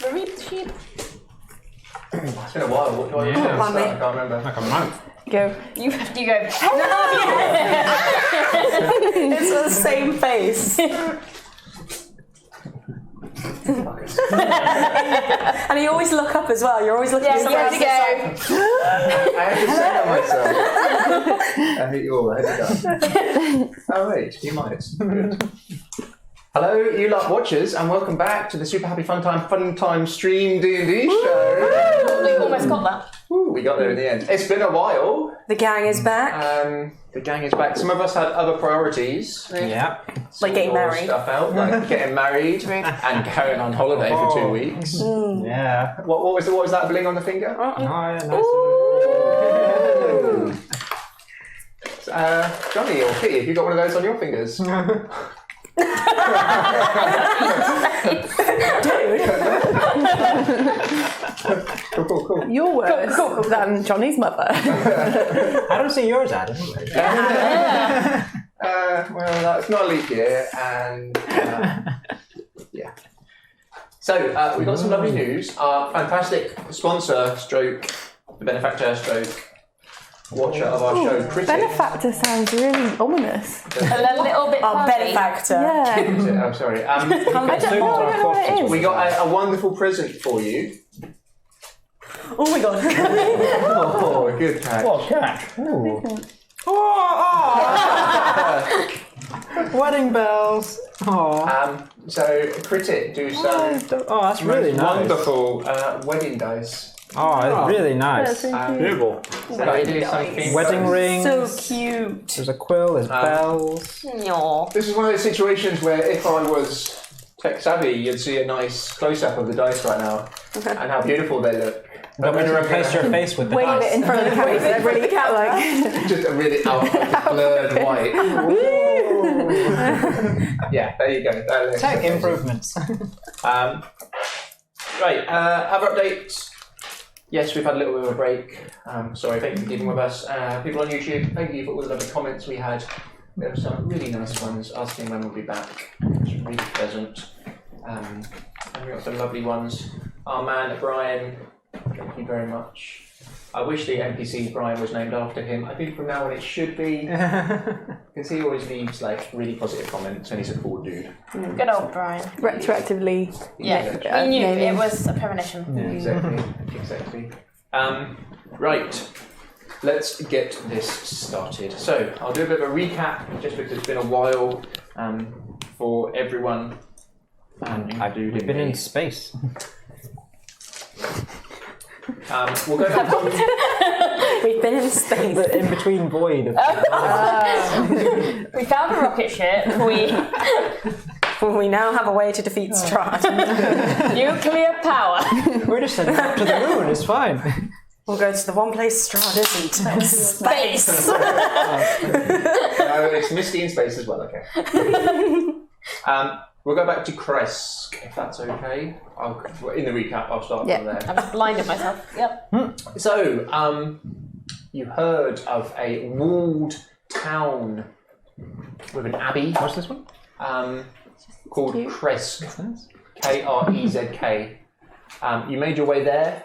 Read the sheep. It's been a while. What do I use? I can't remember. Like a month. Go. You go. It's the same face. And you always look up as well. You're always looking at someone else. Go. I have to say that myself. I hate you all. I hate you. Oh wait, you might. Good. Hello, you LARP watchers, and welcome back to the Super Happy Fun Time Stream D&D show. We almost got that. Ooh, we got there in the end. It's been a while. The gang is back. The gang is back. Some of us had other priorities. Yeah. Like getting married. Stuff out, like getting married and going on holiday for 2 weeks. Yeah. What was that bling on the finger? Johnny or Kitty, have you got one of those on your fingers? Cool. You're worse than Johnny's mother. I don't see yours, Adam. Well, that's not a leap year, and yeah. So we've got some lovely news. Our fantastic sponsor, benefactor, watcher of our show, Critic. Benefactor sounds really ominous. A little bit. Our benefactor. Yeah. Oh, sorry. I don't know what it is. We got a wonderful present for you. Oh my god. Oh, good catch. What catch? Wedding bells. So Critic do some that's really nice. wonderful wedding dice. Oh, it's really nice. Beautiful. So they do something. Wedding rings. So cute. There's a quill, there's bells. This is one of those situations where if I was tech savvy, you'd see a nice close-up of the dice right now and how beautiful they look. Want me to replace your face with the Wave dice? it in front of the camera. They're really like. Just a really blurred white. Yeah, there you go. Tech improvements. Right, other updates. Yes, we've had a little bit of a break. Sorry, thank you for keeping with us. People on YouTube, thank you for all the lovely comments we had. There were some really nice ones asking when we'll be back. It's really pleasant. And we got some lovely ones. Our man Brian, thank you very much. I wish the NPC Brian was named after him. I think from now on it should be. Because he always leaves like really positive comments and he's a cool dude. Good old Brian. Retroactively. Yeah, we knew it was a premonition. Yeah, exactly. Right, let's get this started. So I'll do a bit of a recap, just because it's been a while for everyone. We've been in space. We'll go back to... We've been in space. The in-between void. We found a rocket ship. We now have a way to defeat Strahd. Nuclear power. We're just sending up to the moon, it's fine. We'll go to the one place Strahd isn't. Space. No, it's misty in space as well, okay. We'll go back to Kresk, if that's okay. In the recap, I'll start from there. I was blinded myself. Yep. So, you heard of a walled town with an abbey. What's this one? Called Kresk. Krezk. You made your way there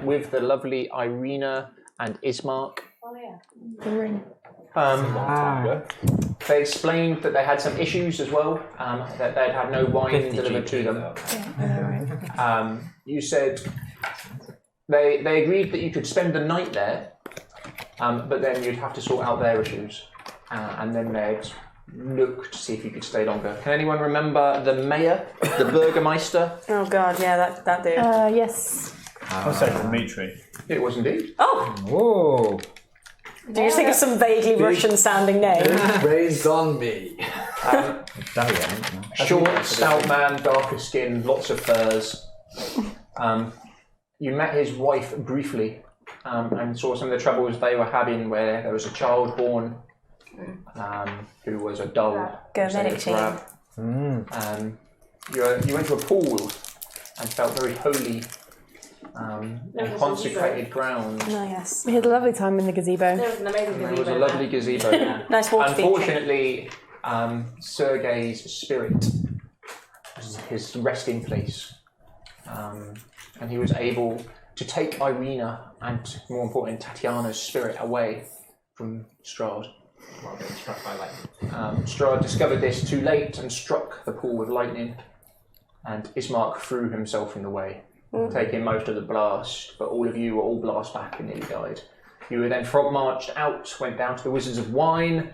with the lovely Irina and Ismark. Oh yeah. The ring. They explained that they had some issues as well, that they'd had no wine delivered to them. You said they agreed that you could spend the night there, but then you'd have to sort out their issues, and then they'd look to see if you could stay longer. Can anyone remember the mayor, the Burgermeister? Oh god, yeah, that dude. Yes. I'll say Dmitri. It was indeed. Oh! Whoa. Do you think of some vaguely Russian-sounding name? Raised on me. Short, stout man, darker skin, lots of furs. You met his wife briefly and saw some of the troubles they were having, where there was a child born who was a dull. Go medic team. You went to a pool and felt very holy on consecrated ground. Oh, yes. We had a lovely time in the gazebo. There was an amazing gazebo. There was a lovely gazebo. Nice water feature. Unfortunately, Sergei's spirit, his resting place, and he was able to take Irina and, more important, Tatiana's spirit away from Strahd while being struck by lightning. Strahd discovered this too late and struck the pool with lightning, and Ismark threw himself in the way, taking most of the blast, but all of you were all blast back and nearly died. You were then frog marched out, went down to the Wizards of Wine,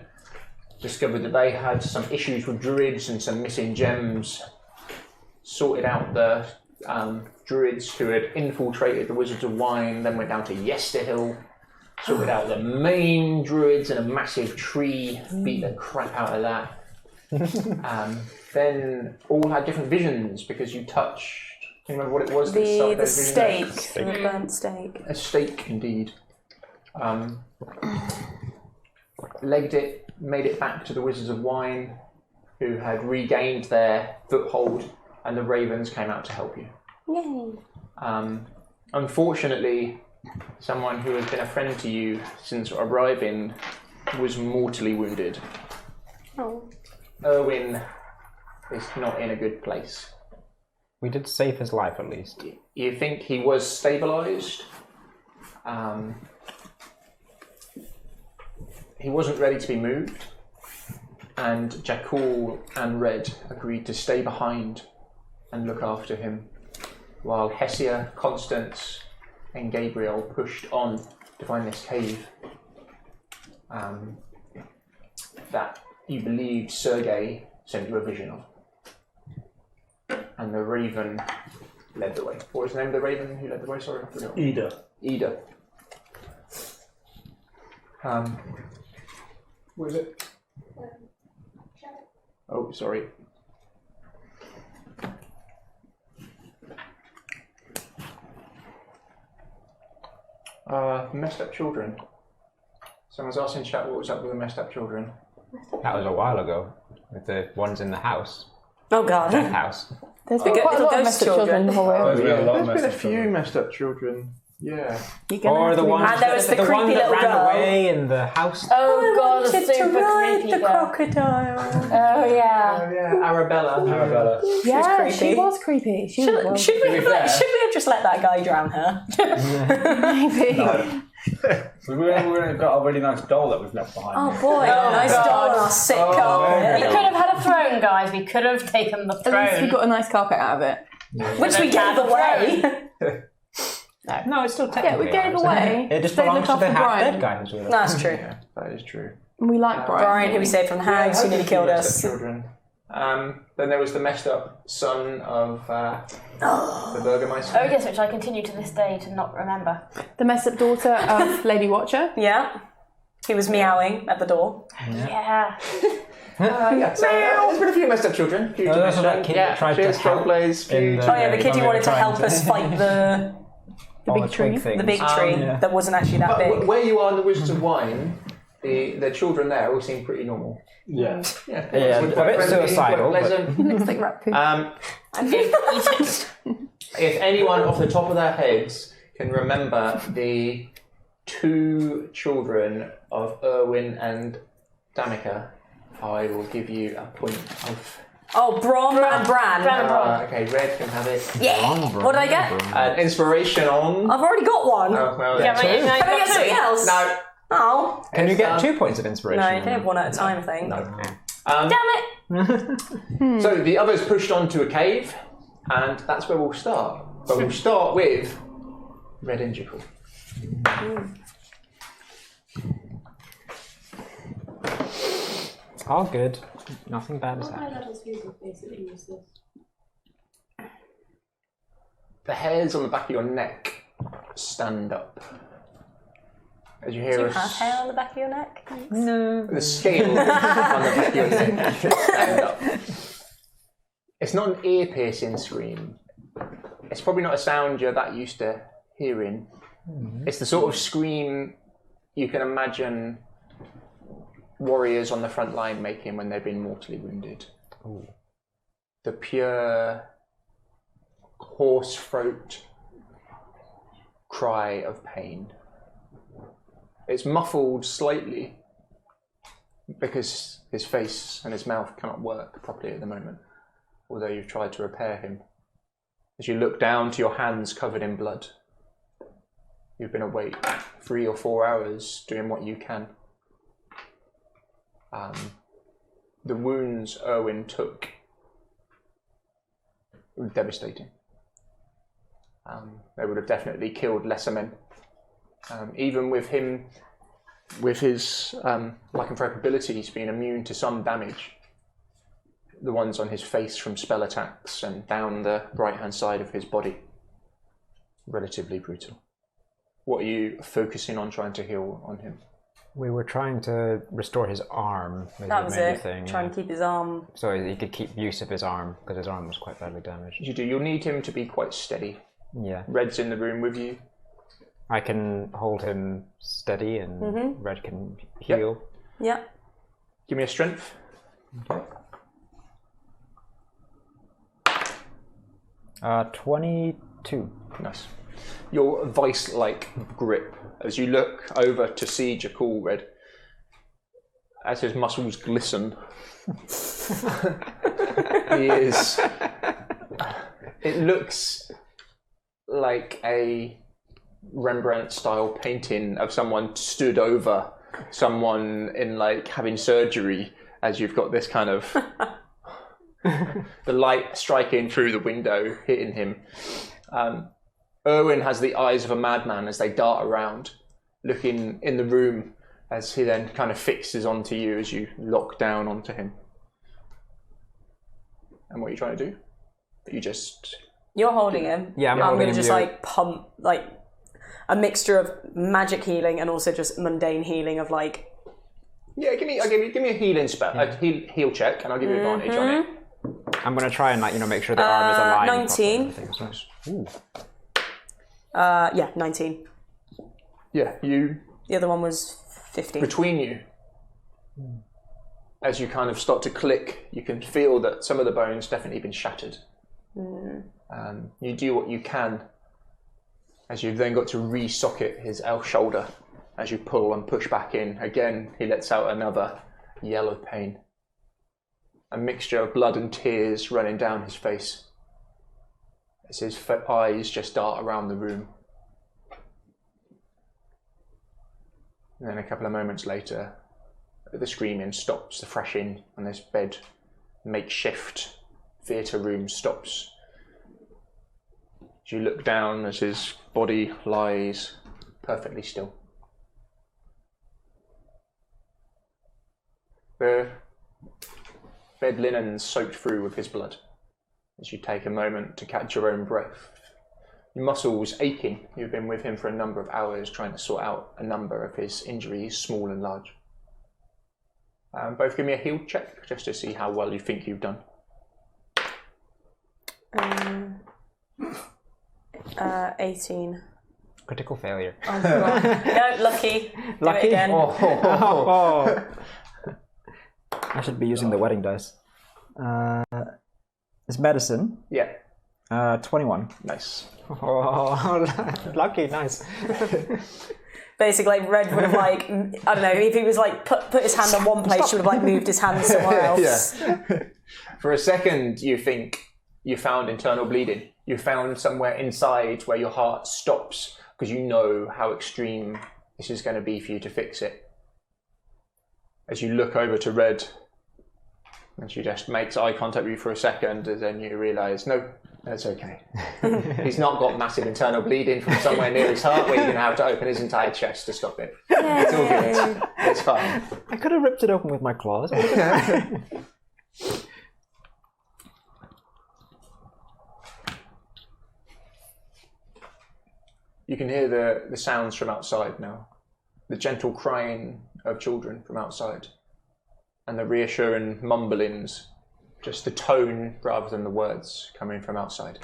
discovered that they had some issues with druids and some missing gems, sorted out the druids who had infiltrated the Wizards of Wine, then went down to Yesterhill, sorted out the main druids in a massive tree, beat the crap out of that. Then all had different visions because you touched. Can you remember what it was? The steak, the burnt steak. A steak, indeed. Legged it, made it back to the Wizards of Wine, who had regained their foothold, and the Ravens came out to help you. Yay. Unfortunately, someone who has been a friend to you since arriving was mortally wounded. Oh. Urwin is not in a good place. We did save his life at least. You think he was stabilised? He wasn't ready to be moved, and Jakule and Red agreed to stay behind and look after him, while Hessia, Constance, and Gabrielle pushed on to find this cave that you believed Sergei sent you a vision of. And the Raven led the way. What was the name of the Raven who led the way? Sorry, I forgot. Ida. What was it? Oh, sorry. Messed up children. Someone's asking in chat what was up with the messed up children. That was a while ago, with the ones in the house. Oh God. Death house. There's been quite a lot of messed up children. There's been a few messed up children. Yeah. Or the ones And there was the one creepy that little ran girl. away in the house. Oh god, the Wanted to super ride creepy the girl. crocodile. Oh yeah. Oh yeah, Arabella. Yeah, creepy. she was creepy. She was well, Should we have just let that guy drown her? maybe. We've got a really nice doll that we've left behind. Oh boy, nice doll on our sick We carpet. could have had a throne, guys. We could have taken the At least we throne. got a nice carpet out of it. Which we gave away. No, it's still Yeah, technically we gave ours. away. It just They belongs look to the after Brian. half-dead guy who's with us. That's true. Yeah, that is true. And we like Brian. Brian, who we saved from the house, who nearly killed us. Children. Then there was the messed up son of the Burgermeister. Oh yes, which I continue to this day to not remember. The messed up daughter of Lady Watcher. Yeah. He was meowing at the door. Yeah. Yeah, so there's been a few messed up children. Few Oh, that's what that kid that tried to cheers, help roleplays, in few- Oh yeah, the kid when who we wanted were to trying help to- us fight the big tree. things. big tree yeah. that wasn't actually that But big. where you are in the Wizards of Wine, the children there all seem pretty normal. Yeah. Yeah, Yeah, Quite a bit friendly, suicidal, quite but- pleasant. He looks like Raccoon. If anyone off the top of their heads can remember the two children of Urwin and Danica, I will give you a point of... Oh, Brom and Bran. okay, Red can have it. Yeah. What did I get? An inspiration on... I've already got one. Oh, well, Yeah, then. but Can I get something else? No. Oh. Can you get 2 points of inspiration? No, you can have one at a time, I think. No. Damn it. So the others pushed onto a cave, and that's where we'll start. But we'll start with Red and Jakule. All good. Nothing bad has happened. The hairs on the back of your neck stand up. As you hear Do you a have hair on the back of your neck? No. the scale on the back of your neck stand up. It's not an ear-piercing scream. It's probably not a sound you're that used to hearing. It's the sort of scream you can imagine warriors on the front line making when they've been mortally wounded. Ooh. The pure hoarse throat cry of pain. It's muffled slightly because his face and his mouth cannot work properly at the moment, although you've tried to repair him. As you look down to your hands covered in blood, you've been awake 3 or 4 hours doing what you can. The wounds Urwin took were devastating. They would have definitely killed lesser men. Even with him, with his lycanthropic abilities being immune to some damage, the ones on his face from spell attacks and down the right-hand side of his body, relatively brutal. What are you focusing on trying to heal on him? We were trying to restore his arm. That was it. Try and keep his arm. So he could keep use of his arm, because his arm was quite badly damaged. You do. You'll need him to be quite steady. Yeah. Red's in the room with you. I can hold him steady and Red can heal. Yeah. Give me a strength. Okay. 22. Nice. Your vice-like grip as you look over to see Jakule, Red, as his muscles glisten. He is. It looks like a Rembrandt-style painting of someone stood over someone in like having surgery. As you've got this kind of the light striking through the window, hitting him. Urwin has the eyes of a madman as they dart around, looking in the room as he then kind of fixes onto you as you lock down onto him. And what are you trying to do? You're holding him. Yeah, I'm going holding to him. just like pump like a mixture of magic healing and also just mundane healing of like. Yeah, give me a healing spell, a heal check, and I'll give you advantage on it. I'm going to try and make sure the arm is aligned. 19. Properly. Nice. Ooh. Yeah, 19. Yeah, you. The other one was 15. Between you, as you kind of start to click, you can feel that some of the bones definitely been shattered. You do what you can, as you've then got to re-socket his shoulder. As you pull and push back in, again, he lets out another yell of pain. A mixture of blood and tears running down his face, as his eyes just dart around the room. And then a couple of moments later, the screaming stops, the thrashing on this bed, makeshift theatre room stops. As you look down as his body lies perfectly still. The bed linen's soaked through with his blood. As you take a moment to catch your own breath. Your muscles aching. You've been with him for a number of hours trying to sort out a number of his injuries, small and large. Both give me a heal check, just to see how well you think you've done. 18. Critical failure. Oh, God. No, lucky. Lucky? Do it again. Oh. I should be using the wedding dice. It's medicine. Yeah. 21. Nice. Oh, lucky, nice. Basically, Red would have I don't know, if he was put his hand on one place, she would have moved his hand somewhere else. Yeah. For a second, you think you found internal bleeding. You found somewhere inside where your heart stops because you know how extreme this is going to be for you to fix it. As you look over to Red, and she just makes eye contact with you for a second, and then you realise, no, that's okay. He's not got massive internal bleeding from somewhere near his heart where you're going to have to open his entire chest to stop it. It's all good. It's fine. I could have ripped it open with my claws. You can hear the sounds from outside now. The gentle crying of children from outside. And the reassuring mumblings, just the tone rather than the words coming from outside.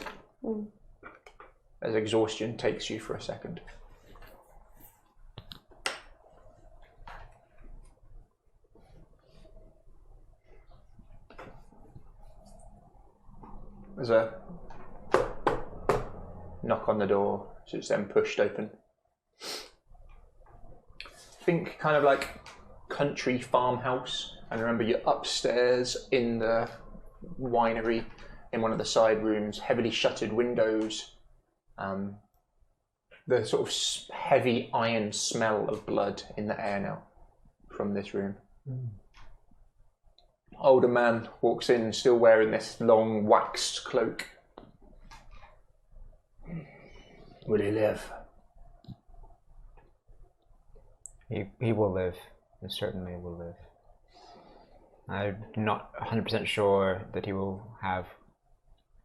As exhaustion takes you for a second. There's a knock on the door, so it's then pushed open. Think kind of like country farmhouse, and remember you're upstairs in the winery, in one of the side rooms, heavily shuttered windows. The sort of heavy iron smell of blood in the air now from this room. Older man walks in, still wearing this long waxed cloak. Will he live? He will live. He certainly will live. I'm not 100% sure that he will have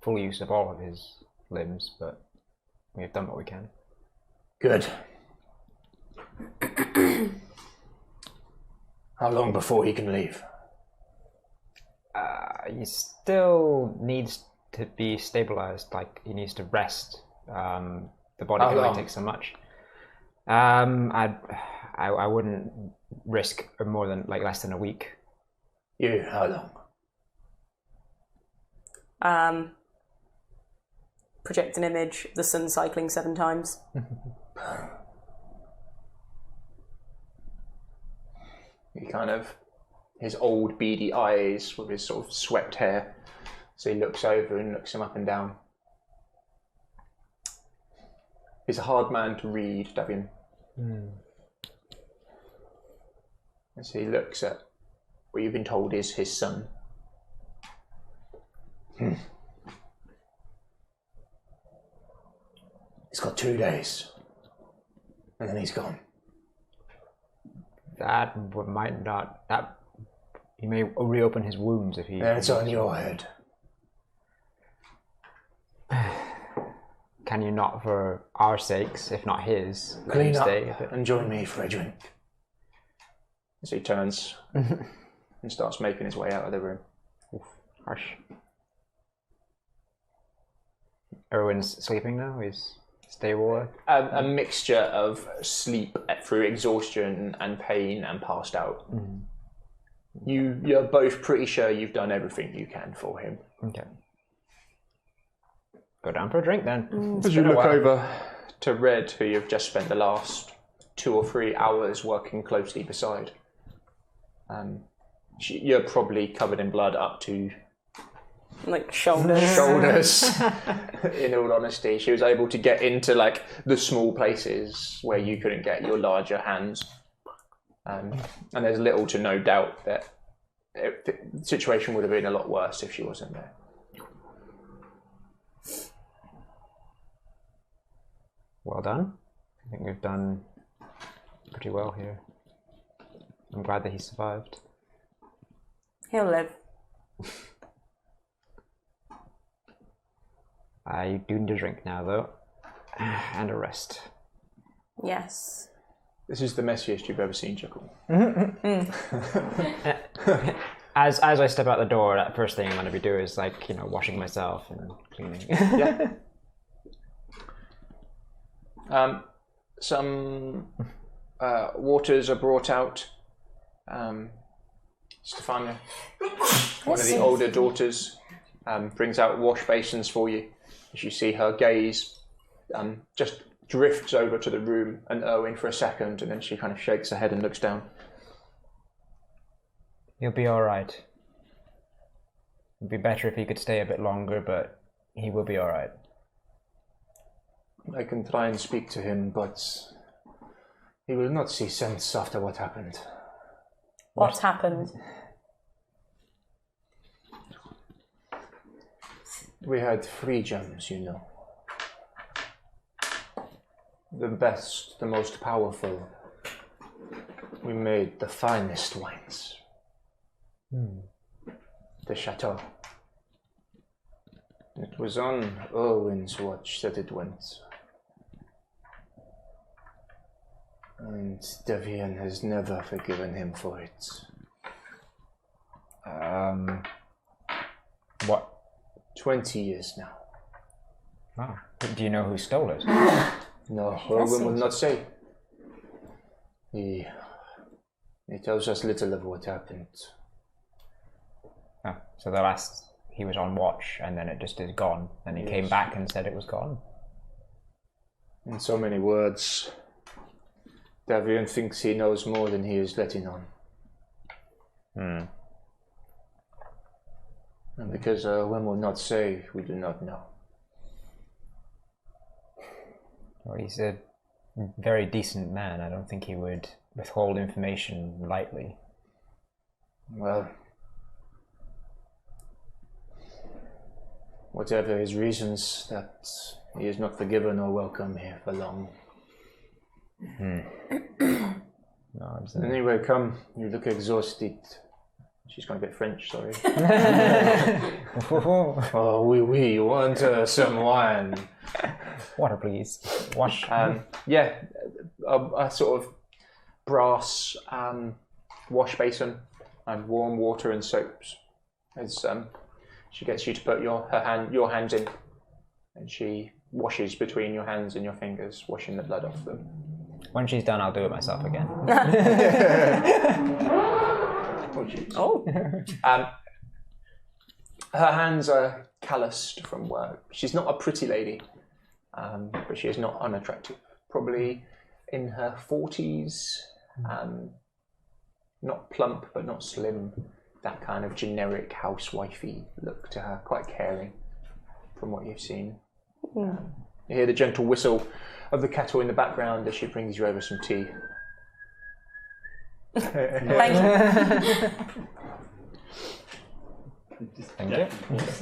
full use of all of his limbs, but we've done what we can. Good. How long before he can leave? He still needs to be stabilized. Like, he needs to rest. The body How can only long? take so much. I wouldn't risk more than less than a week. You, how long? Project an image of the sun cycling 7 times. He kind of, his old beady eyes with his sort of swept hair. So he looks over and looks him up and down. He's a hard man to read, Davian. As he looks at what you've been told is his son. He's got 2 days. And then he's gone. Might not. He may reopen his wounds if he. And it's on your head. Can you not, for our sakes, if not his, let him Clean up stay? and join me for a drink. So he turns and starts making his way out of the room. Harsh. Urwin's sleeping now. He's stable. A mixture of sleep through exhaustion and pain and passed out. You're both pretty sure you've done everything you can for him. Okay. Go down for a drink then. As you look over to Red, who you've just spent the last 2 or 3 hours working closely beside. You're probably covered in blood up to Shoulders. In all honesty, she was able to get into the small places where you couldn't get your larger hands, and there's little to no doubt that the situation would have been a lot worse if she wasn't there. Well done. I think we've done pretty well here. I'm glad that he survived. He'll live. I do need a drink now, though, and a rest. Yes. This is the messiest you've ever seen, Jakule. As I step out the door, that first thing I'm going to be doing is washing myself and cleaning. Yeah. Some waters are brought out. Stefania, one of the older daughters, brings out wash basins for you. As you see her gaze just drifts over to the room and Urwin for a second, and then she kind of shakes her head and looks down. He'll be alright. It'd be better if he could stay a bit longer, but he will be alright. I can try and speak to him, but he will not see sense after what happened. What's happened? We had 3 gems, you know. The best, the most powerful. We made the finest wines. The chateau. It was on Urwin's watch that it went. And Davian has never forgiven him for it. What? 20 years now. Oh. Do you know who stole it? No, Urwin will not say. He tells us little of what happened. Oh, so the last he was on watch and then it just is gone. And he came back and said it was gone. In so many words, Davian thinks he knows more than he is letting on. And because one will not say, we do not know. Well, he's a very decent man. I don't think he would withhold information lightly. Well, whatever his reasons, that he is not forgiven or welcome here for long. No, Anyway, come. You look exhausted. She's gone a bit French, sorry. Oh, we want some wine. Water, please. Wash. Yeah, a sort of brass wash basin and warm water and soaps. As she gets you to put your hands in, and she washes between your hands and your fingers, washing the blood off them. When she's done, I'll do it myself again. Oh. Her hands are calloused from work. She's not a pretty lady, but she is not unattractive. Probably in her 40s, not plump but not slim. That kind of generic housewifey look to her, quite caring from what you've seen. You hear the gentle whistle of the kettle in the background as she brings you over some tea. Thank you. Thank you.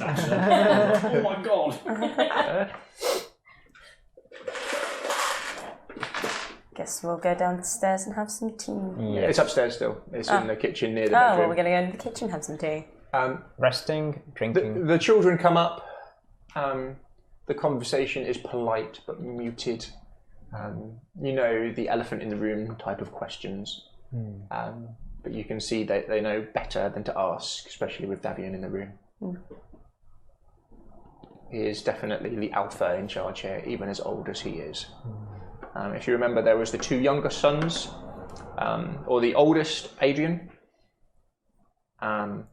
Oh my god! Guess we'll go downstairs and have some tea. Yeah, it's upstairs still. It's in the kitchen near the Oh, bedroom. well, we're going to go into the kitchen and have some tea. Resting, drinking. The children come up. The conversation is polite but muted. You know, the elephant in the room type of questions. But you can see that they know better than to ask, especially with Davian in the room. He is definitely the alpha in charge here, even as old as he is. If you remember, there was the two younger sons, or the oldest, Adrian, and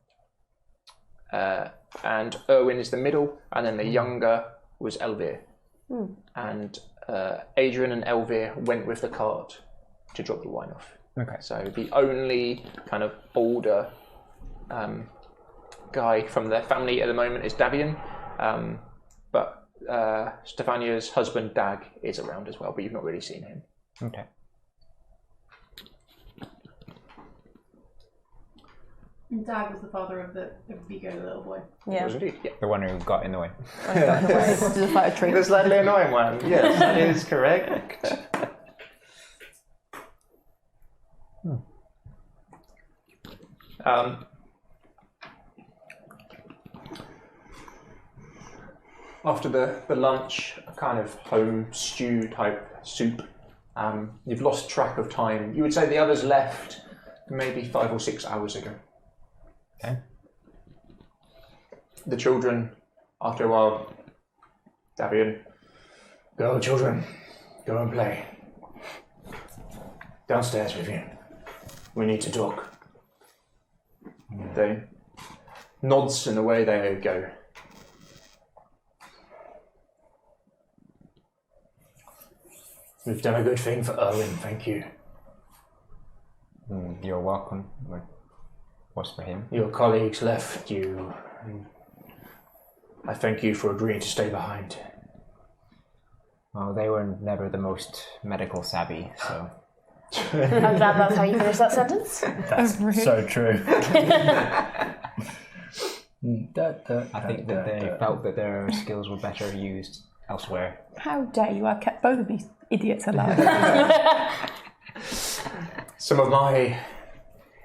Urwin is the middle, and then the younger was Elvir. And Adrian and Elvir went with the cart to drop the wine off. Okay. So the only kind of older guy from their family at the moment is Davian, but Stefania's husband Dag is around as well, but you've not really seen him. Okay. And Dag was the father of Vigo, the little boy. Yeah. Was indeed, yeah. The one who got in the way. Wanted to fight a tree. The slightly annoying one. Yes, that is correct. After the lunch, a kind of home stew type soup, you've lost track of time. You would say the others left maybe 5 or 6 hours ago. Okay. The children, after a while, Davian, go children, go and play. Downstairs with you. We need to talk. They nods and away they go. We've done a good thing for Urwin, thank you. You're welcome. What's for him? Your colleagues left you. I thank you for agreeing to stay behind. Well, they were never the most medical savvy, so... I'm glad that's how you finished that sentence. That's so true. I think that they felt that their skills were better used elsewhere. How dare you? I've kept both of these idiots alive. Some of my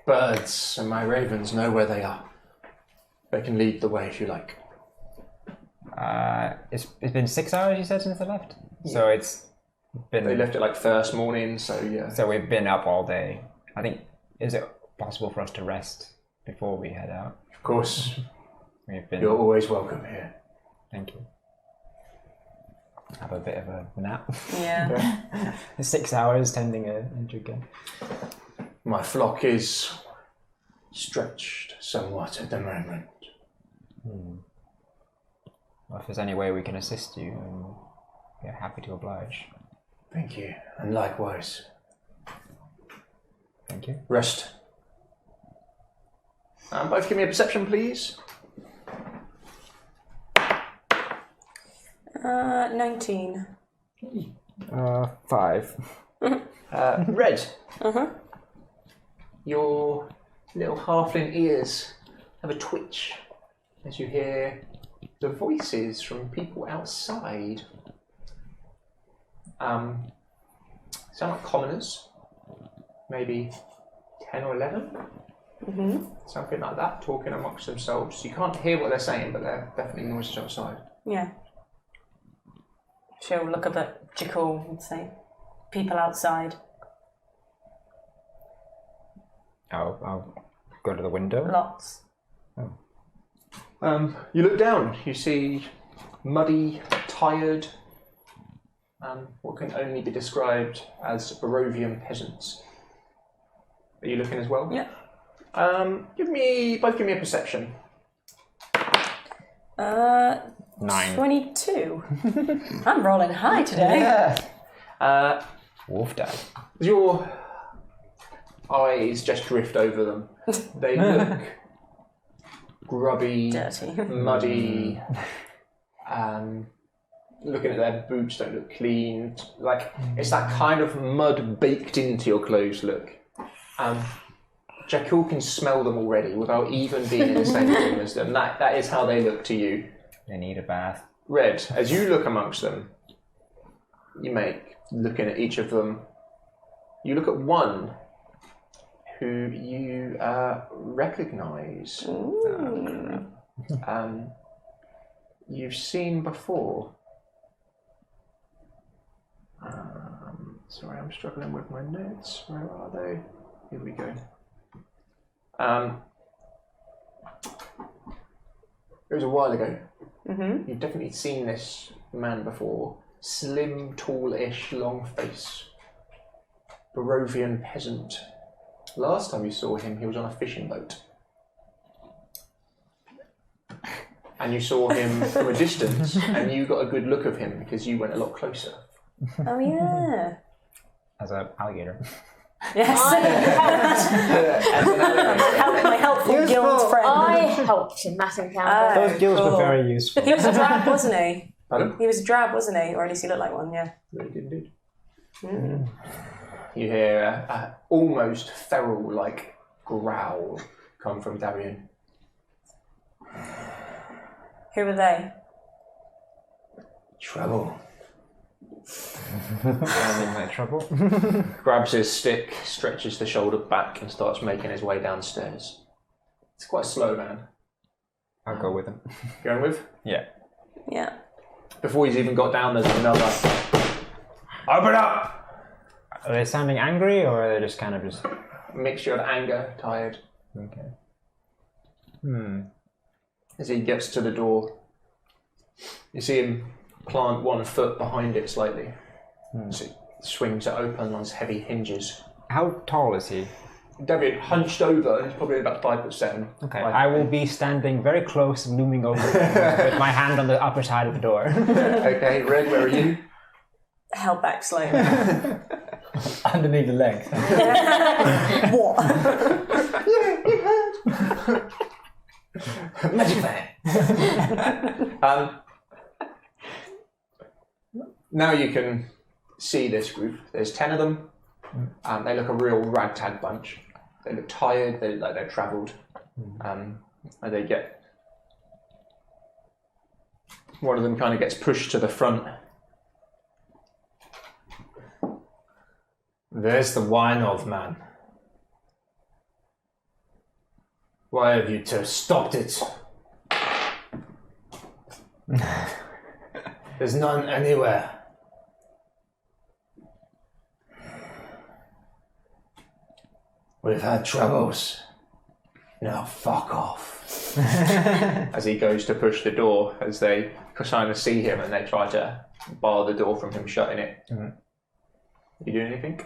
birds and my ravens know where they are. They can lead the way if you like. It's been 6 hours, you said, since they left? Yeah. So it's been... They left it like first morning, so yeah. So we've been up all day. I think, is it possible for us to rest before we head out? Of course. We've been... You're always welcome here. Thank you. Have a bit of a nap. Yeah. 6 hours tending a injured gun. My flock is stretched somewhat at the moment. Well, if there's any way we can assist you, we're happy to oblige. Thank you, and likewise. Thank you. Rest. Both give me a perception, please. 19. 5. Red. Your little halfling ears have a twitch as you hear the voices from people outside. Sound like commoners, maybe 10 or 11, something like that, talking amongst themselves. You can't hear what they're saying, but they're definitely noises outside. Yeah. She'll look up at Jakule and say, people outside. I'll go to the window. Lots. You look down, you see muddy, tired, what can only be described as Barovian peasants. Are you looking as well? Yeah. Give me a perception. 9. 22. I'm rolling high today. Wolf die. As your eyes just drift over them, they look grubby, Dirty. muddy. Looking at their boots, don't look clean. Like it's that kind of mud baked into your clothes look. Jakule can smell them already without even being in the same room as them. That is how they look to you. They need a bath. Red, as you look amongst them, looking at each of them, you look at one who you recognise. You've seen before. Sorry, I'm struggling with my notes. Where are they? Here we go. It was a while ago. You've definitely seen this man before. Slim, tallish, long face. Barovian peasant. Last time you saw him, he was on a fishing boat. And you saw him from a distance, and you got a good look of him because you went a lot closer. Oh, yeah. As an alligator. Yes. My helpful guild friend. I helped in that encounter. Those gills cool. were very useful. He was a drab, wasn't he? Pardon? He was a drab, wasn't he? Or at least he looked like one, yeah. Really did indeed. You hear a almost feral-like growl come from Davian. Who were they? Trouble. I'm in my trouble. Grabs his stick, stretches the shoulder back, and starts making his way downstairs. It's quite slow, man. I'll go with him. Going with? Yeah. Yeah. Before he's even got down, there's another. Open up! Are they sounding angry, or are they just kind of just... Mixture of anger, tired. Okay. As he gets to the door, you see him plant one foot behind it slightly. So he swings it open on his heavy hinges. How tall is he? David hunched over, he's probably about 5'7". Okay, I will be standing very close, looming over him, with my hand on the upper side of the door. Okay, Red, where are you? Held back slightly. Underneath the legs. What? Magic fan! Now you can see this group. There's 10 of them. They look a real ragtag bunch. They look tired, they look like they've travelled. And they get... One of them kind of gets pushed to the front. There's the wine, old man. Why have you two stopped it? There's none anywhere. We've had troubles. Now fuck off. As he goes to push the door, as they kind of see him and they try to bar the door from him shutting it. You do anything?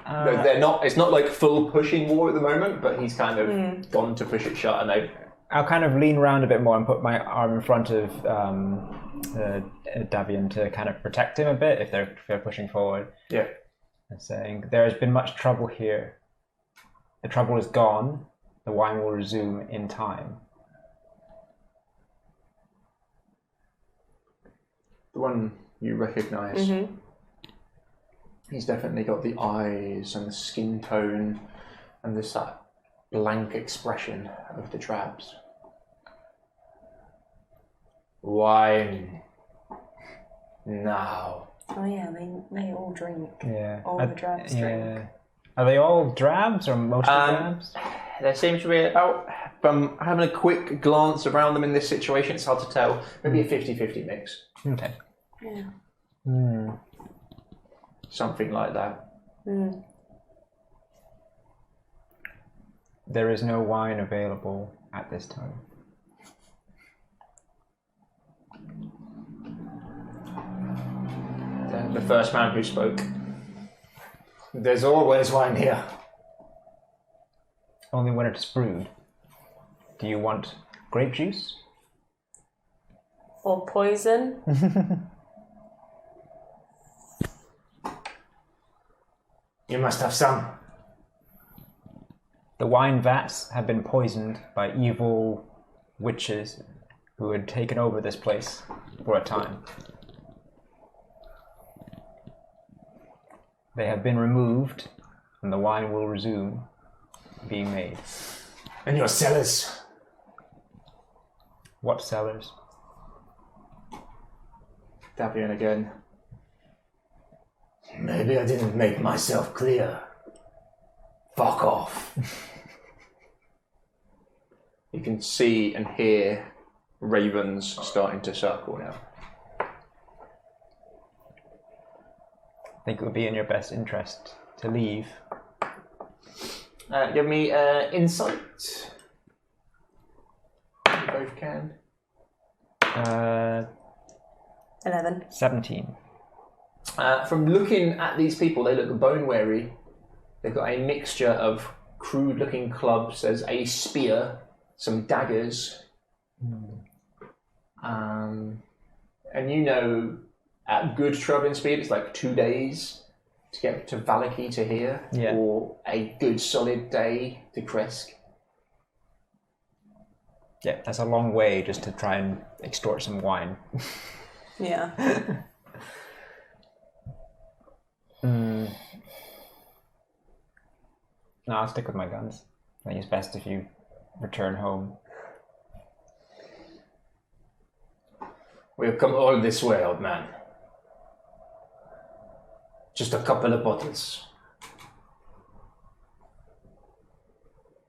They're not. It's not like full pushing war at the moment, but he's kind of gone to push it shut, and they. I'll kind of lean around a bit more and put my arm in front of Davian to kind of protect him a bit if they're pushing forward. Yeah. And saying, there has been much trouble here. The trouble is gone. The wine will resume in time. The one you recognise. He's definitely got the eyes and the skin tone and this that blank expression of the drabs. Wine. Now. Oh yeah, they all drink. Yeah. All the drabs drink. Are they all drabs or mostly drabs? There seems to be about, from having a quick glance around them in this situation, it's hard to tell, maybe a 50-50 mix. Okay. Yeah. Something like that. There is no wine available at this time. The first man who spoke. There's always wine here. Only when it's brewed. Do you want grape juice? Or poison? You must have some. The wine vats have been poisoned by evil witches who had taken over this place for a time. They have been removed, and the wine will resume being made. And your cellars? What cellars? Davian again. Maybe I didn't make myself clear. Fuck off. You can see and hear ravens starting to circle now. I think it would be in your best interest to leave. Give me insight. You both can. 11. 17. From looking at these people, they look bone weary. They've got a mixture of crude-looking clubs. There's a spear, some daggers, and you know, at good travelling speed, it's like 2 days to get to Valaki to here, or a good solid day to Kresk. Yeah, that's a long way just to try and extort some wine. Yeah. No, I'll stick with my guns. I think it's best if you return home. We've come all this way, old man. Just a couple of bottles.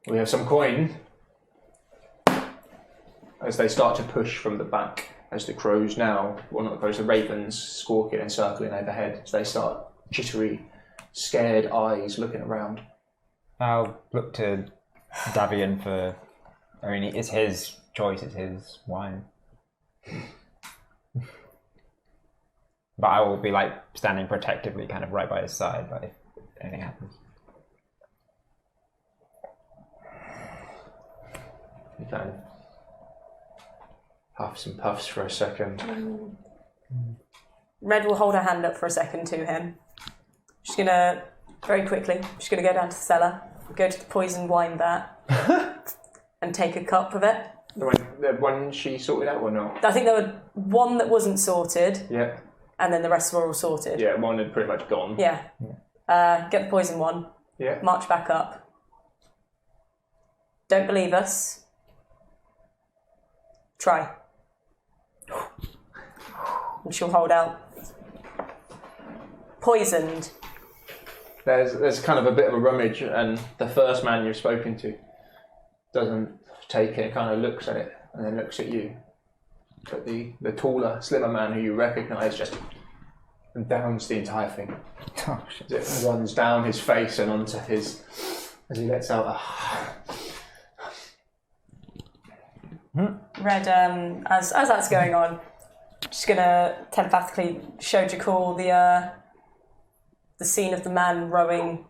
We have some coin. As they start to push from the back, as the crows now, well not the crows, the ravens squawking and circling overhead, as they start jittery, scared eyes looking around. I'll look to Davian for... I mean, it's his choice, it's his wine. But I will be, like, standing protectively kind of right by his side, but if anything happens. You kind of puffs and puffs for a second. Red will hold her hand up for a second to him. She's gonna, very quickly, she's gonna go down to the cellar, go to the poisoned wine vat, and take a cup of it. The one she sorted out or not? I think there were one that wasn't sorted, Yeah. and then the rest were all sorted. Yeah, one had pretty much gone. Yeah. Get the poison one. Yeah. March back up. Don't believe us. Try. And she'll hold out. Poisoned. There's kind of a bit of a rummage, and the first man you've spoken to doesn't take it, kind of looks at it, and then looks at you. But the taller, slimmer man who you recognise just downs the entire thing. Oh, shit. It runs down his face and onto his, as he lets out a... Red, as that's going on, just gonna telepathically show Jakule the scene of the man rowing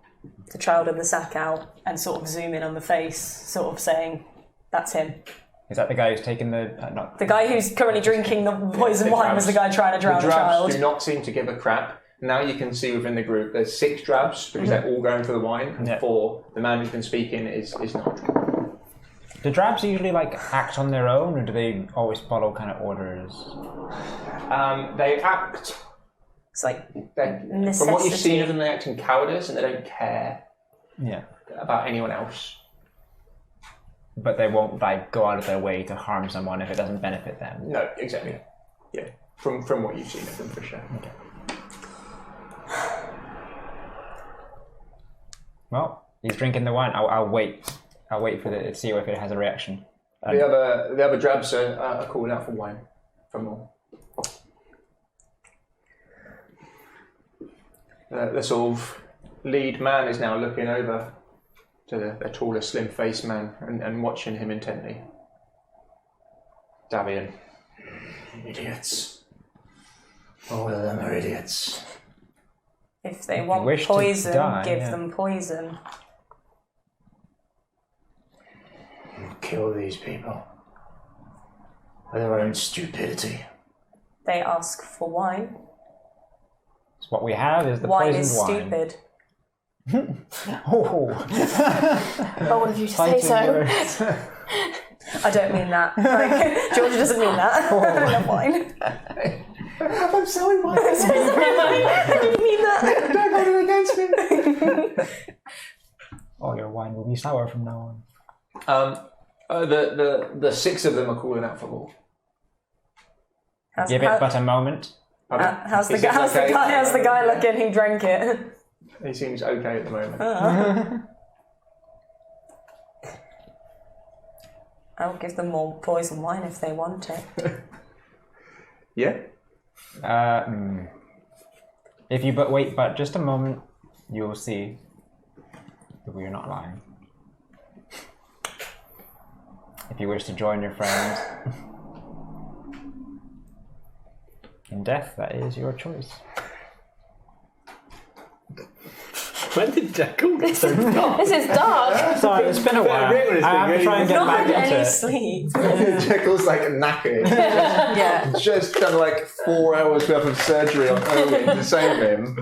the child in the sack out and sort of zoom in on the face, sort of saying, that's him. Is that the guy who's taken the... not The guy who's currently drinking the poison wine was the guy trying to drown the drabs child. do not seem to give a crap. Now you can see within the group there's 6 drabs because they're all going for the wine, and 4, the man who's been speaking is not. Do drabs usually like act on their own, or do they always follow kind of orders? They act. It's like From what you've seen of them, they act in cowardice and they don't care about anyone else. But they won't like go out of their way to harm someone if it doesn't benefit them. No, exactly. Yeah, from what you've seen of them, for sure. Okay. Well, he's drinking the wine. I'll wait. I'll wait for to see if it has a reaction. The other drabs are calling out for wine from more. The sort of lead man is now looking over to the taller, slim-faced man and watching him intently. Davian. Idiots. All of them are idiots. If they want poison, give them poison. Kill these people. For their own stupidity. They ask for wine. So what we have is the wine poisoned is wine. stupid. Bold of you to say so. I don't mean that. Like, Georgia doesn't mean that. I love wine. I'm sorry, wine. I'm so sorry. I didn't mean that. Don't hold it against me. All your wine will be sour from now on. The six of them are calling out for more. Give it but a moment. How's the guy looking who drank it? He seems okay at the moment. I'll give them more poison wine if they want it. Yeah? If you wait but just a moment, you will see that we are not lying. If you wish to join your friends in death, that is your choice. When did Jakule get so dark? This is dark. Sorry, it's been a while. I have to try and get Not back had into any it. sleep. Jakule's like knackered. Yeah. Just done like 4 hours worth of surgery on Urwin to save him.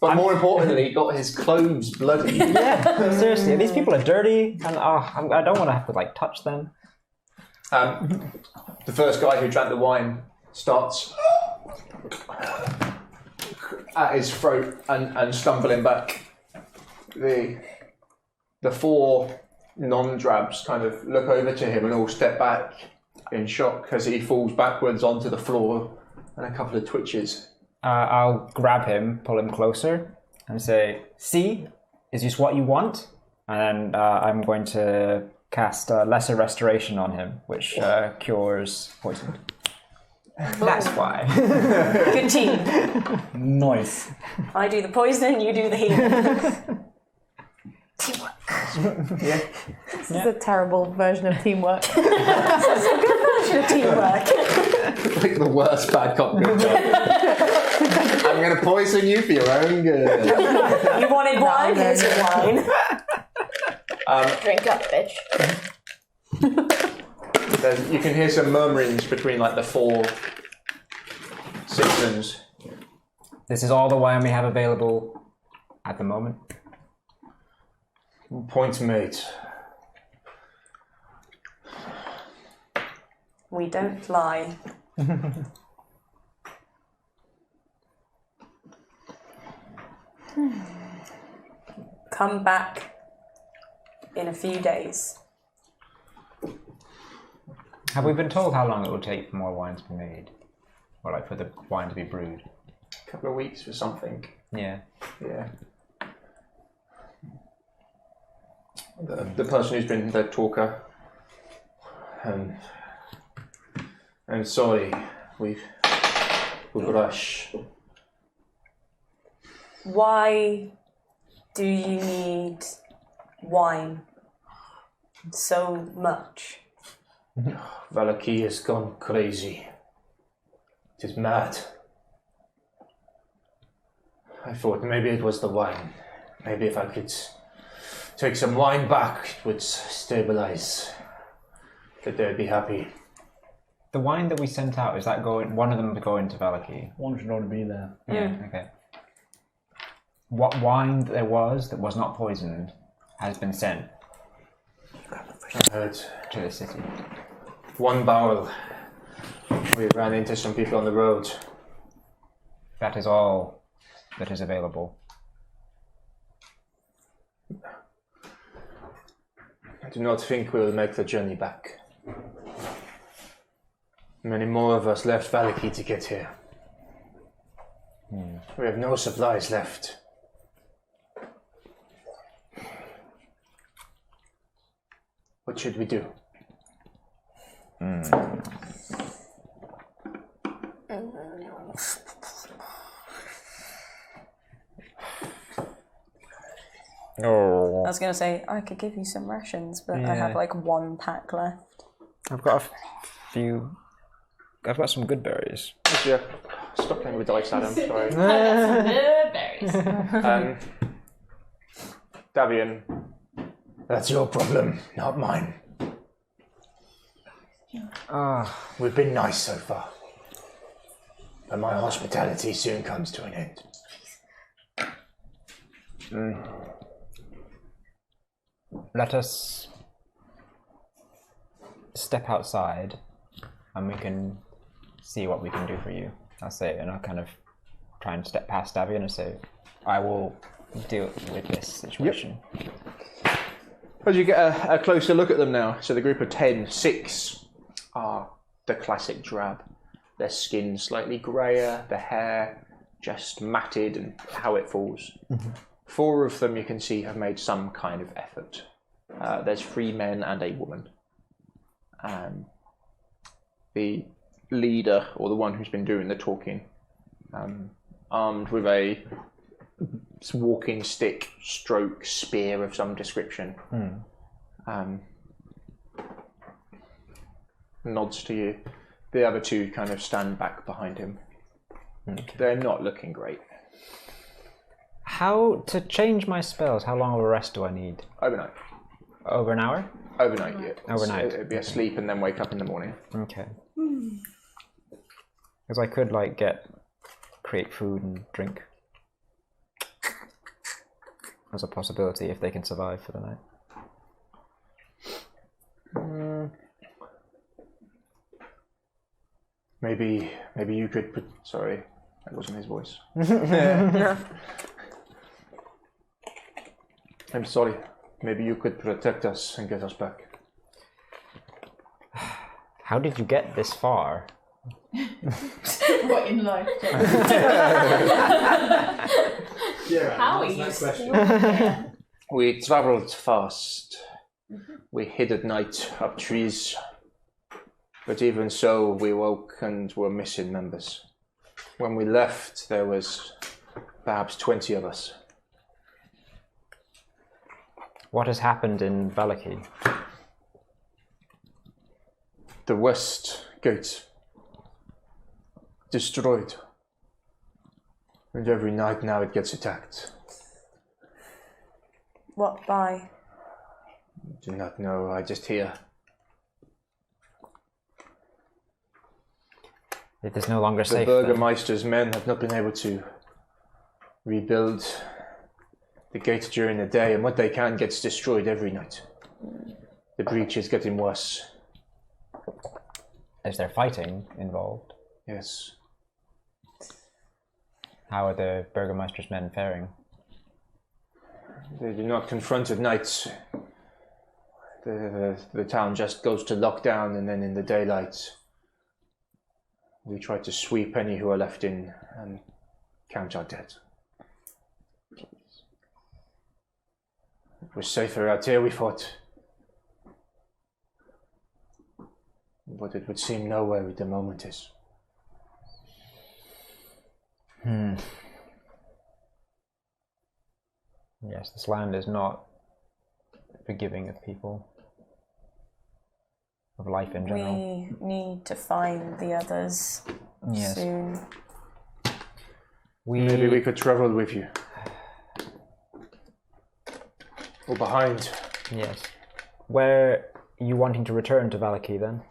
But more importantly, he got his clothes bloody. Yeah, seriously, these people are dirty, and I don't want to have to like touch them. The first guy who drank the wine starts at his throat and stumbling back. The four non-drabs kind of look over to him and all step back in shock as he falls backwards onto the floor and a couple of twitches. I'll grab him, pull him closer, and say, "See, is this what you want?" And then I'm going to cast Lesser Restoration on him, which cures poison. That's why. Good team. Nice. I do the poison, you do the healing. Teamwork. Yeah. This is a terrible version of teamwork. It's a good version of teamwork. Like the worst bad cop good cop. I'm going to poison you for your own good. You wanted wine? Here's your wine. Drink up, bitch. You can hear some murmurings between like the four citizens. This is all the wine we have available at the moment. Point made. We don't lie. Come back in a few days. Have we been told how long it will take for more wine to be made? Or like for the wine to be brewed? A couple of weeks for something. Yeah. Yeah. The person who's been the talker. And sorry, we rush. Why do you need wine so much? Valaki has gone crazy. It is mad. I thought maybe it was the wine. Maybe if I could take some wine back, it would stabilize. That they'd be happy. The wine that we sent out, is that one of them going to Valaki? One should already be there. Yeah, okay. What wine there was that was not poisoned has been sent. I heard to the city. one barrel. We ran into some people on the road. That is all that is available. I do not think we will make the journey back. Many more of us left Valaki to get here. We have no supplies left. What should we do? Oh. I was going to say, I could give you some rations, but I have like 1 pack left. I've got a few. I've got some good berries. Yeah. Stop playing with dice, Adam. Sorry. Berries. Davian, That's your problem, not mine. We've been nice so far. But my hospitality soon comes to an end. Let us step outside and we can see what we can do for you. I'll say, and I'll kind of try and step past Davian and say, I will deal with this situation. as you get a closer look at them now, so the group of 10, 6 are the classic drab. Their skin slightly greyer, the hair just matted and how it falls. 4 of them you can see have made some kind of effort. There's 3 men and a woman. The leader, or the one who's been doing the talking, armed with a walking stick stroke spear of some description, nods to you. The other 2 kind of stand back behind him. They're not looking great. How to change my spells? How long of a rest do I need? Overnight. Over an hour? Overnight, yeah. Overnight. So it'd be a sleep and then wake up in the morning. Okay. Because I could create food and drink as a possibility if they can survive for the night. Maybe you could put. Sorry, that wasn't his voice. I'm sorry. Maybe you could protect us and get us back. How did you get this far? What in life? How are you still there? We travelled fast. We hid at night up trees. But even so, we woke and were missing members. When we left, there was perhaps 20 of us. What has happened in Valaki? The west gate destroyed. And every night now it gets attacked. What by? Do not know, I just hear. It is no longer The safe. Burgermeister's men have not been able to rebuild the gate during the day, and what they can gets destroyed every night. The breach is getting worse. Is there fighting involved? Yes. How are the Burgermeister's men faring? They do not confront at night. The town just goes to lockdown, and then in the daylight we try to sweep any who are left in and count our dead. It was safer out here, we thought. But it would seem nowhere at the moment is. Yes, this land is not forgiving of people. Of life in general. We need to find the others soon. Maybe we could travel with you. Or behind. Yes. Where are you wanting to return to Valaki then?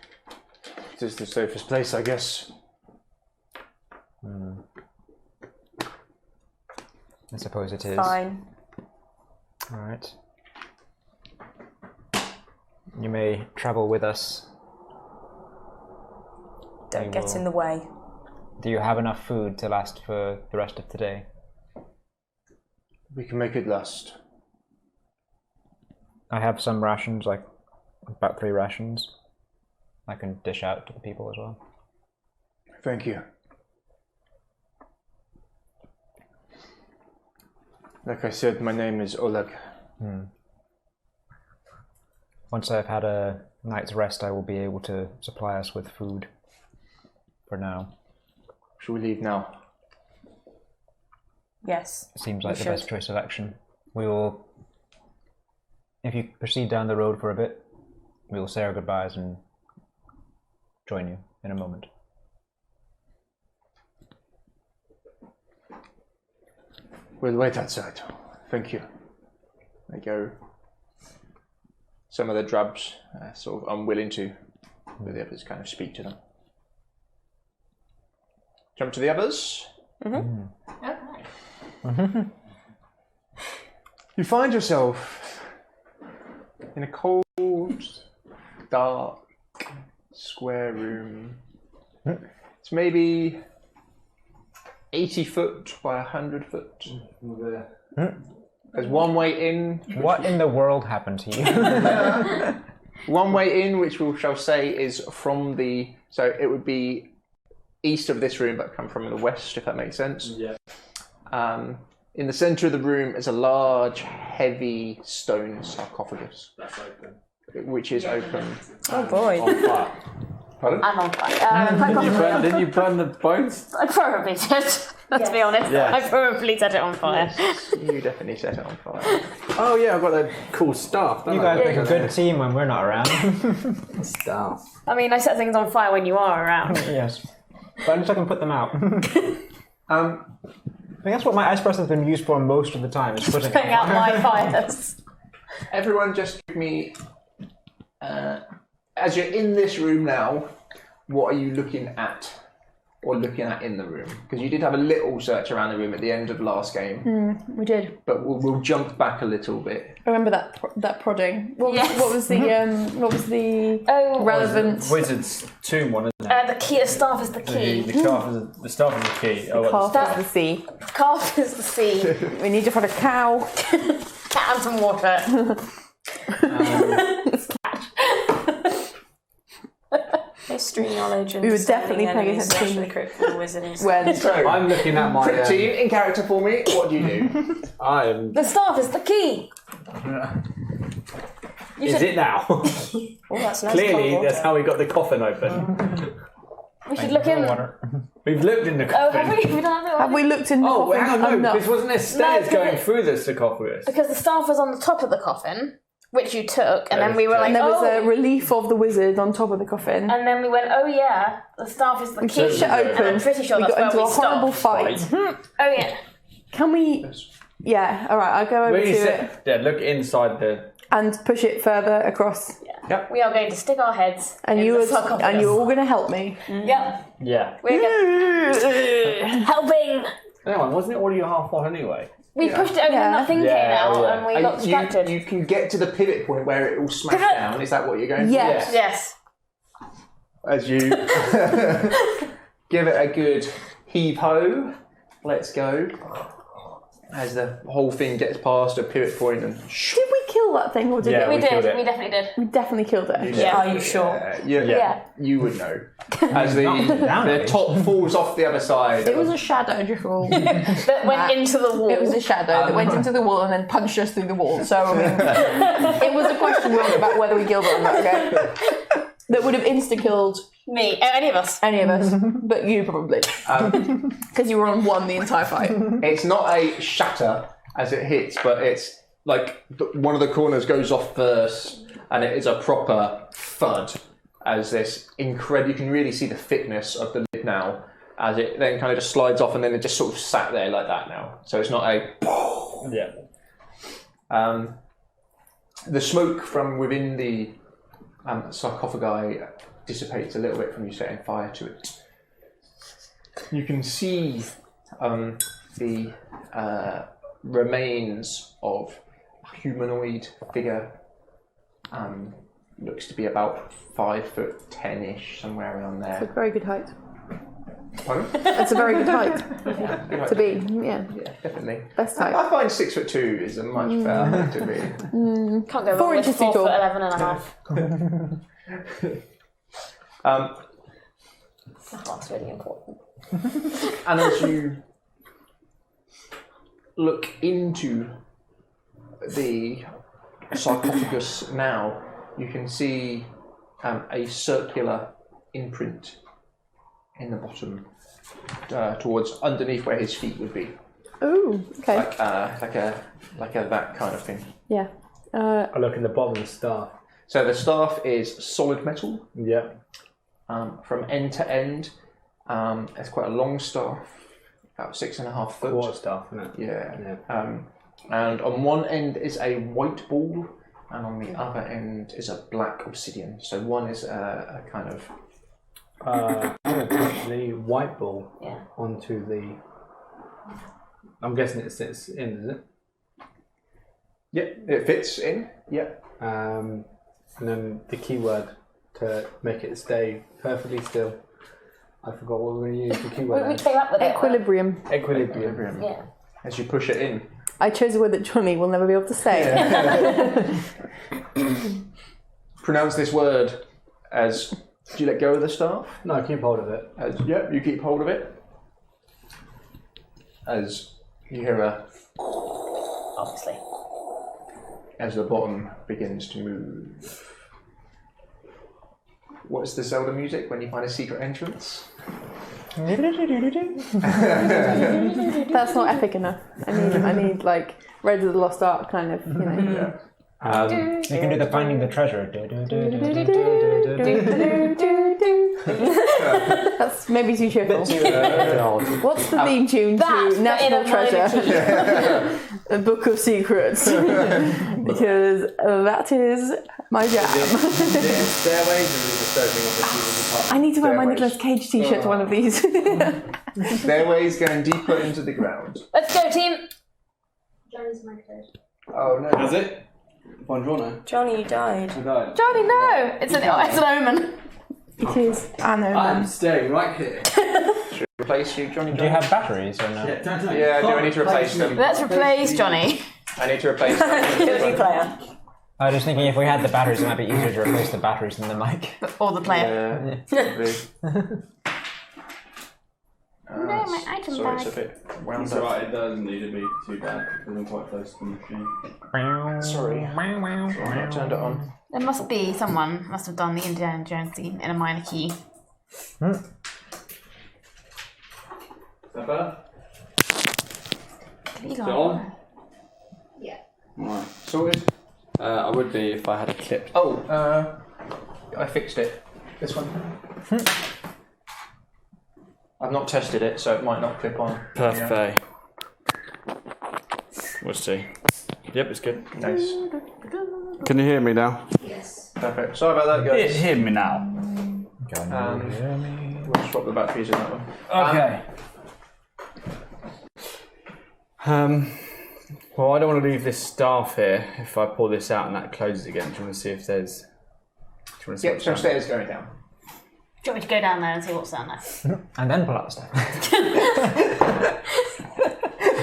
It is the safest place, I guess. I suppose it is. Fine. Alright. You may travel with us. Don't get in the way. Do you have enough food to last for the rest of today? We can make it last. I have some rations, like about 3 rations. I can dish out to the people as well. Thank you. Like I said, my name is Oleg. Once I've had a night's rest, I will be able to supply us with food. For now. Should we leave now? Yes. Seems like the best choice of action. We will, if you proceed down the road for a bit, we will say our goodbyes and join you in a moment. We'll wait outside. Thank you. They go. Some of the drabs sort of unwilling to, but the others kind of speak to them. Jump to the others. Okay. You find yourself in a cold, dark, square room. It's maybe 80 foot by 100 foot. There's one way in. What in the world happened to you? One way in, which we shall say is from the. So it would be east of this room, but come from the west, if that makes sense. Yeah. In the centre of the room is a large, heavy stone sarcophagus. That's open. Which is open. Oh boy. On fire. Pardon? I'm on fire. Didn't you burn the bones? I probably did. Let's be honest. Yes. I probably set it on fire. You definitely set it on fire. Oh yeah, I've got that cool staff. You guys make a good team when we're not around. Staff. I mean, I set things on fire when you are around. Yes. But at least I can put them out. I think that's what my ice press has been used for most of the time, is putting Putting out my fires. Everyone just give me, as you're in this room now, what are you looking at? Or looking at in the room? Because you did have a little search around the room at the end of last game. We did. But we'll jump back a little bit. I remember that prodding. What was, Yes. what was the Oh, relevant? Wizard's tomb one, isn't it? the key. The staff is the key. The staff is the key. Oh, well, Calf is the sea. Calf is the sea. We need to find a cow. Cat and some water. History knowledge and We were definitely paying enemies, attention. especially critical wizards. When So, I'm looking at my. team in character for me, what do you do? I am. The staff is the key. Is it now? Oh, that's nice. Clearly, cold that's water. how we got the coffin open. We should look in. We've looked in the Oh, coffin. have we? We don't have have we looked in the Oh, coffin hang on, no, enough? because wasn't there stairs No, going because through the sarcophagus? Because the staff was on the top of the coffin, which you took, and then we were like, And there was oh. a relief of the wizard on top of the coffin. And then we went, oh yeah, the staff is the We key. pushed it And I'm open. pretty sure We that's got where into we a horrible stopped. fight. Oh yeah. Can we? Yeah. All right. I'll go over When to you it said, yeah, look inside the. and push it further across. Yep. We are going to stick our heads And in you the were, sarcophagus. and you're all going to help me. Yep. Yeah. We're helping. Hang on, wasn't it already half on anyway? We pushed it over Yeah. and nothing came Yeah, out, oh, yeah. and we got distracted. You can get to the pivot point where it all smashed Pivot. down. Is that what you're going Yes. Yes. for? As you give it a good heave ho. Let's go. As the whole thing gets past a pivot point and Did we kill that thing, or did Yeah, We we? did. killed it. We definitely did. We definitely killed it. Yeah. Are you sure? Yeah. you would know. As the Down top falls off the other side. It was a shadow, Jakule. That went into the wall. It was a shadow that went into the wall and then punched us through the wall. So I mean, it was a question mark about whether we killed it or not. Okay, that would have insta killed Me. Any of us. any of us, but you probably, because you were on one the entire fight. It's not a shatter as it hits, but it's like one of the corners goes off first, and it is a proper thud. As this incredible, you can really see the thickness of the lid now. As it then kind of just slides off, and then it just sort of sat there like that now. So it's not a. Yeah. The smoke from within the sarcophagi dissipates a little bit from you setting fire to it. You can see the remains of a humanoid figure looks to be about 5'10" somewhere around It's a there. very good height. Pardon? It's a very good height Good height. to be. Yeah, Yeah, definitely. best height. I find 6'2" is a much better height to be. Can't go 4 wrong with inches too tall. 4'11" and a half. That's really important. And as you look into the sarcophagus now, you can see a circular imprint in the bottom, towards underneath where his feet would be, Ooh, okay. like a that kind of thing. Yeah. I look in the bottom of the staff. So the staff is solid metal, Yeah. from end to end. It's quite a long staff, about 6.5 foot. Quarter staff, isn't it? Yeah. And on one end is a white ball, and on the other end is a black obsidian. So one is a kind of... I'm going to put the white ball onto the... I'm guessing it sits in, is it? Yeah, it fits in. Yeah. And then the keyword to make it stay perfectly still. I forgot what we were going to use the keyword. We came up with it. Equilibrium. Equilibrium. Yeah. As you push it in. I chose a word that Johnny will never be able to say. Pronounce this word as... Do you let go of the staff? No, keep hold of it. As, yep, you keep hold of it. As you hear a... Obviously. As the bottom begins to move. What's the Zelda music when you find a secret entrance? That's not epic enough. I need like Raiders of the Lost Ark kind of, you know. You can do the finding the treasure. That's maybe too cheerful. What's the theme tune to National Treasure? A Book of Secrets. Because that is my jam. I need to wear my Nicolas Cage t-shirt to one of these. Stairways going deeper into the ground. Let's go, team! Johnny's my third. Oh no. Has it? Buongiorno. Johnny, you died. I died. Johnny, no! It's an omen. It is an I'm omen. staying right here. Should we replace you, Johnny? Do you have batteries or no? Yeah, do I need to replace them? Let's replace Johnny. I need to replace them. Guilty player. I was just thinking if we had the batteries, it might be easier to replace the batteries than the mic. Or the player. Yeah, No, my item sorry, bag. it's a bit wound It's up. alright, it doesn't need to be too bad because I'm quite close to the machine. Sorry. I turned it on. There must be someone must have done the Indiana Jones scene in a minor key. Is that better? Is it on? Yeah. Right. Sorted? I would be if I had a clip. Oh, I fixed it. This one. I've not tested it, so it might not clip on. Perfect. We'll see. Yep, it's good. Nice. Can you hear me now? Yes. Perfect. Sorry about that, guys. Hear me now. We'll swap the batteries in that one. Okay. Well, I don't want to leave this staff here. If I pull this out and that closes again, do you want to see if there's... Do you want to see Yep, what's some down? stairs going down. Do you want me to go down there and see what's down there? And then pull out the stuff.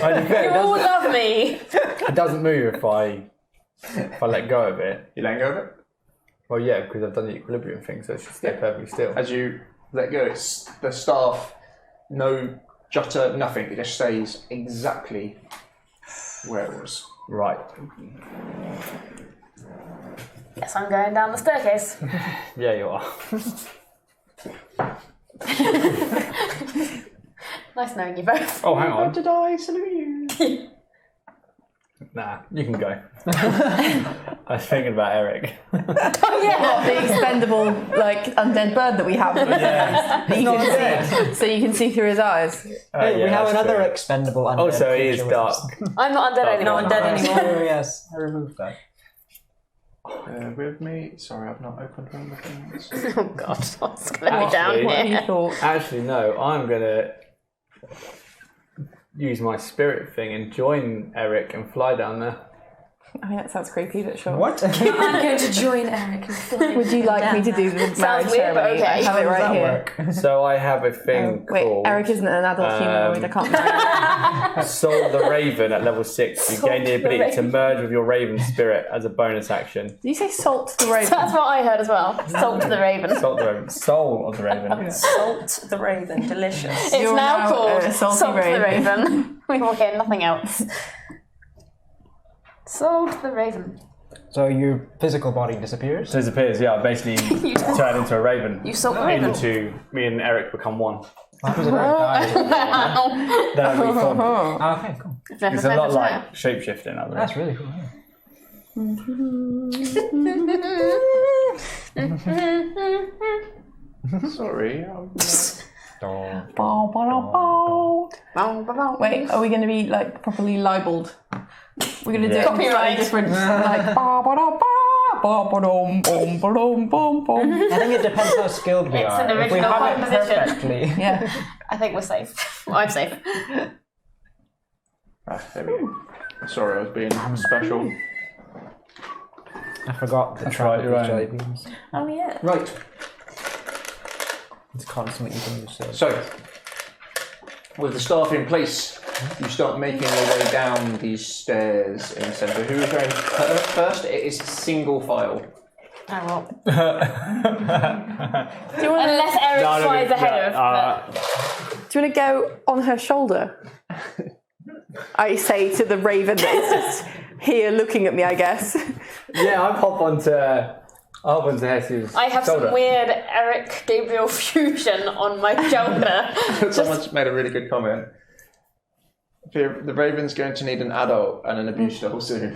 You all love me! It doesn't move if I let go of it. You letting go of it? Well, yeah, because I've done the equilibrium thing, so it should stay perfectly still. As you let go, it's the staff, no jutter, nothing. It just stays exactly where it was. Right. Guess I'm going down the staircase. Yeah, you are. Nice knowing you both. Oh, hang on. Did I salute you? Nah, you can go. I was thinking about Eric. Oh yeah! The expendable, like, undead bird that we have. That you can see, so you can see through his eyes. Hey, we have another expendable undead Oh, so he is creature with dark. us. I'm not undead anymore. Not undead anymore. Oh, yes, I removed that. With me. Sorry, I've not opened one of the things. Oh god, what's going to be down Actually- What have here? you thought? Actually, no, I'm going to use my spirit thing and join Eric and fly down there. I mean, that sounds creepy, but sure. What? I'm going to join Eric. Would you like me to do the marriage weird, but ceremony? okay. I have it right here. Work? So I have a thing Wait, called Eric isn't an adult humanoid. I can't marry. Soul the Raven at level 6. You gain the ability to merge with your Raven spirit as a bonus action. Did you say salt the raven? That's what I heard as well. Salt to the Raven. Salt the Raven. Soul of the Raven. Salt the Raven, delicious. It's You're now now called a salty Salt to the Raven. Raven. We will hear nothing else. Salt to the Raven. So your physical body disappears? Disappears, yeah. I basically turn into a raven. You salt the Raven. Into me and Eric become one. What happens if Eric dies? Then I reform. Oh, okay, cool. It's a lot like shapeshifting, I believe. That's really cool. Yeah. Sorry. Wait, are we going to be like properly libelled? We're going to do it Copyright. different, like I think it depends how skilled we It's are. an If we original have it composition. perfectly. yeah. I think we're safe. Well, I'm safe. There we go. Sorry, I was being special. I forgot the That's trap right, of you're these right. jelly beans. Oh yeah. Right. It's constantly eating yourself. So, with the staff in place, you start making your way down these stairs in the centre. Who is going first? It is single file. Oh well. Do you want Unless Eric flies ahead of. to go on her shoulder? I say to the raven that is just here looking at me, I guess. Yeah, I'll hop onto Hessia's I have shoulder. some weird Eric Gabriel fusion on my shoulder. Someone's made a really good comment. The Raven's going to need an adult and an abuse doll soon.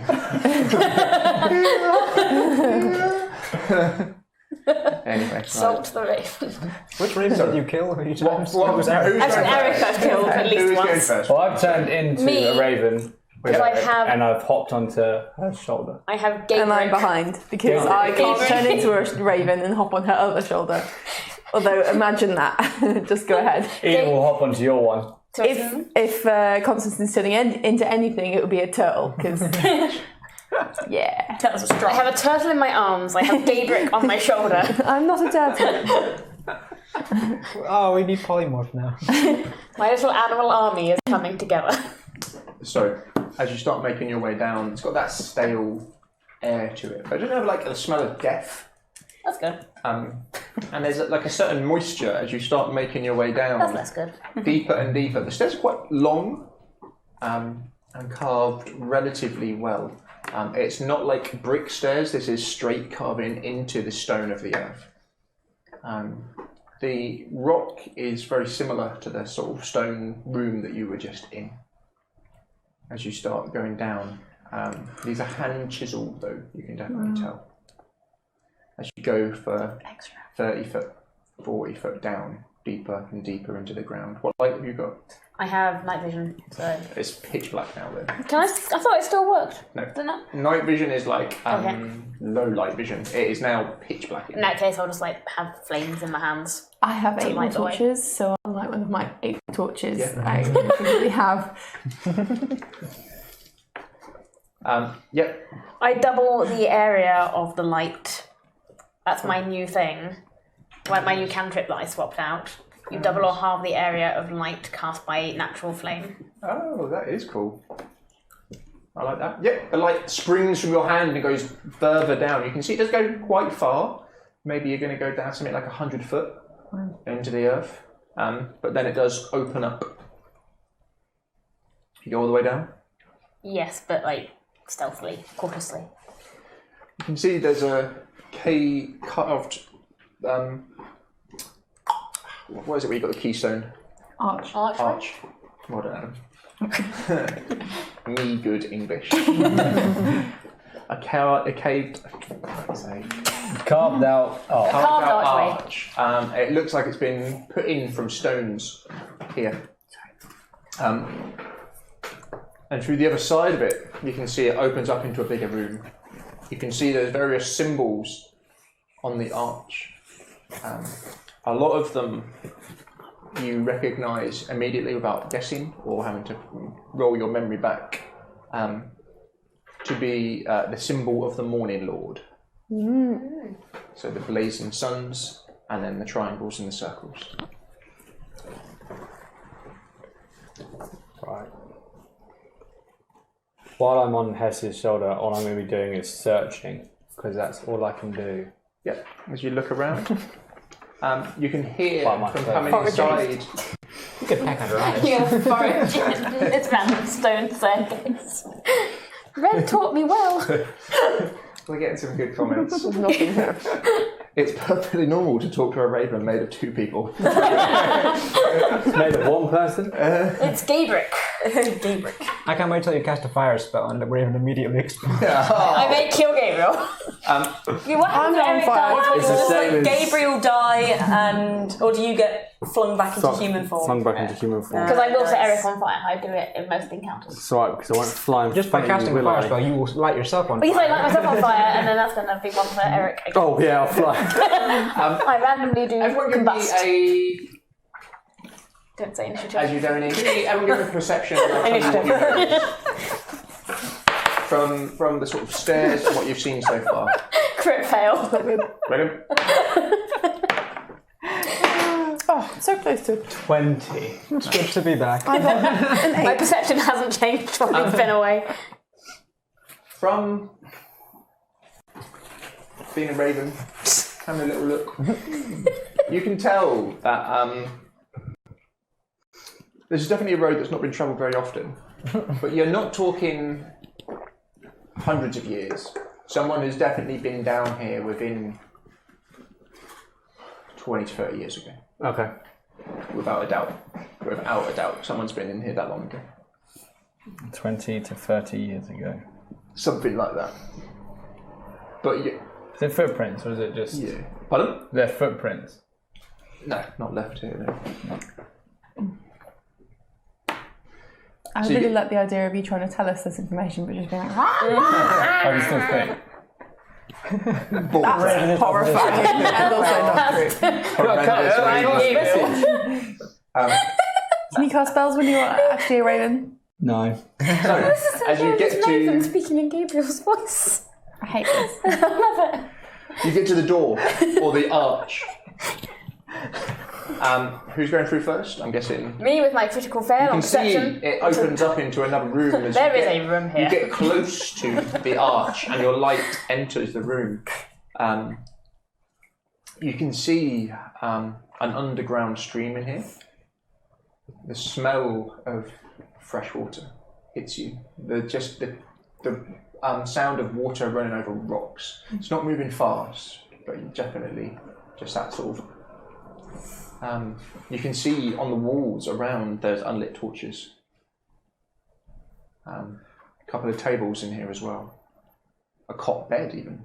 Anyway. Salt the Raven. Which raven did you kill? Who was Who's Eric? Actually, going Eric first? I've killed at Who least is going once. first? Well, I've turned into Me. a raven with Because I Eric, have- and I've hopped onto her shoulder. I have And I'm Gabriel. behind because I can't turn into a raven and hop on her other shoulder. Although, imagine that. Just go ahead. Ian will hop onto your one. If Constance is turning into anything, it would be a turtle. Because yeah, Tell us what's I strong. have a turtle in my arms. I have Gabriel on my shoulder. I'm not a turtle. Oh, we need polymorph now. My little animal army is coming together. So, as you start making your way down, it's got that stale air to it. But it doesn't have like the smell of death. That's good. And there's like a certain moisture as you start making your way down. That's less good. Deeper and deeper. The stairs are quite long and carved relatively well. It's not like brick stairs, this is straight carving into the stone of the earth. The rock is very similar to the sort of stone room that you were just in. As you start going down, these are hand chiseled though, you can definitely tell. As you go for 30 foot, 40 foot down, deeper and deeper into the ground. What light have you got? I have night vision, so. It's pitch black now then. Can I thought it still worked. No. Didn't it? Night vision is like Okay. low light vision. It is now pitch black. In that case, I'll just like have flames in my hands. I have To 8 light the way. torches, so I'll light one of my 8 torches. Yeah. I really have. Yep. I double the area of the light. That's my new thing. Like my new cantrip that I swapped out. You double or halve the area of light cast by natural flame. Oh, that is cool. I like that. Yep. The light springs from your hand and goes further down. You can see it does go quite far. Maybe you're going to go down something like 100 foot into the earth. But then it does open up. You go all the way down. Yes, but like stealthily, cautiously. You can see there's a carved. What is it where you got the keystone? Arch. Arch. Well done, Adam. Me good English. a caved. Carved out. Oh. Carved arch. It looks like it's been put in from stones here. And through the other side of it, you can see it opens up into a bigger room. You can see there's various symbols on the arch. A lot of them you recognise immediately without guessing or having to roll your memory back to be the symbol of the Morning Lord. So the blazing suns, and then the triangles and the circles. Right. While I'm on Hessia's shoulder, all I'm going to be doing is searching, because that's all I can do. Yep. As you look around, you can hear By from myself. coming inside. You could peck under eyes. You're foraged. It's random stone staircase. Red taught me well. We're getting some good comments. Nothing here. It's perfectly normal to talk to a raven made of 2 people. It's made of one person? It's Gabrick. I can't wait till you cast a fire spell and the raven immediately explodes. I may kill Gabriel. What I'm happens on if fire. Eric It's the Does same as Gabriel die, or do you get flung back into human form? flung back into human form. Because I will set Eric on fire. I do it in most encounters. It's alright, because I won't fly in Just by front of casting you, a will fire I? spell, you will light yourself on But you say fire. light myself on fire, and then that's going to be one for Eric. Again. Oh, yeah, I'll fly. I randomly do Everyone give combust. me Don't say initiative. as you're going in, everyone give me a perception. Initiative. From the sort of stairs and what you've seen so far. Crit fail. Ready? Oh, so close to 20. It's good to be back. My perception hasn't changed while he's been away. From being a raven, having a little look, you can tell that there's definitely a road that's not been travelled very often, but you're not talking hundreds of years. Someone has definitely been down here within 20 to 30 years ago. Okay. Without a doubt. Without a doubt. Someone's been in here that long ago. 20 to 30 years ago. Something like that. But you... Is it footprints or is it just... Yeah. Pardon? They're footprints? No, not left here, no. I So really you- like the idea of you trying to tell us this information, but just being like, Oh, you still speak? that's horrifying and also not true. Can you cast spells when you're actually a raven? No. So, as you get Nathan to... speaking in Gabriel's voice. I hate this. I love it. You get to the door, or the arch. Who's going through first? I'm guessing. Me with my critical fail You on can see perception. it opens up into another room. As There you is get, a room You here. get close to the arch, and your light enters the room. You can see an underground stream in here. The smell of fresh water hits you. The sound of water running over rocks. It's not moving fast, but you definitely just that sort of. You can see on the walls around there's unlit torches. A couple of tables in here as well. A cot bed even.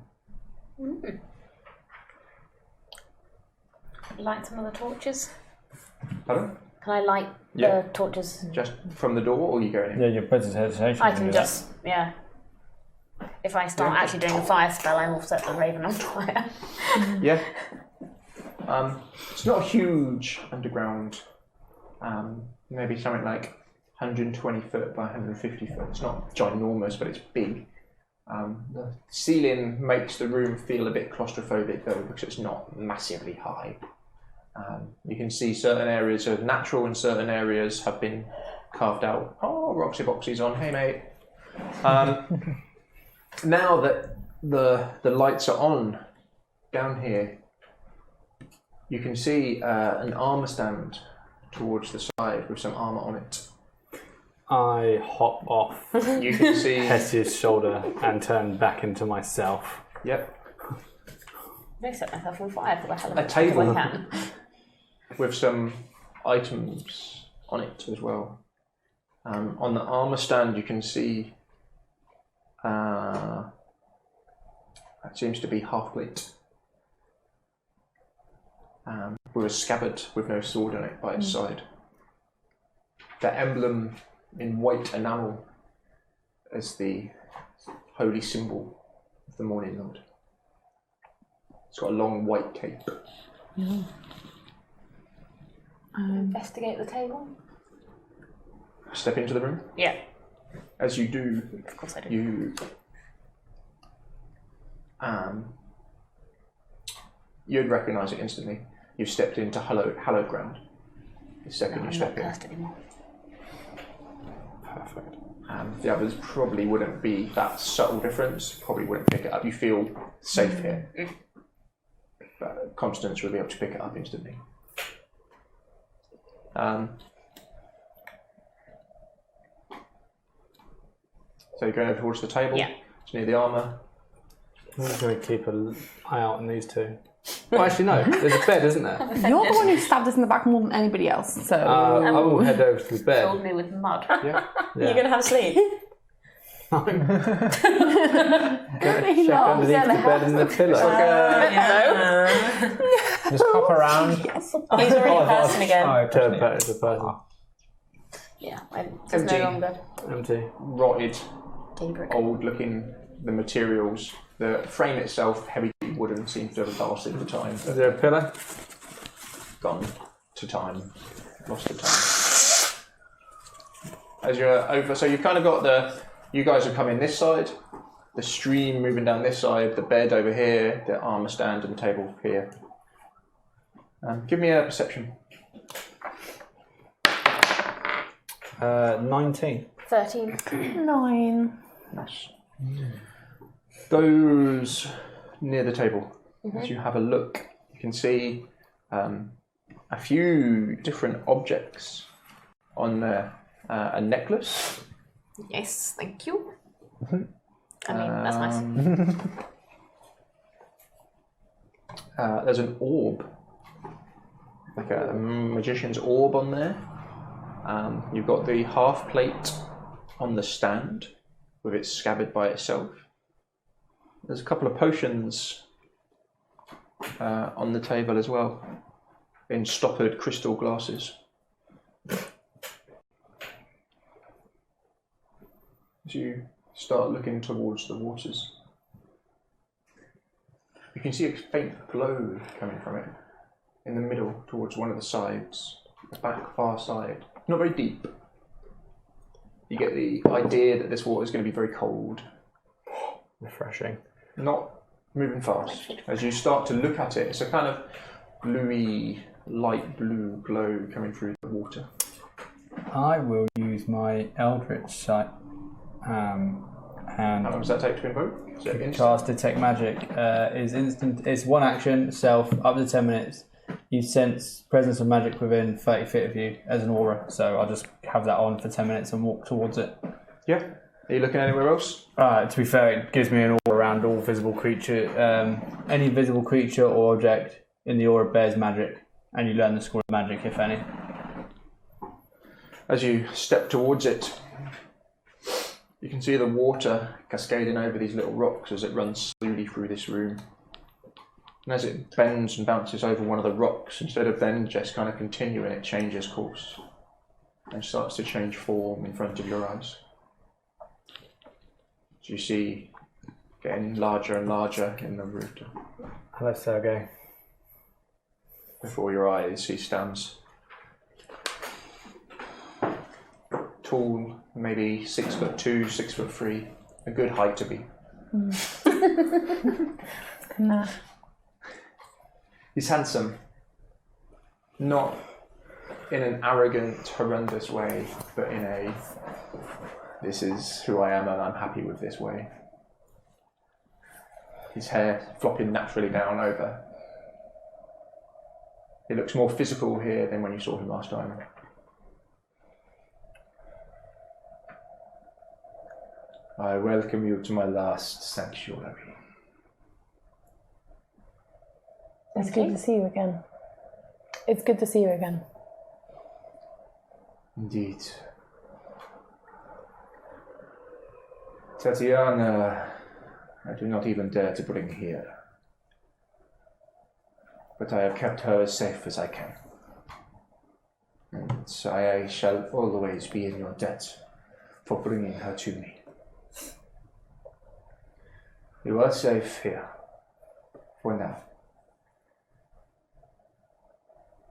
Light some of the torches. Pardon? Can I light Yeah. the torches? Just from the door, or are you going in? Yeah, your presentation. I can just, yeah. If I start actually doing a fire spell, I will set the raven on fire. Yeah. It's not a huge underground. Maybe something like 120 foot by 150 foot. It's not ginormous, but it's big. The ceiling makes the room feel a bit claustrophobic though, because it's not massively high. You can see certain areas are natural and certain areas have been carved out. Oh, Roxy Boxy's on. Hey, mate. Now that the lights are on down here, you can see an armour stand towards the side with some armour on it. I hop off You can see... Hessia's shoulder and turn back into myself. Yep. I set myself on fire for the hell of A it. table. I can. With some items on it as well. On the armour stand you can see that seems to be half plate. With a scabbard with no sword on it by its side. The emblem in white enamel as the holy symbol of the Morning Lord. It's got a long white cape. Investigate the table. Step into the room. Yeah, As you do, of course I do. you you'd recognise it instantly. You've stepped into hallowed ground. The second you step in. Anymore. Perfect. The others probably wouldn't be that subtle difference. Probably wouldn't pick it up. You feel safe here. But Constance will be able to pick it up instantly. So you're going over towards the table. Yeah. It's near the armour. I'm just going to keep an eye out on these two. Well, actually, no. There's a bed, isn't there? You're the one who stabbed us in the back more than anybody else, so... I will head over to the bed. Filled me with mud. Yeah. You're going to have a sleep? Check underneath the bed and the pillow. Just hop around. He's already a person again. Oh, Turn back to the person. Yeah, it's no longer Empty. Rotted, Gabriel. old-looking. The materials, the frame itself, heavy wooden, seems to have lasted the time. Is there a pillow? Gone to time, lost to time. As you're over, so you've kind of got you guys have come in this side, the stream moving down this side, the bed over here, the armour stand and table here. Give me a perception. 19. 13. 9. Nice. Those near the table, as you have a look, you can see a few different objects on there. A necklace. Yes, thank you. I mean, that's nice. There's an orb, like a magician's orb on there. You've got the half plate on the stand with its scabbard by itself. There's a couple of potions on the table as well, in stoppered crystal glasses. As you start looking towards the waters, you can see a faint glow coming from it in the middle, towards one of the sides, the back far side. Not very deep. You get the idea that this water is going to be very cold. Refreshing. Not moving fast. As you start to look at it, it's a kind of bluey, light blue glow coming through the water. I will use my Eldritch Sight. And How long does that take to invoke? Is it instant? cast Detect Magic is instant. It's one action, self, up to 10 minutes. You sense presence of magic within 30 feet of you as an aura. So I'll just have that on for 10 minutes and walk towards it. Yeah. Are you looking anywhere else? To be fair, it gives me an aura around all visible creature. Any visible creature or object in the aura bears magic, and you learn the score of magic, if any. As you step towards it, you can see the water cascading over these little rocks as it runs slowly through this room. And as it bends and bounces over one of the rocks, instead of then just kind of continuing, it changes course and starts to change form in front of your eyes. So you see getting larger and larger in the room. Hello, Sergey. Before your eyes, he stands tall, maybe 6'2", 6'3", a good height to be. Nah. He's handsome, not in an arrogant, horrendous way, but in a, this is who I am and I'm happy with this way. His hair flopping naturally down over. He looks more physical here than when you saw him last time. I welcome you to my last sanctuary. It's good to see you again. It's good to see you again. Indeed. Tatiana, I do not even dare to bring here. But I have kept her as safe as I can. And so I shall always be in your debt for bringing her to me. You are safe here, for now.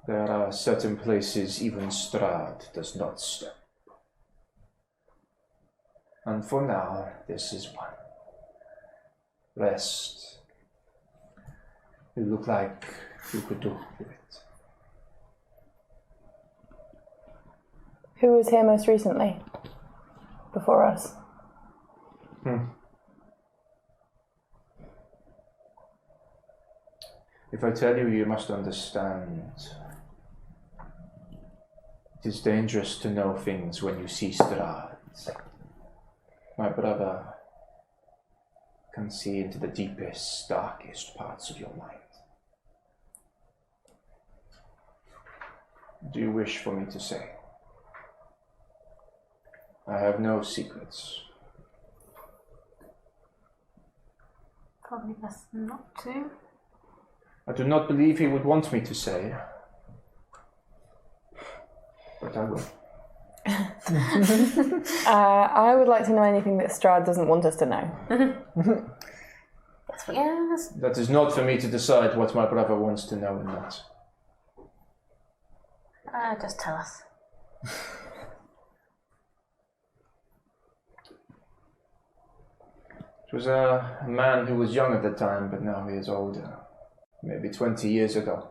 There are certain places even Strahd does not step. And for now, this is one. Rest you look like you could do with it. Who was here most recently? Before us? If I tell you, you must understand. It is dangerous to know things when you see Strahd. My brother can see into the deepest, darkest parts of your mind. Do you wish for me to say? I have no secrets. Probably best not to. I do not believe he would want me to say, but I will. I would like to know anything that Strahd doesn't want us to know. Yes. That is not for me to decide what my brother wants to know and not. Just tell us. It was a man who was young at the time, but now he is older. Maybe 20 years ago.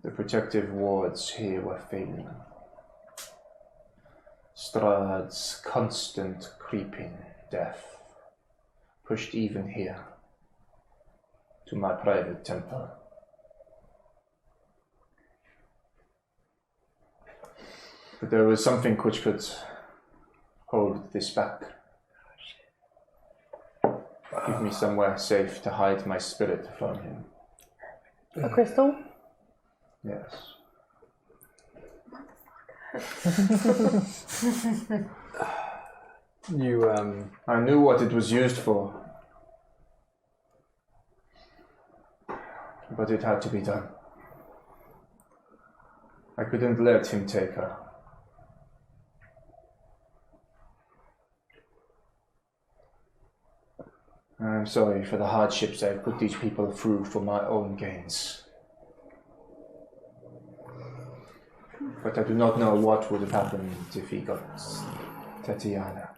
The protective wards here were failing. Strahd's constant creeping death pushed even here to my private temple. But there was something which could hold this back. Give me somewhere safe to hide my spirit from him. A crystal? Yes. I knew what it was used for. But it had to be done. I couldn't let him take her. I'm sorry for the hardships I put these people through for my own gains. But I do not know what would have happened if he got Tatiana.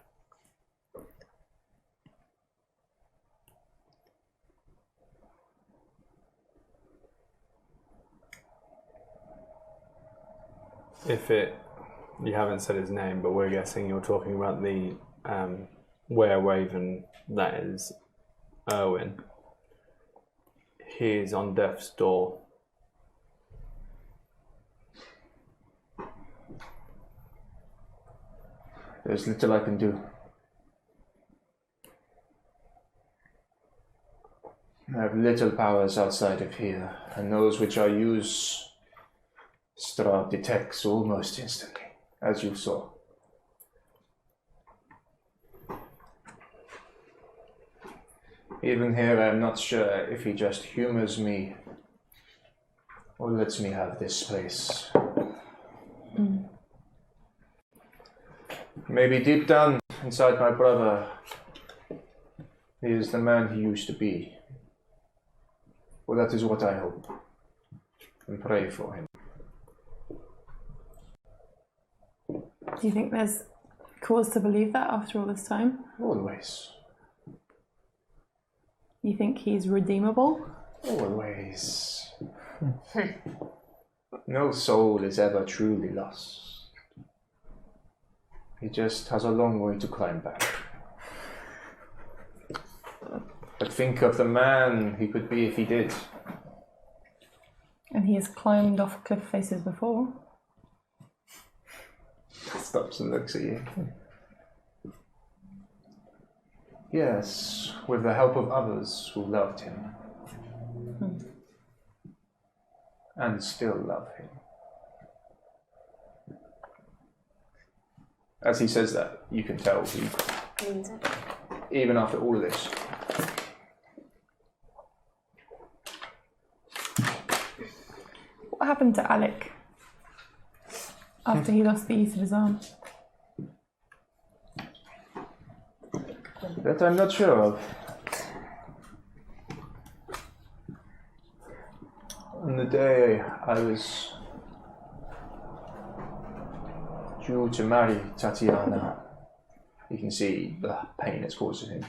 You haven't said his name, but we're guessing you're talking about the were-raven that is Urwin. He is on death's door. There's little I can do. I have little powers outside of here, and those which I use, Strahd detects almost instantly, as you saw. Even here, I'm not sure if he just humors me or lets me have this place. Maybe deep down inside my brother, he is the man he used to be. Well, that is what I hope and pray for him. Do you think there's cause to believe that after all this time? Always. You think he's redeemable? Always. No soul is ever truly lost. He just has a long way to climb back. But think of the man he could be if he did. And he has climbed off cliff faces before. Stops and looks at you. Yes, with the help of others who loved him. And still love him. As he says that, you can tell he means it. Even after all of this. What happened to Alec after he lost the use of his arm? That I'm not sure of. On the day I was due to marry Tatiana, you can see the pain it's causing him.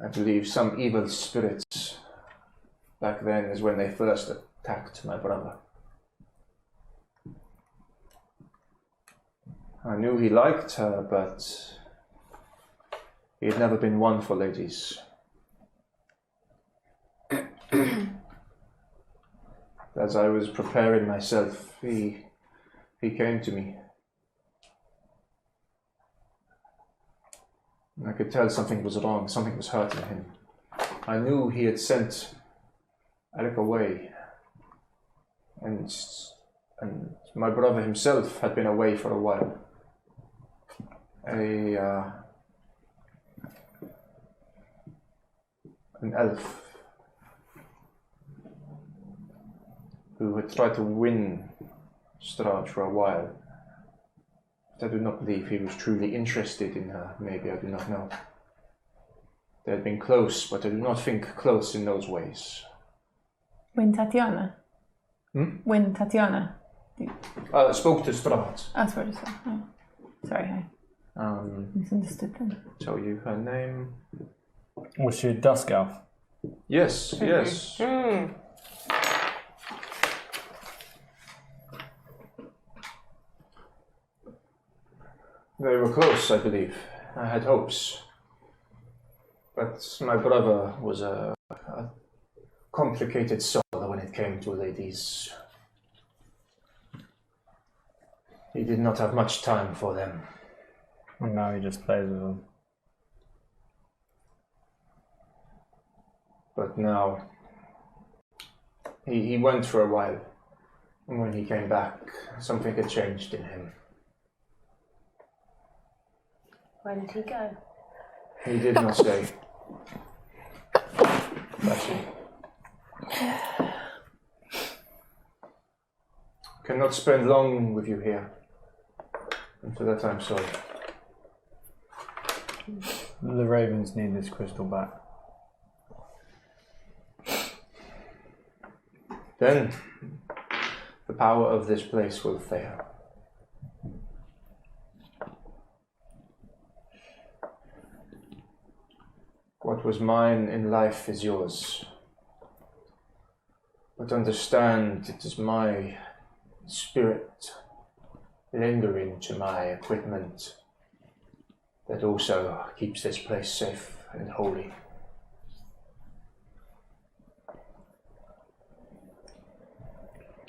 I believe some evil spirits back then is when they first attacked my brother. I knew he liked her, but he had never been one for ladies. As I was preparing myself, he came to me. I could tell something was wrong, something was hurting him. I knew he had sent Alec away, and my brother himself had been away for a while. An elf who had tried to win Strahd for a while. I do not believe he was truly interested in her. Maybe, I do not know. They had been close, but I do not think close in those ways. When Tatiana? When Tatiana? Spoke to Strahd. That's what you said. Oh. Sorry, I misunderstood them. Tell you her name. Was she a dusk elf? Yes, yes. They were close, I believe. I had hopes. But my brother was a complicated soul when it came to ladies. He did not have much time for them. And now he just plays with them. But now, he went for a while. And when he came back, something had changed in him. Where did he go? He did not stay. Bless you. Cannot spend long with you here. And for that I'm sorry. The Ravens need this crystal back. Then the power of this place will fail. What was mine in life is yours. But understand, it is my spirit lingering to my equipment that also keeps this place safe and holy.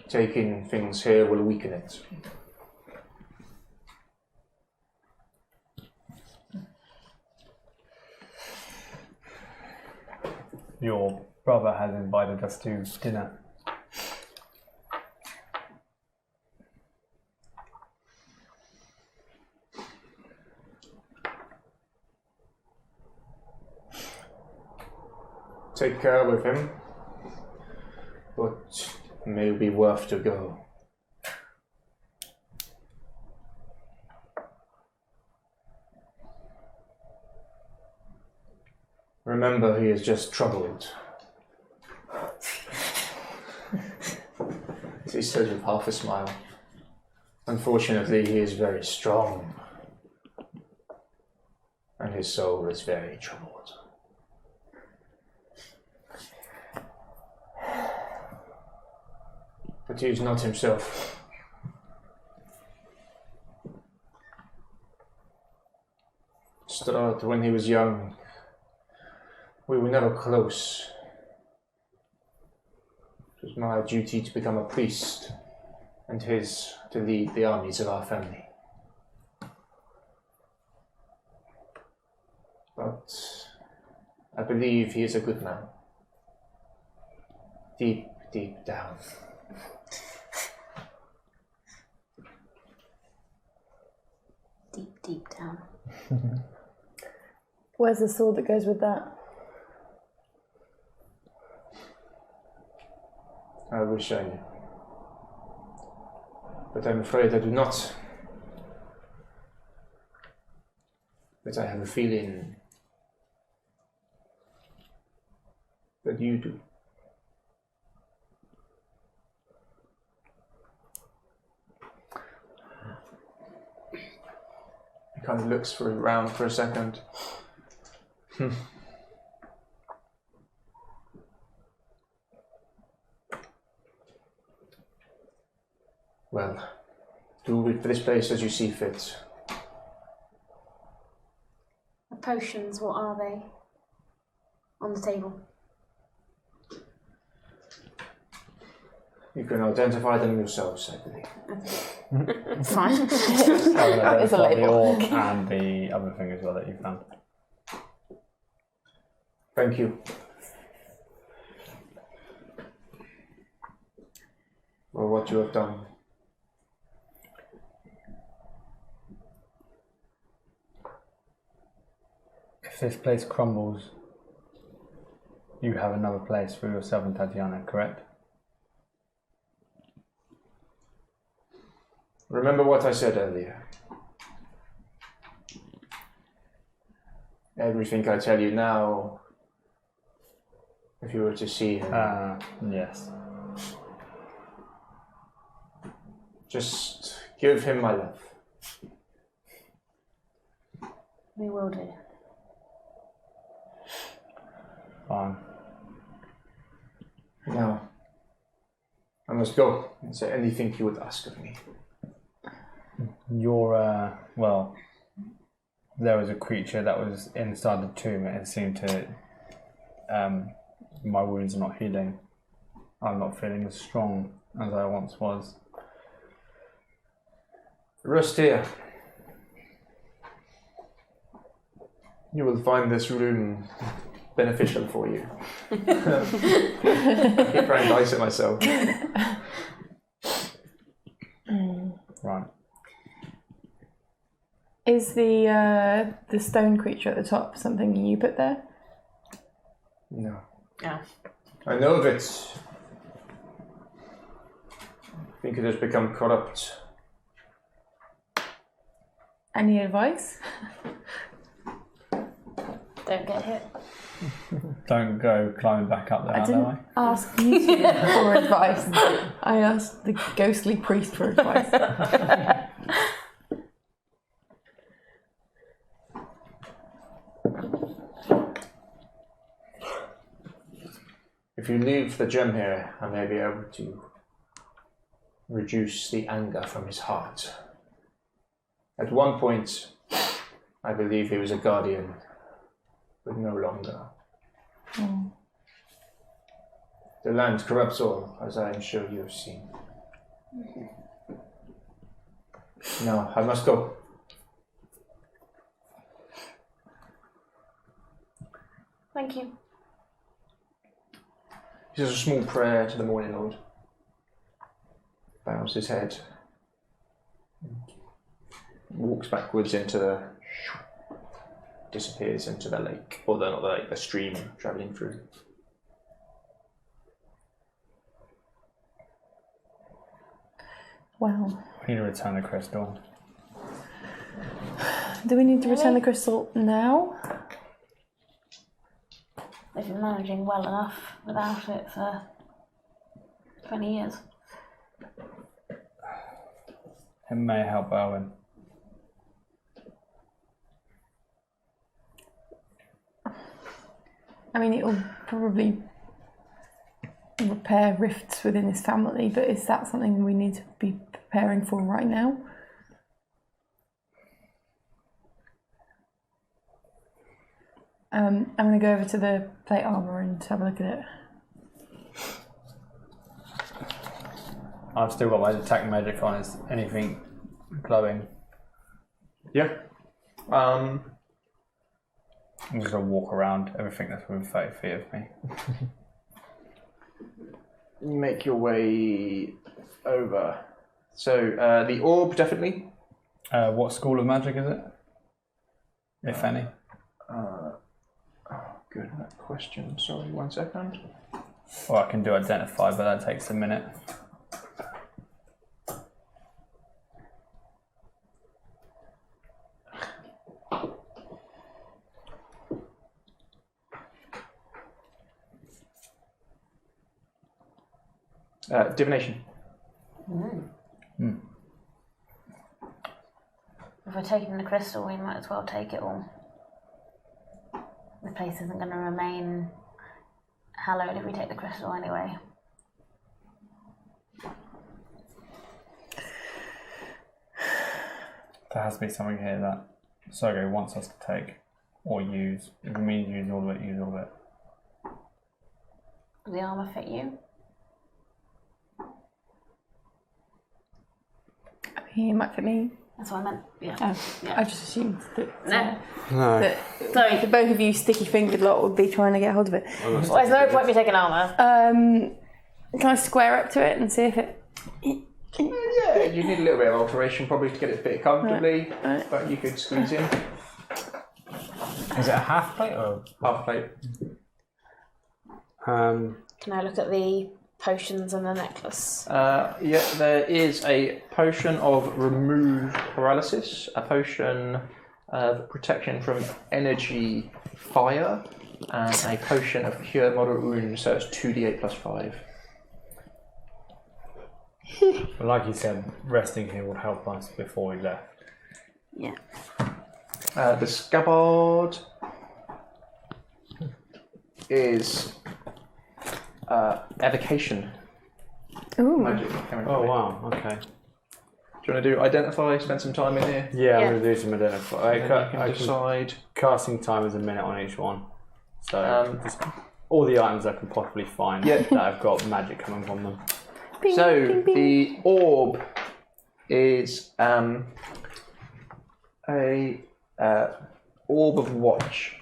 Taking things here will weaken it. Your brother has invited us to dinner. Take care with him, but it may be worth to go. Remember, he is just troubled. He says with half a smile. Unfortunately, he is very strong, and his soul is very troubled. But he is not himself. Strahd, when he was young, we were never close. It was my duty to become a priest, and his to lead the armies of our family. But I believe he is a good man. Deep, deep down. Deep, deep down. Where's the sword that goes with that? I wish I knew. But I'm afraid I do not. But I have a feeling that you do. He kind of looks around for a second. Well, do with this place as you see fit. The potions, what are they? On the table. You can identify them yourselves, I believe. It's fine. It's a The label. orb and the other thing as well that you found. Thank you. For what you have done. If this place crumbles, you have another place for yourself and Tatiana, correct? Remember what I said earlier. Everything I tell you now, if you were to see him, yes. just give him my love. We will do. Fine. Now, I must go. Is there anything you would ask of me? Well, there was a creature that was inside the tomb and it seemed to, my wounds are not healing. I'm not feeling as strong as I once was. Rest here. You will find this room beneficial for you. I keep throwing dice at myself. Right. Is the stone creature at the top something you put there? No. Yeah. I know of it. I think it has become corrupt. Any advice? Don't get hit. Don't go climbing back up there, I aren't didn't I? ask you for advice. I asked the ghostly priest for advice. If you leave the gem here, I may be able to reduce the anger from his heart. At one point, I believe he was a guardian, but no longer. Mm. The land corrupts all, as I am sure you have seen. Now, I must go. Thank you. He says a small prayer to the Morning Lord. Bows his head. Walks backwards into the... disappears into the lake. Or not the lake, the stream travelling through. Well, We need to return the crystal. do we need to return the crystal now? They've been managing well enough without it for 20 years. It may help Urwin. I mean, it'll probably repair rifts within his family, but is that something we need to be preparing for right now? I'm going to go over to the plate armor and have a look at it. I've still got my detect magic on. Is anything glowing? Yeah. I'm just going to walk around everything that's within 30 feet of me. You make your way over. So, the orb, definitely. What school of magic is it? If any? Good question. Sorry, 1 second. Or I can do identify, but that takes a minute. Divination. If we're taking the crystal, we might as well take it all. The place isn't going to remain hallowed if we take the crystal anyway. There has to be something here that Sergey wants us to take or use. If it means use all of it, use all of it. Does the armour fit you? I mean, it might fit me. That's what I meant. Yeah. Oh, Yeah. I just assumed that, No. that Sorry. the both of you sticky fingered lot would be trying to get hold of it. Well, there's no point me taking armour. Can I square up to it and see if it? Yeah, you need a little bit of alteration probably to get it to fit comfortably, Right. but you could squeeze in. Is it a half plate or Half plate. Can I look at the potions and the necklace? Yeah, there is a potion of remove paralysis, a potion of protection from energy fire, and a potion of cure moderate wounds, so it's 2d8 plus 5. But like you said, resting here would help us before we left. Yeah. The scabbard is evocation. Ooh. Magic. Oh wow, okay. Do you want to do identify, spend some time in here? Yeah, I'm Yeah. going to do some identify. And then you can decide. Casting time is a minute on each one. So Just all the items I can possibly find Yeah. that have got magic coming from them. Bing, So bing, bing. the orb is a orb of watch.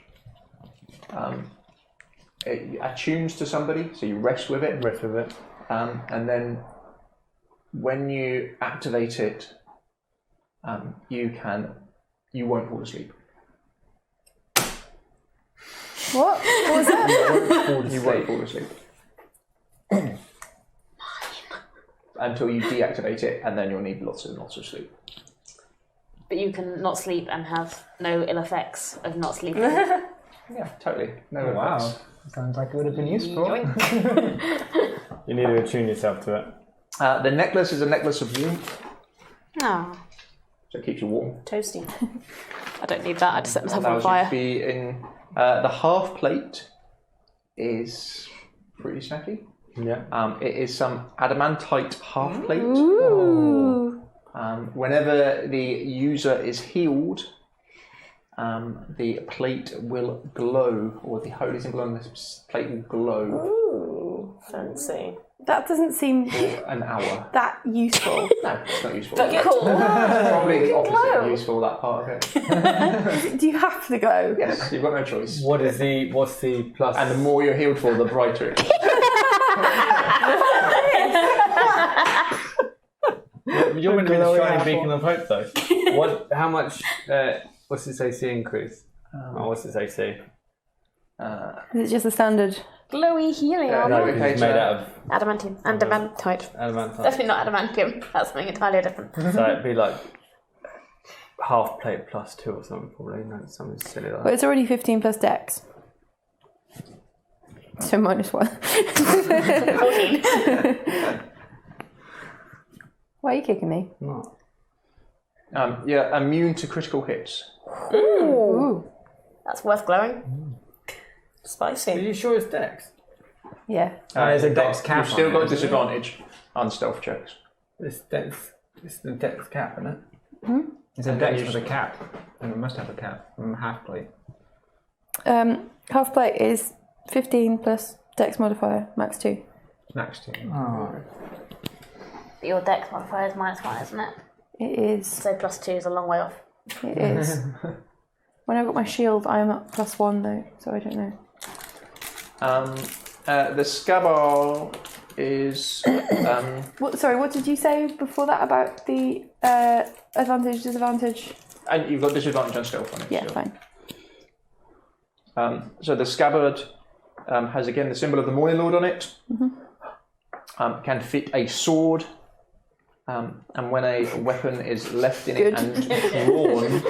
It attunes to somebody, so you rest with it, Rest of it. and then when you activate it, you won't fall asleep. What? What was that? You won't fall asleep. Until you deactivate it, and then you'll need lots and lots of sleep. But you can not sleep and have no ill effects of not sleeping. Yeah, totally. No effects. Sounds like it would have been useful. You need to attune yourself to it. The necklace is a necklace of warmth, Oh, so it keeps you warm. Toasty. I don't need that. I just set myself on Allows you fire. to be in. The half plate is pretty snacky. Yeah. It is some adamantite half plate. Ooh. Whenever the user is healed, the plate will glow, or the holy symbol on this plate will glow Ooh, fancy. That doesn't seem for an hour. that useful. No, it's not useful. But cool. Probably the opposite Glow. of useful, that part of it. Do you have to go? Yes, you've got no choice. What's the plus? And the more you're healed for, the brighter it is. You're going to be the shining beacon of hope, though. What? How much? What's its AC increase? What's its AC? Is it just the standard? Glowy healing Yeah, armor. no, okay, It's so- made out of Adamantium. Adamantite. adamantite. Definitely not adamantium. That's something entirely different. So it'd be like half plate plus 2 or something, probably. No, something silly like But that. it's already 15 plus dex. So minus 1. 14. Why are you kicking me? Not. Yeah, immune to critical hits. Ooh. That's worth glowing. Are Spicy. you sure it's dex? Yeah. There's a You've dex got- cap You've still on got it. disadvantage on stealth checks. It's dex. It's the dex cap, isn't it? It's a And dex then with you- a cap. And it must have a cap. Half plate. Half plate is 15 plus dex modifier, max 2. Max 2. Oh. But your dex modifier is -1, isn't it? It is. So +2 is a long way off. It is. When I got my shield, I am at +1 though, so I don't know. The scabbard is. What did you say before that about the advantage, disadvantage? And you've got disadvantage on stealth on it. Yeah, still. fine. So the scabbard has again the symbol of the Morning Lord on it. Can fit a sword, and when a weapon is left in Good. it and drawn,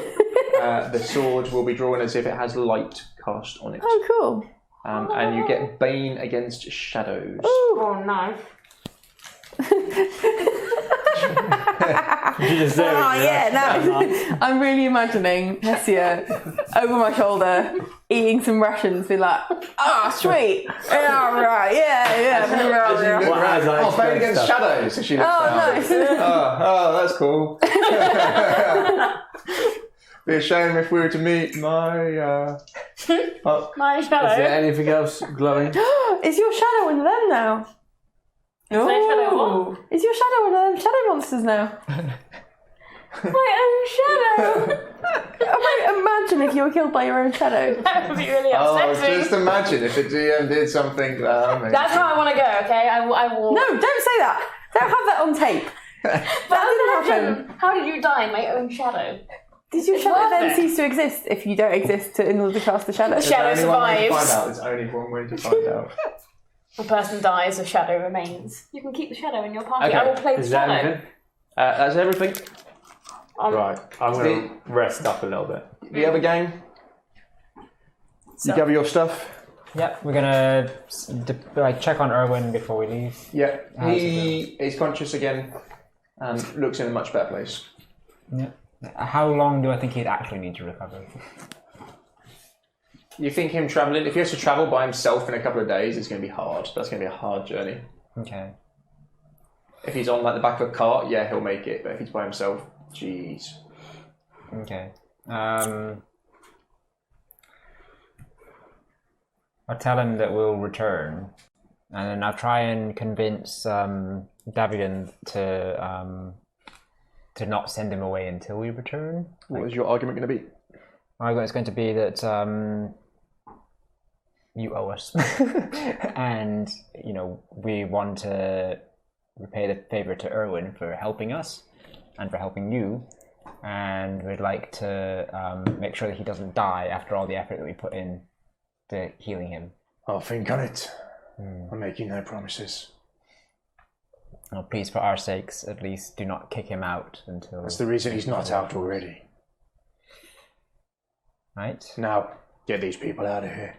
the sword will be drawn as if it has light cast on it. Oh, cool. And you get Bane against shadows. Oh no. Yeah, now I'm really imagining Hessia over my shoulder eating some rations, be like, sweet, yeah, right, yeah. As you look around, Bane against shadows. As she looks down. Nice. Oh, that's cool. Be a shame if we were to meet my. My shadow. Is there anything else glowing? Is your shadow one of them now? My shadow what? Is your shadow one of them shadow monsters now? My own shadow. Imagine if you were killed by your own shadow. That would be really Oh, upsetting. just imagine if the GM did something. That's how I want to go. Okay, I will. No, don't say that. Don't have that on tape. That didn't happen. How did you die in my own shadow? Did your shadow then cease to exist if you don't exist in order to cast the shadow? The shadow There's only one way to survives. find out. There's only one way to find out. The person dies, the shadow remains. You can keep the shadow in your party. Okay. I will play the Is that shadow. everything? That's everything. Right, I'm going to rest up a little bit. The other game. You gather your stuff. Yeah, we're gonna check on Urwin before we leave. Yeah, he is conscious again and looks in a much better place. Yeah. How long do I think he'd actually need to recover? You think him travelling, if he has to travel by himself in a couple of days, it's going to be hard. That's going to be a hard journey. Okay. If he's on like the back of a cart, yeah, he'll make it. But if he's by himself, jeez. Okay. I'll tell him that we'll return, and then I'll try and convince Davian to not send him away until we return. What is your argument going to be? My argument is going to be that you owe us, and we want to repay the favour to Urwin for helping us and for helping you, and we'd like to make sure that he doesn't die after all the effort that we put in to healing him. I'll think on it. I'm making no promises. Oh, please, for our sakes, at least do not kick him out until... That's the reason he's not out already. Right? Now, get these people out of here.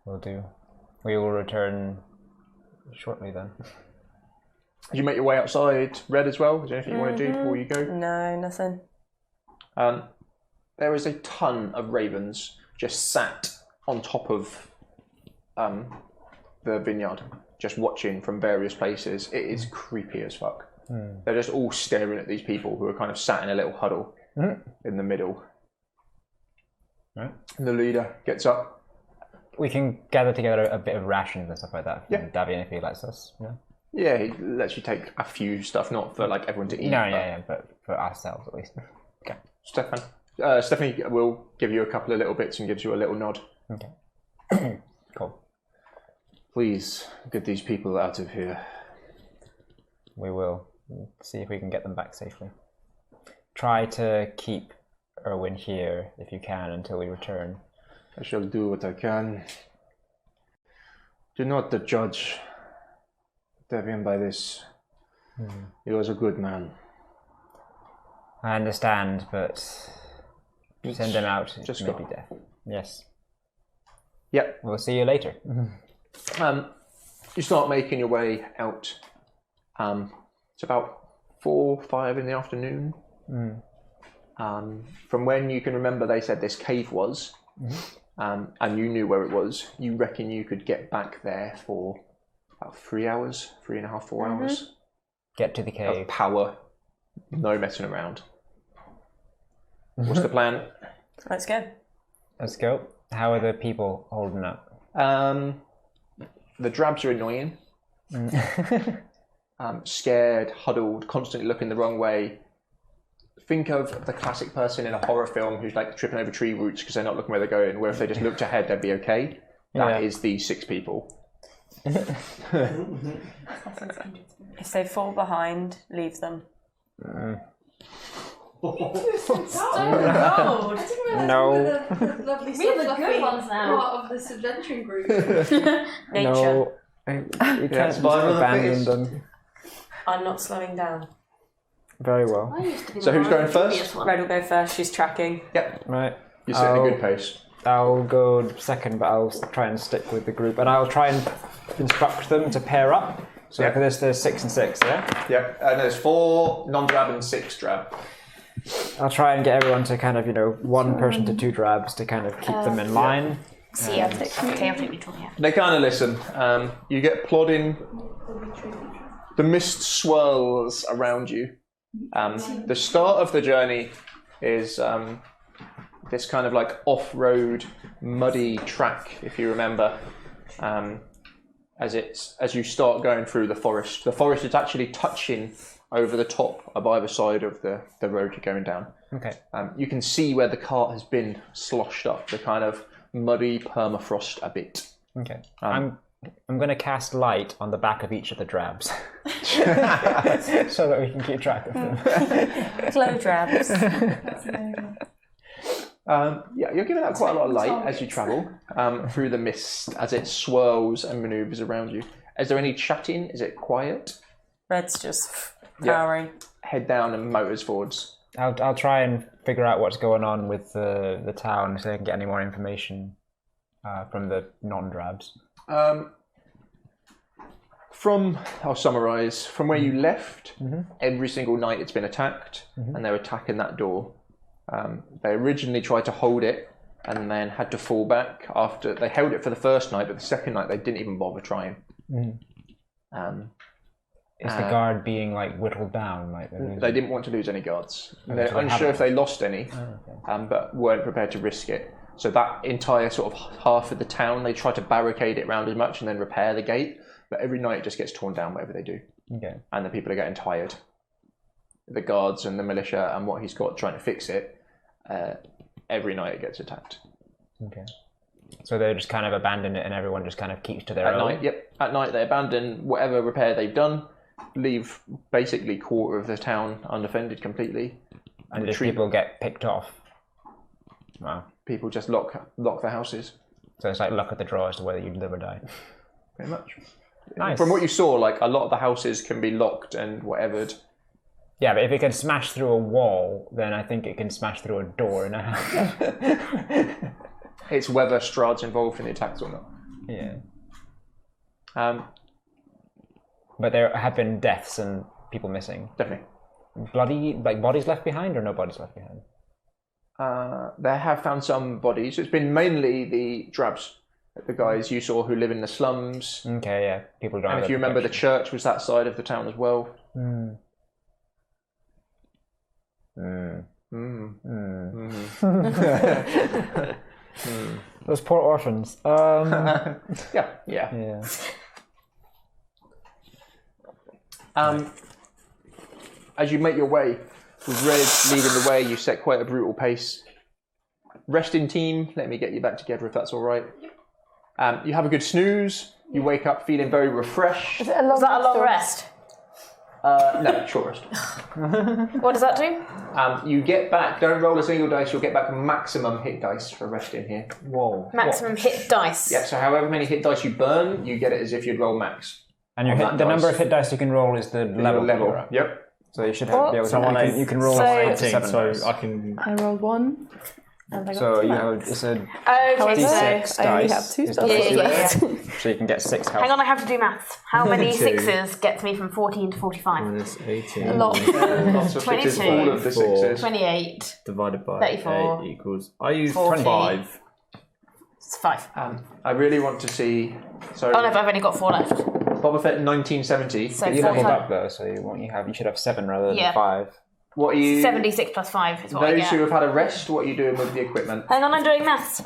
Will do. We will return shortly then. Did you make your way outside Red as well? Is there anything you want to do before you go? No, nothing. There is a ton of ravens just sat on top of the vineyard, just watching from various places. It is creepy as fuck. They're just all staring at these people who are kind of sat in a little huddle in the middle. Right. And the leader gets up. We can gather together a bit of rations and stuff like that from Yeah. Davian if he lets us. Yeah. Yeah, he lets you take a few stuff, not for like everyone to eat. But for ourselves at least. Okay. Stephanie will give you a couple of little bits and gives you a little nod. Okay. Cool. Please get these people out of here. We will. See if we can get them back safely. Try to keep Urwin here if you can until we return. I shall do what I can. Do not judge Devian by this. He was a good man. I understand, but send him out. It just may go. be death. Yes. Yep. We'll see you later. You start making your way out. It's about 4 or 5 in the afternoon. From when you can remember, they said this cave was, and you knew where it was. You reckon you could get back there for about 3 hours, 3.5, 4 hours. Get to the cave. Of power, no messing around. What's the plan? Let's go. Let's go. How are the people holding up? The drabs are annoying. Scared, huddled, constantly looking the wrong way. Think of the classic person in a horror film who's like tripping over tree roots because they're not looking where they're going, where if they just looked ahead they'd be okay. That is these 6 people. If they fall behind, leave them. No. No. The lovely We have the good ones now. Part of this adventuring group. Nature. No. We can't survival of the abandon fittest. them. I'm not slowing down. Very well. I used to be So the who's going one first? previous one. Red will go first. She's tracking. Yep. Right. You're setting a good pace. I'll go second, but I'll try and stick with the group, and I'll try and instruct them to pair up. So for this, there's 6 and 6, yeah? Yep. And there's 4 non-drab and 6 drab. I'll try and get everyone to kind of, 1 person to 2 drabs to kind of keep them in line. See, I'm chaotic neutral here. They kind of listen. You get plodding. The mist swirls around you The start of the journey is this kind of like off-road, muddy track, if you remember. As you start going through the forest is actually touching over the top of either side of the road you're going down. Okay. You can see where the cart has been sloshed up, the kind of muddy permafrost a bit. Okay. I'm going to cast light on the back of each of the drabs, so that we can keep track of them. Glow drabs. You're giving out quite a lot of light as you travel through the mist as it swirls and manoeuvres around you. Is there any chatting? Is it quiet? Red's just powering. Head down and motors forwards. I'll try and figure out what's going on with the town so I can get any more information from the non-drabs. I'll summarise. From where you left, every single night it's been attacked, and they're attacking that door. They originally tried to hold it and then had to fall back after they held it for the first night, but the second night they didn't even bother trying. Is the guard being like whittled down? They didn't want to lose any guards. They're unsure if they lost any, but weren't prepared to risk it. So that entire sort of half of the town, they try to barricade it round as much and then repair the gate, but every night it just gets torn down whatever they do. Okay. And the people are getting tired. The guards and the militia and what he's got trying to fix it, every night it gets attacked. Okay. So they just kind of abandon it and everyone just kind of keeps to their own? At night they abandon whatever repair they've done, leave basically quarter of the town undefended completely. And if people get picked off? Wow. People just lock their houses. So it's like luck of the draw as to whether you live or die. Pretty much. Nice. From what you saw, like a lot of the houses can be locked and whatevered. Yeah, but if it can smash through a wall, then I think it can smash through a door in a house. It's whether Strahd's involved in the attacks or not. Yeah. But there have been deaths and people missing. Definitely. Bloody, like bodies left behind or no bodies left behind? They have found some bodies. It's been mainly the drabs, the guys you saw who live in the slums. Okay, yeah. People don't. And if you remember, the church was that side of the town as well. Those poor orphans. Yeah. As you make your way, with Red leading the way, you set quite a brutal pace. Resting team, let me get you back together if that's all right. You have a good snooze. You wake up feeling very refreshed. Is that a long rest? No, short rest. What does that do? You get back, don't roll a single dice, you'll get back maximum hit dice for resting here. Whoa. Maximum hit dice. Yeah, so however many hit dice you burn, you get it as if you'd roll max. And the number of hit dice you can roll is the level. Yep. So you should be able to. You can roll 18, 7 so dice. I can. I rolled 1. So you have it's a Okay, D6 I only dice. have 2 is spells. the so you can get 6 health. Hang on, I have to do maths. How many 2. sixes gets me from 14 to 45? Minus 18. A lot. Lots of sixes, 22. all of the sixes. 28. Divided by 34. 8 equals. I use 40. 5. It's 5. I really want to see. So Oh no, but I've only got 4 left. Boba Fett 1970. So You four leveled times- up though, so you should have 7 rather Yeah. than 5. What are you? 76 plus 5 is what I Those get. who have had a rest, what are you doing with the equipment? Hang on, I'm doing maths.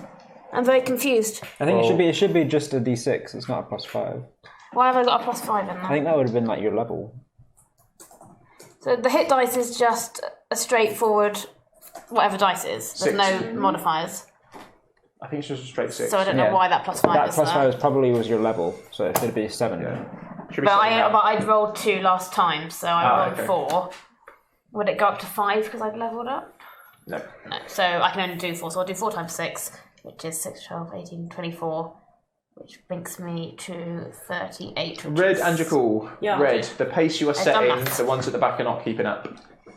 I'm very confused. I think it should be just a D6. It's not a +5. Why have I got a plus 5 in I there? think that would have been like your level. So the hit dice is just a straightforward whatever dice is. There's 6. no modifiers. I think it's just a straight 6. So I don't know Yeah. why that plus 5 That is +5 probably was your level, so it should be 7. Should be But something else. I rolled 2 last time, so I rolled okay. 4. Would it go up to 5 because I'd leveled up? No. No. So I can only do 4. So I'll do 4 times 6, which is 6, 12, 18, 24, which brings me to 38. Red and Jakule. Yeah, Red, okay. the pace you are I've setting, done maths. the ones at the back are not keeping up.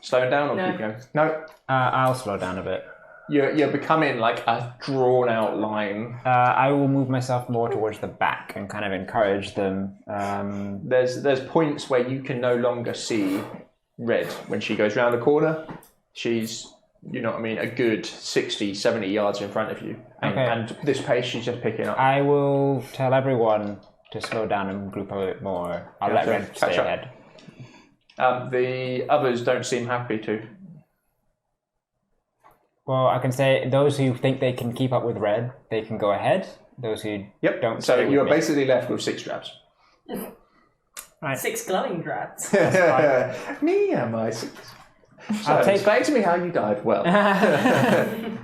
Slowing down or No. keeping going? No. I'll slow down a bit. You're becoming like a drawn out line. I will move myself more towards the back and kind of encourage them. There's points where you can no longer see Red when she goes round the corner. She's, you know what I mean, a good 60, 70 yards in front of you. And, Okay. and this pace she's just picking up. I will tell everyone to slow down and group a bit more. I'll let so Red stay catch up. ahead. The others don't seem happy to. Well, I can say those who think they can keep up with Red, they can go ahead. Those who don't. So stay you're with me. basically left with 6 drabs. Right. 6 glowing drabs. Me and my 6. So, I'll take- explain to me how you died. Well,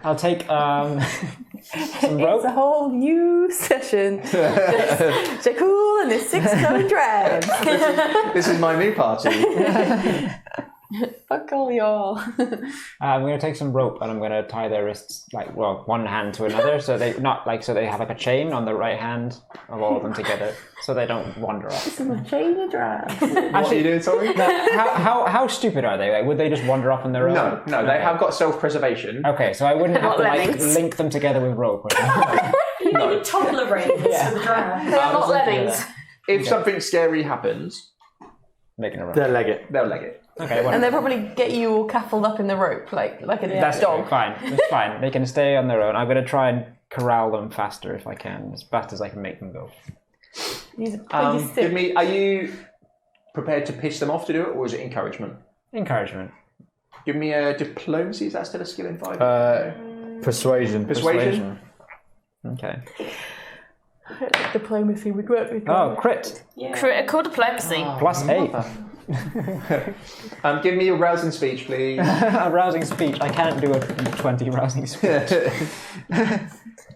I'll take some rope. It's a whole new session. Jakule and his 6 glowing drabs. this is my new party. Fuck all y'all. I'm going to take some rope and I'm going to tie their wrists, one hand to another, so they so they have like a chain on the right hand of all of them together, so they don't wander off. This is a chain of drabs. What are you doing, sorry? How stupid are they? Like, would they just wander off on their own? No, they have got self-preservation. Okay, so I wouldn't have Not to lemmings. link them together with rope. Or something. No. Toddler reins for the drabs. They're not lemmings. If something scary happens, Making a rope. They'll leg it. they'll leg it. Okay, And they'll probably get you all cuffled up in the rope, like a that's dog. fine. It's fine. They can stay on their own. I'm going to try and corral them faster if I can, as fast as I can make them go. Give me. Are you prepared to piss them off to do it, or is it encouragement? Encouragement. Give me a diplomacy. Is that still a skill in 5? Persuasion. Persuasion. Okay. Diplomacy would work with Oh, crit. Critical diplomacy. +8. Give me a rousing speech, please. A rousing speech. I can't do a 20 rousing speech.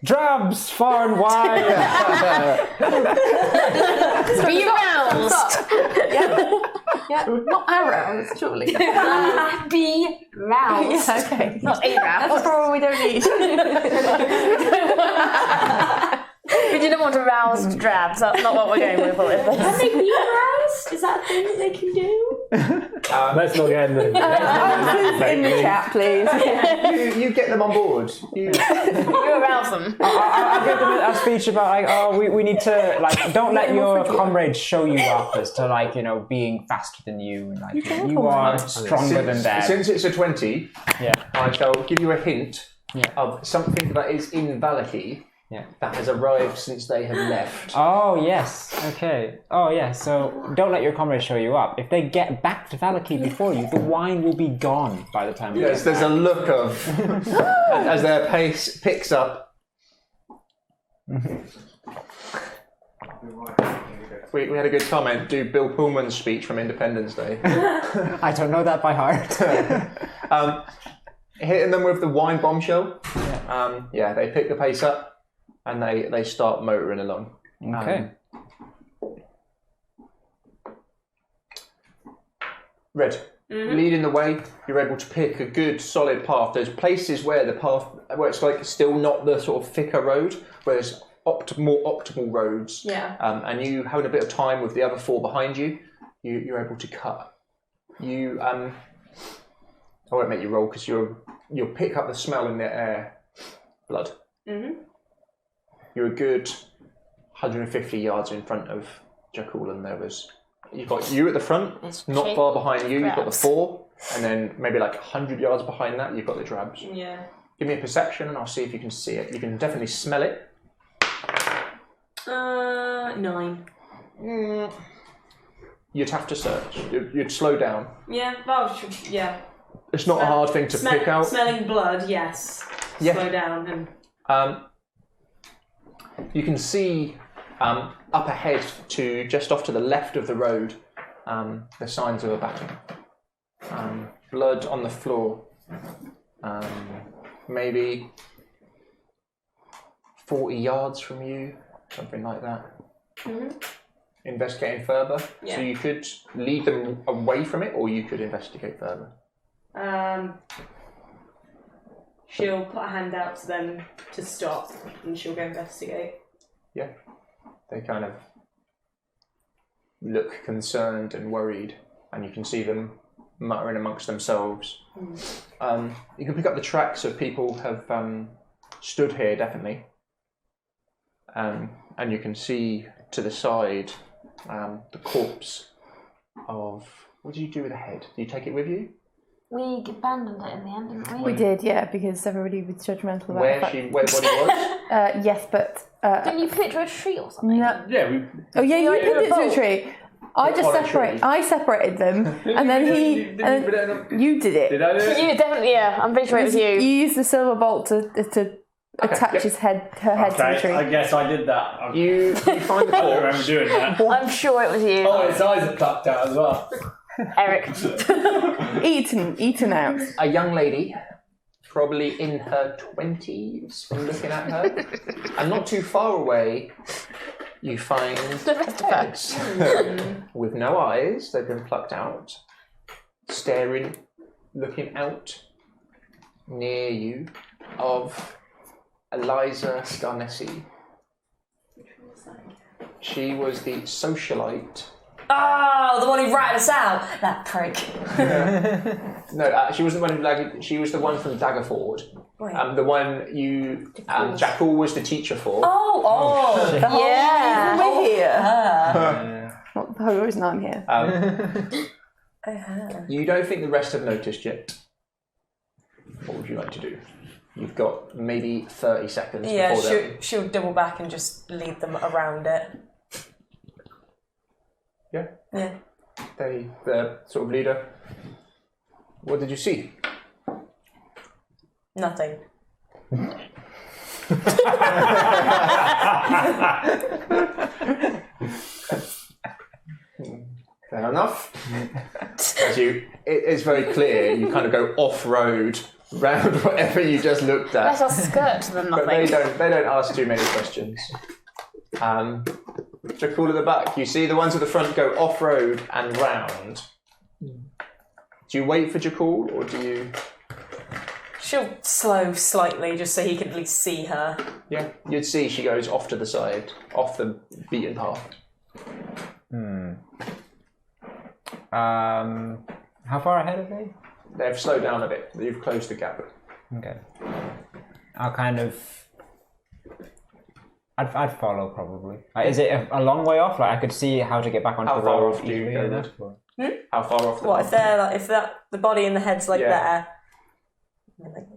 Drabs far and wide. Be aroused. Yeah, not aroused, surely. Be roused. Yeah, okay. Not aroused. That's probably we don't need. We didn't want to rouse drabs. That's not what we're going with. Can they be aroused? Is that a thing that they can do? Let's not get in the... Answers in the chat, please. you get them on board. You arouse them. I'll give them a speech about we need to don't let your comrades show you up as to being faster than you and you are stronger than them. Since it's a 20, Yeah. I shall give you a hint of something that is in Valaki that has arrived since they have left. Oh yes. Okay. Oh yeah. So don't let your comrades show you up. If they get back to Valaki before you, the wine will be gone by the time. Yes, there's a look of as their pace picks up. We had a good comment. Do Bill Pullman's speech from Independence Day. I don't know that by heart. Hitting them with the wine bombshell. They pick the pace up and they start motoring along. Okay. Red, leading the way, you're able to pick a good solid path. There's places where it's still not the sort of thicker road, where there's more optimal roads. Yeah. And you having a bit of time with the other 4 behind you, you're able to cut. I won't make you roll because you'll pick up the smell in the air. Blood. Mm-hmm. You're a good 150 yards in front of Jakule, and you've got you at the front, not far behind you, you've got the 4, and then maybe 100 yards behind that, you've got the drabs. Yeah. Give me a perception and I'll see if you can see it. You can definitely smell it. 9. You'd have to search. You'd slow down. Yeah, well, yeah. It's not a hard thing to pick out. Smelling blood, yes. Yeah. Slow down and... You can see up ahead to just off to the left of the road the signs of a battle. Blood on the floor. Maybe 40 yards from you, something like that. Mm-hmm. Investigating further. Yeah. So you could lead them away from it, or you could investigate further. She'll put a hand out to them to stop, and she'll go investigate. Yeah. They kind of look concerned and worried, and you can see them muttering amongst themselves. You can pick up the tracks of people have stood here, definitely. And you can see to the side the corpse of... What did you do with the head? Did you take it with you? We abandoned it in the end, didn't we? We did, yeah, because everybody was judgmental about Where it. the body was? Yes, but... Didn't you put it to a tree or something? No. Yeah, we... Oh, yeah, you You pinned it to a boat. tree. I just separated them, and then you did it. Did I do it? You definitely, I'm pretty sure it was you. You used the silver bolt to attach her head to the tree. I guess I did that. You find the I don't remember corpse. doing that. I'm sure it was you. Oh, its eyes are plucked out as well. Eric. Eaten out. A young lady, probably in her 20s, from looking at her, and not too far away, you find The rest of heads with no eyes. They've been plucked out, staring, looking out near you of Eliza Scarnessi. She was the socialite. Oh, the one who ratted us out. That prick. No, she wasn't the one who. She was the one from Daggerford. Wait. The one you. Jakule was the teacher for. Oh. The whole Yeah. reason we're here. Yeah. The whole reason I'm here. You don't think the rest have noticed yet. What would you like to do? You've got maybe 30 seconds Yeah, before she'll double back and just lead them around it. Yeah? Yeah. The sort of leader. What did you see? Nothing. Fair enough. It's very clear. You kind of go off-road round whatever you just looked at. Let us skirt them, But nothing. they don't ask too many questions. Jakule at the back, you see the ones at the front go off-road and round. Do you wait for Jakule, or do you... She'll slow slightly just so he can at least see her. Yeah, you'd see she goes off to the side, off the beaten path. How far ahead are they? They've slowed down a bit. You've closed the gap. Okay. I'll kind of... I'd follow, probably. Is it a long way off? Like, I could see how to get back onto How the far road off do you easily go? enough, or- How far off? What if they're like, the body and the head's like Yeah. there?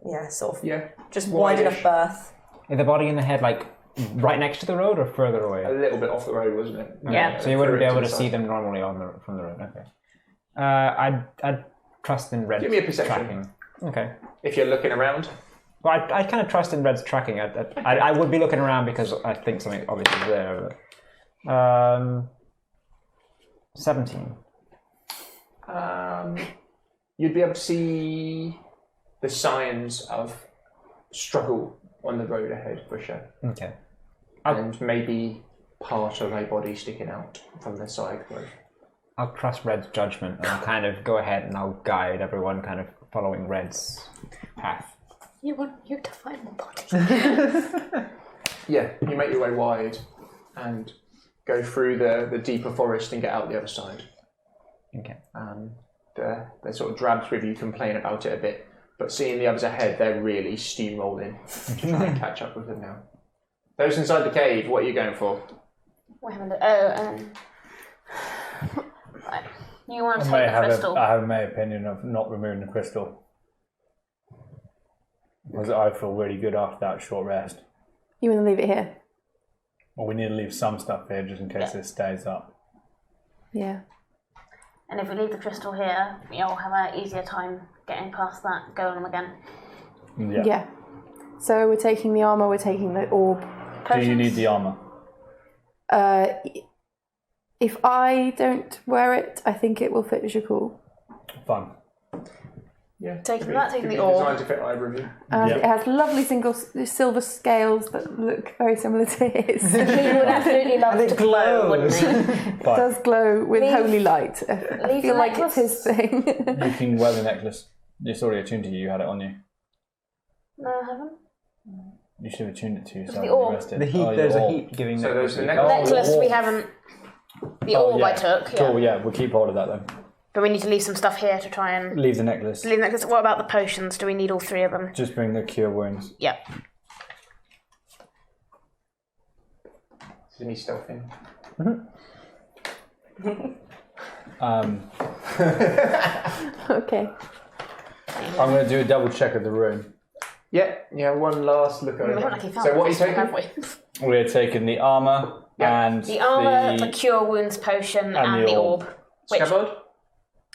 Yeah, sort of. Yeah. Just wide enough berth. Is the body and the head, like, right next to the road or further away? A little bit off the road, wasn't it? Yeah. So you wouldn't be Further able to to the see side. them normally from the road. Okay. I'd trust in Red's Give me a perception. tracking. Okay. If you're looking around. Well, I kind of trust in Red's tracking. I would be looking around because I think something obviously is there. But, 17. You'd be able to see the signs of struggle on the road ahead for sure. Okay. And maybe part of a body sticking out from the side road. I'll trust Red's judgment and I'll kind of go ahead and I'll guide everyone kind of following Red's path. You want you to find the body. Yeah, you make your way wide and go through the deeper forest and get out the other side. Okay. The sort of drabs with you complain about it a bit, but seeing the others ahead, they're really steamrolling to try and catch up with them now. Those inside the cave, what are you going for? We haven't. Right. You want to take the crystal? I have my opinion of not removing the crystal. Because I feel really good after that short rest. You want to leave it here? Well, we need to leave some stuff here just in case this stays up. Yeah. And if we leave the crystal here, you'll have an easier time getting past that golem again. Yeah. So we're taking the armor. We're taking the orb. Do you need the armor? If I don't wear it, I think it will fit Jakule. Fine. Yeah. Taking Could that, taking be the orb. designed to fit either of you. And it has lovely silver scales that look very similar to his. He would absolutely love to glow, wouldn't he? It does glow with holy light. I leave feel the like it's his thing. You can wear the necklace. It's already attuned to you. You had it on you. No, I haven't. You should have attuned it to yourself. The when you orb. rested. The heat, there's a heat giving So there's the Necklace we haven't. The orb I took. Yeah. Cool, yeah, we'll keep hold of that then. But we need to leave some stuff here to try and Leave the necklace. leave the necklace. What about the potions? Do we need all three of them? Just bring the cure wounds. Yep. Is any stealth in? Okay. I'm going to do a double check of the room. Yeah, one last look over. We haven't actually found So what are you the crystal, taking? have we? We're taking the armor, and The armour, the cure wounds potion, and the orb. Which, Scabbard?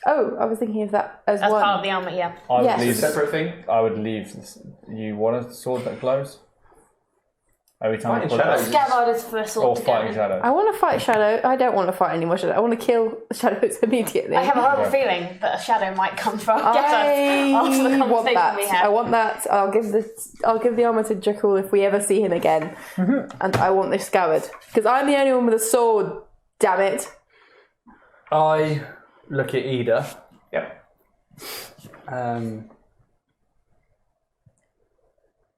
Oh, I was thinking of that as that's one. part of the armour, yeah. I would Yes. leave It's a separate thing. I would leave. You want a sword that glows? Every time Fighting you pull it shadows. out? Scabbard is for a sword Or to fighting go. shadows. I want to fight Shadow. I don't want to fight any more Shadow. I want to kill Shadows immediately. I have a horrible feeling that a shadow might come from get us after the I want conversation that. we had. I want that. I'll give the armor to Jakule if we ever see him again. And I want this scabbard because I'm the only one with a sword. Damn it! I look at Ida. Yep.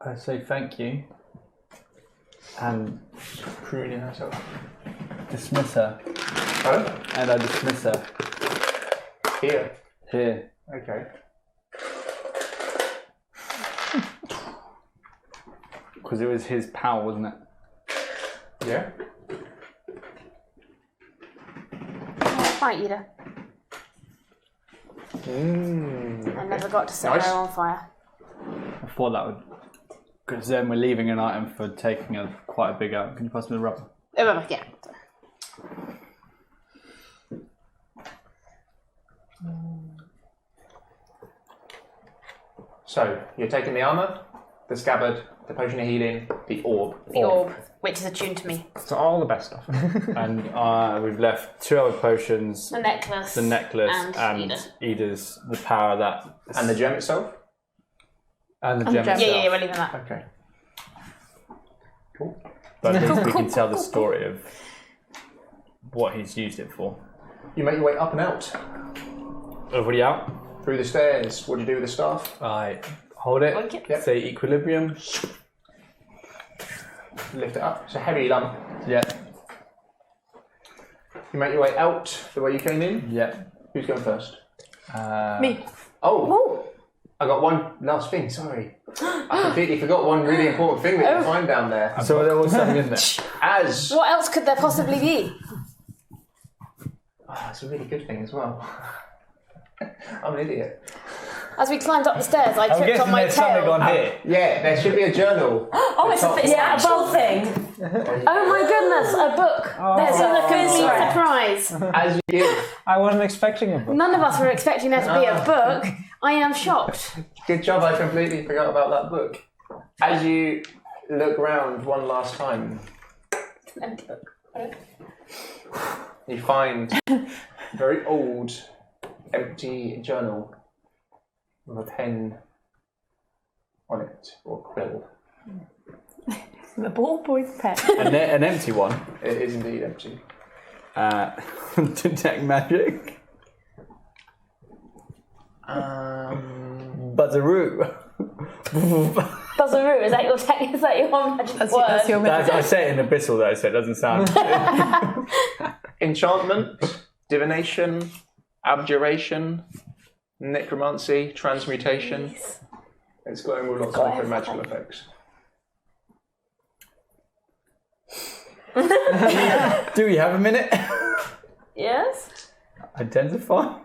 I say thank you. And Pruning herself. dismiss her. Oh? And I dismiss her. Here. Here. Okay. Because it was his pal, wasn't it? Yeah. Right, Ida. I never got to set Nice. her on fire. I thought that would... Because then we're leaving an item for taking quite a big item. Can you pass me the rubber? Yeah. So, you're taking the armour, the scabbard, the potion of healing, the orb. The orb, which is attuned to me. So all the best stuff. And we've left 2 other potions. The necklace. The necklace And Ida's the power that... And the gem itself? And the And gem the gem. itself. Yeah, we're leaving that. Okay. Cool. But at least we can tell the story of what he's used it for. You make your way up and out. Everybody out? Through the stairs. What do you do with the staff? I hold it, Oink it. Yep. say equilibrium. Lift it up. It's a heavy lump. Yeah. You make your way out the way you came in. Yeah. Who's going first? Me. Oh! I got one last thing, sorry. I completely forgot one really important thing that you find down there. So there was something in there. As... What else could there possibly be? Oh, it's a really good thing as well. I'm an idiot. As we climbed up the stairs, I I'm tripped guessing on my there's something tail. on here. Yeah, there should be a journal. Oh, it's a bold thing. Oh my goodness, a book. This is a complete surprise. As you give. I wasn't expecting a book. None of us were expecting there to be a book. I am shocked. Good job, I completely forgot about that book. As you look round one last time, Empty book. you find a very old, empty journal with a pen on it, or quill. The ballpoint pen. An empty one. It is indeed empty. Detect magic. Buzzaroo. Buzzaroo, is that your magic word? That's your I say it in Abyssal though, so it doesn't sound... Enchantment, divination, abjuration, necromancy, transmutation. It's going with lots of different magical effects. Do we have a minute? Yes? Identify?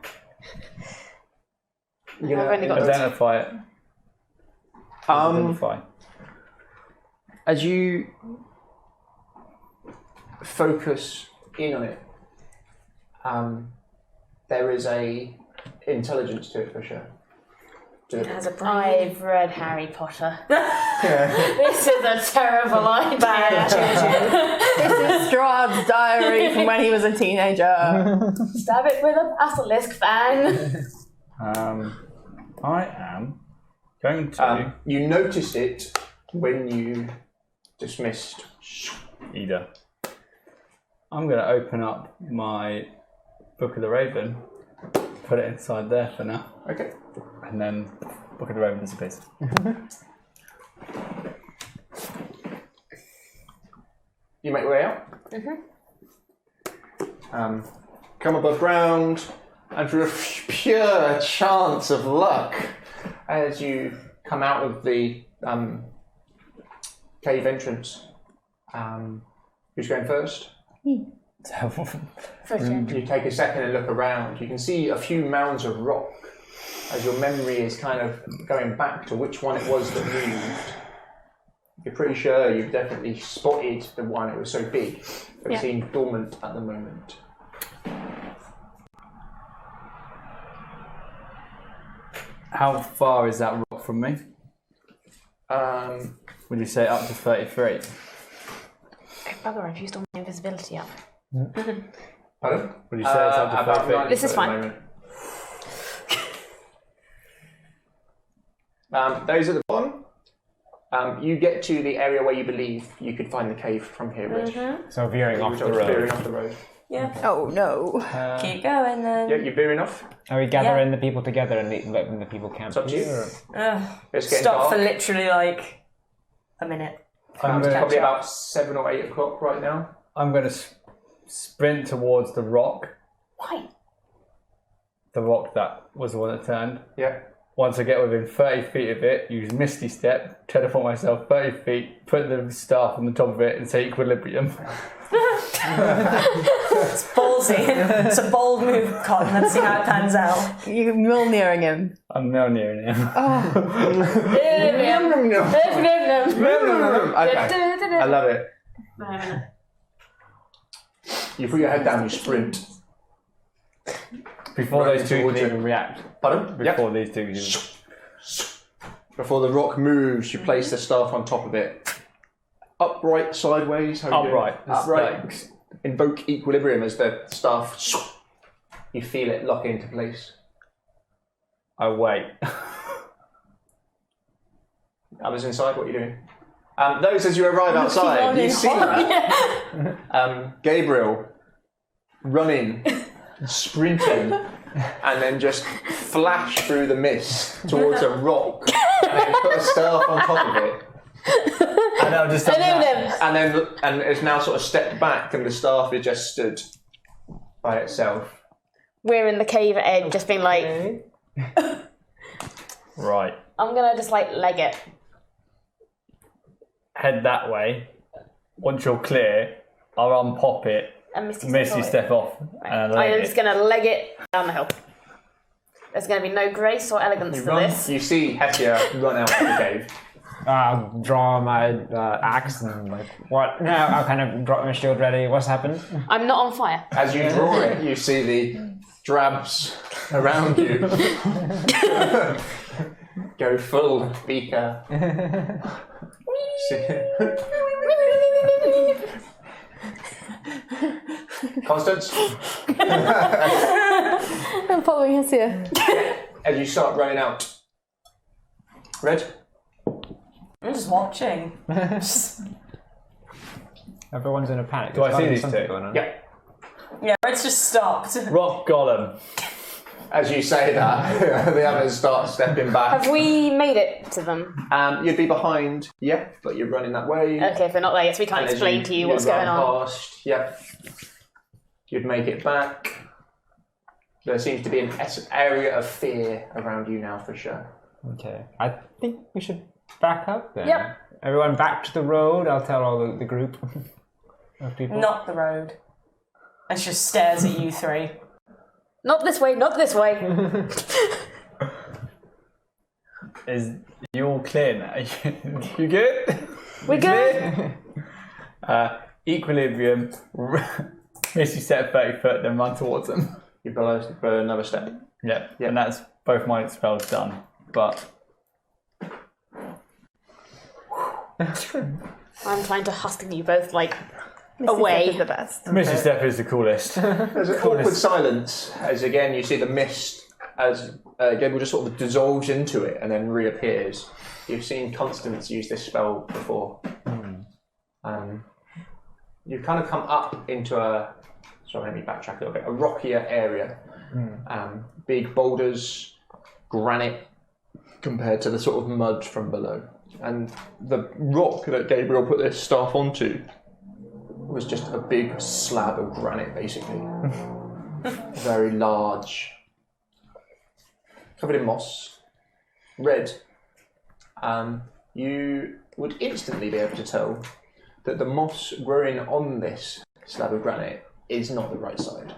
I've only got Identify it. Identify. As you focus in on it, there is a intelligence to it for sure. I've read Harry Potter. This is a terrible idea. This is Strahd's diary from when he was a teenager. Stab it with a basilisk fang. I am going to... you noticed it when you dismissed Ida. I'm going to open up my Book of the Raven, put it inside there for now. Okay. And then Book of the Raven disappears. You make your way out. Come above ground, and for a pure chance of luck, as you come out of the cave entrance, who's going first? You take a second and look around. You can see a few mounds of rock as your memory is kind of going back to which one it was that moved. You're pretty sure you've definitely spotted the one. It was so big. It seemed dormant at the moment. How far is that rock from me? Would you say up to 33? Bugger, I've used all my invisibility up. Pardon? Would you say it's up to about 30 feet? 90 This is at the fine. moment. Those at the bottom. You get to the area where you believe you could find the cave from here, Rich. So veering off the Veering road. off the road. Yeah. Oh no. Keep going then. Yeah, you're veering off. Are we gathering the people together and letting the people camp It's up to you. here? It's getting Stop dark. for literally like a minute. It's I'm probably gonna, about 7 or 8 o'clock right now. I'm going to sprint towards the rock. Why? The rock that was the one that turned. Yeah. Once I get within 30 feet of it, use Misty Step, teleport myself 30 feet, put the staff on the top of it and say equilibrium. It's ballsy. It's a bold move, Con. Let's see how it pans out. You're Mjolniring him. I'm now near him. Okay. I love it. You put your head down, you sprint. Before Right those two towards can it. even react. Pardon? Before these two can even... Before the rock moves, you place the staff on top of it. Upright, sideways. How are you doing? Upright. Upright. Invoke equilibrium as the staff. You feel it lock into place. I wait. Others inside, what are you doing? Those as you arrive outside, you see Gabriel running, sprinting, and then just flash through the mist towards a rock, and then put a staff on top of it. And I'll just... And it's now sort of stepped back, and the staff is just stood by itself. We're in the cave edge, just being like, Right. I'm gonna just like leg it. Head that way. Once you're clear, I'll unpop it, And Misty step off, and leg I'm it. just gonna leg it down the hill. There's gonna be no grace or elegance to this. You see Hessia run out of the cave. I'll draw my axe and like, what? No, I'll kind of drop my shield ready. What's happened? I'm not on fire. As you draw it, you see the drabs around you go full beaker. Constance, I'm following Hessia. as you start running out. Red? I'm just watching. Everyone's in a panic. Do I see There's these something two? going on. Yeah. Yeah, Red's just stopped. Rock Golem. As you say that, the others start stepping back. Have we made it to them? You'd be behind, yeah, but you're running that way. Okay, if we're not there yet, so we can't And as explain to you what's you'd going run on. Past, yeah. You'd make it back. There seems to be an area of fear around you now for sure. Okay. I think we should back up then. Yep. Everyone back to the road. I'll tell all the group of people. Not the road. And she just stares at you three. Not this way, not this way. Is you all clear now? You good? We're good. Equilibrium. Misty step 30 foot, then run towards them. You below another step. Yep. Yep. And that's both my spells done. But I'm trying to hustle you both like Misty away. Step is the best. Misty step is the coolest. There's an awkward silence as again you see the mist as Gabriel just sort of dissolves into it and then reappears. You've seen Constance use this spell before. You've kind of come up into let me backtrack a little bit, a rockier area. Big boulders, granite compared to the sort of mud from below. And the rock that Gabriel put this staff onto was just a big slab of granite, basically. Very large. Covered in moss. Red. You would instantly be able to tell that the moss growing on this slab of granite is not the right side.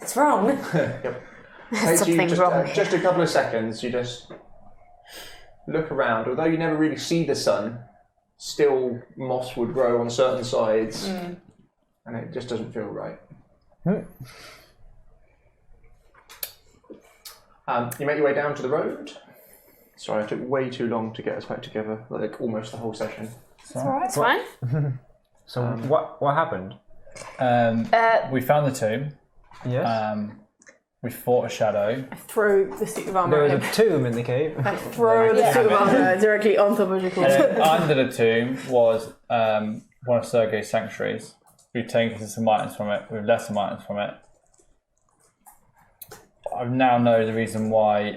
It's wrong. Yep. Takes you Something's wrong. just a couple of seconds, you just look around. Although you never really see the sun, still moss would grow on certain sides, and it just doesn't feel right. You make your way down to the road. Sorry, I took way too long to get us back together, like almost the whole session. It's alright. It's fine. So what happened? We found the tomb. Yes. We fought a shadow. I throw the suit of armour There was at a him. tomb in the cave. I throw the suit of armour directly on top of And Jakule. then under the tomb was one of Sergei's sanctuaries. We've taken some items from it. We've left some items from it. I now know the reason why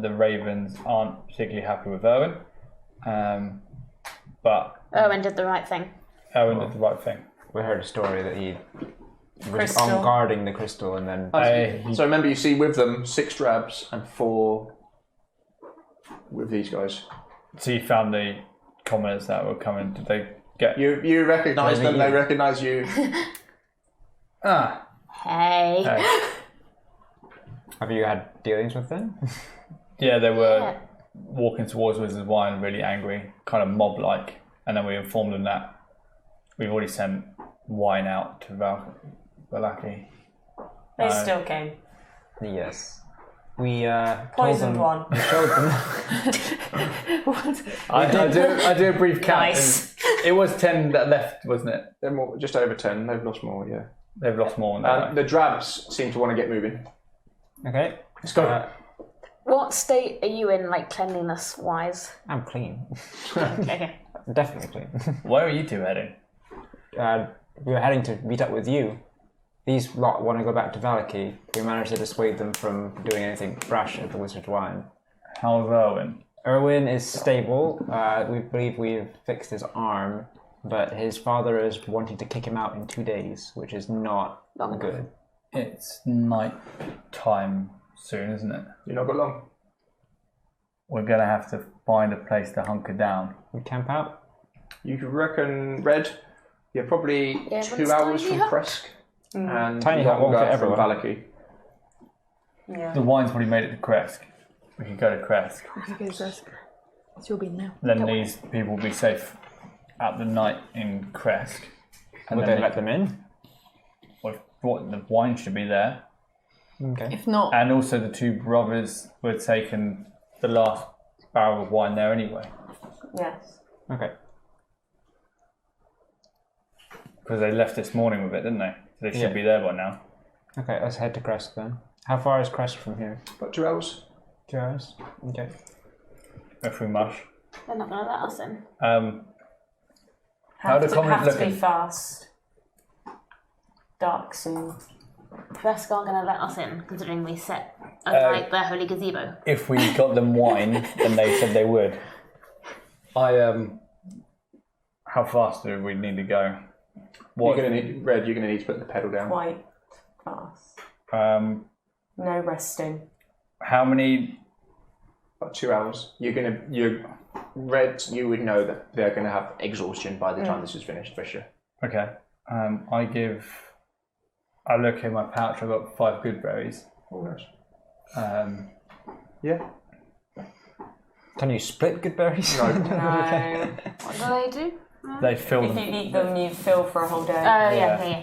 the Ravens aren't particularly happy with Urwin. But Urwin did the right thing. Urwin did the right thing. We heard a story that he was Crystal. on guarding the crystal and then... So remember, you see with them 6 drabs and 4 with these guys. So you found the commoners that were coming. Did they get... You recognise them, they recognise you. Hey. Have you had dealings with them? Yeah, they were walking towards Wizard's Wine, really angry, kind of mob-like. And then we informed them that we've already sent wine out to Valaki. They still came. Yes. We Poisoned one. We showed them. I do a brief count. Nice. It was 10 that left, wasn't it? They're more, just over 10, they've lost more, yeah. They've lost more than that. The drabs seem to want to get moving. Okay. Let's go. What state are you in, like cleanliness-wise? I'm clean. Okay. Definitely clean. Where are you two heading? We were heading to meet up with you. These lot want to go back to Valaki. We managed to dissuade them from doing anything brash at the Wizard's Wine. How's Urwin? Urwin is stable. We believe we've fixed his arm, but his father is wanting to kick him out in 2 days, which is not good. It's night time soon, isn't it? You've not got long. We're going to have to find a place to hunker down. We camp out? You reckon, Red, you're probably 2 hours from Kresk. And Tiny hut won't fit from everyone. Valaki. Yeah. The wine's probably made it to Kresk. We can go to Kresk. It's your bean now. Then these people will be safe at the night in Kresk. And Would then they let them in? What the wine should be there. Okay. If not, And also the 2 brothers were taking the last barrel of wine there anyway. Yes. Okay. Because they left this morning with it, didn't they? They should be there by now. Okay, let's head to Kresk then. How far is Kresk from here? About 2 hours. 2 hours? Okay. If we mush. They're not going to let us in. How do commoners have to be looking? fast. Dark soon. Kresk aren't going to let us in, considering we set alight their holy gazebo. If we got them wine, then they said they would. How fast do we need to go? What? You're going to need, Red, you're going to need to put the pedal down. Quite fast. No resting. How many? About 2 hours. Red, you would know that they're going to have exhaustion by the time this is finished, for sure. Okay. I look in my pouch. I've got 5 good berries. Oh, nice. Yeah. Can you split good berries? No. No. What do they do? They fill If them. you eat them, you fill for a whole day. Oh, yeah.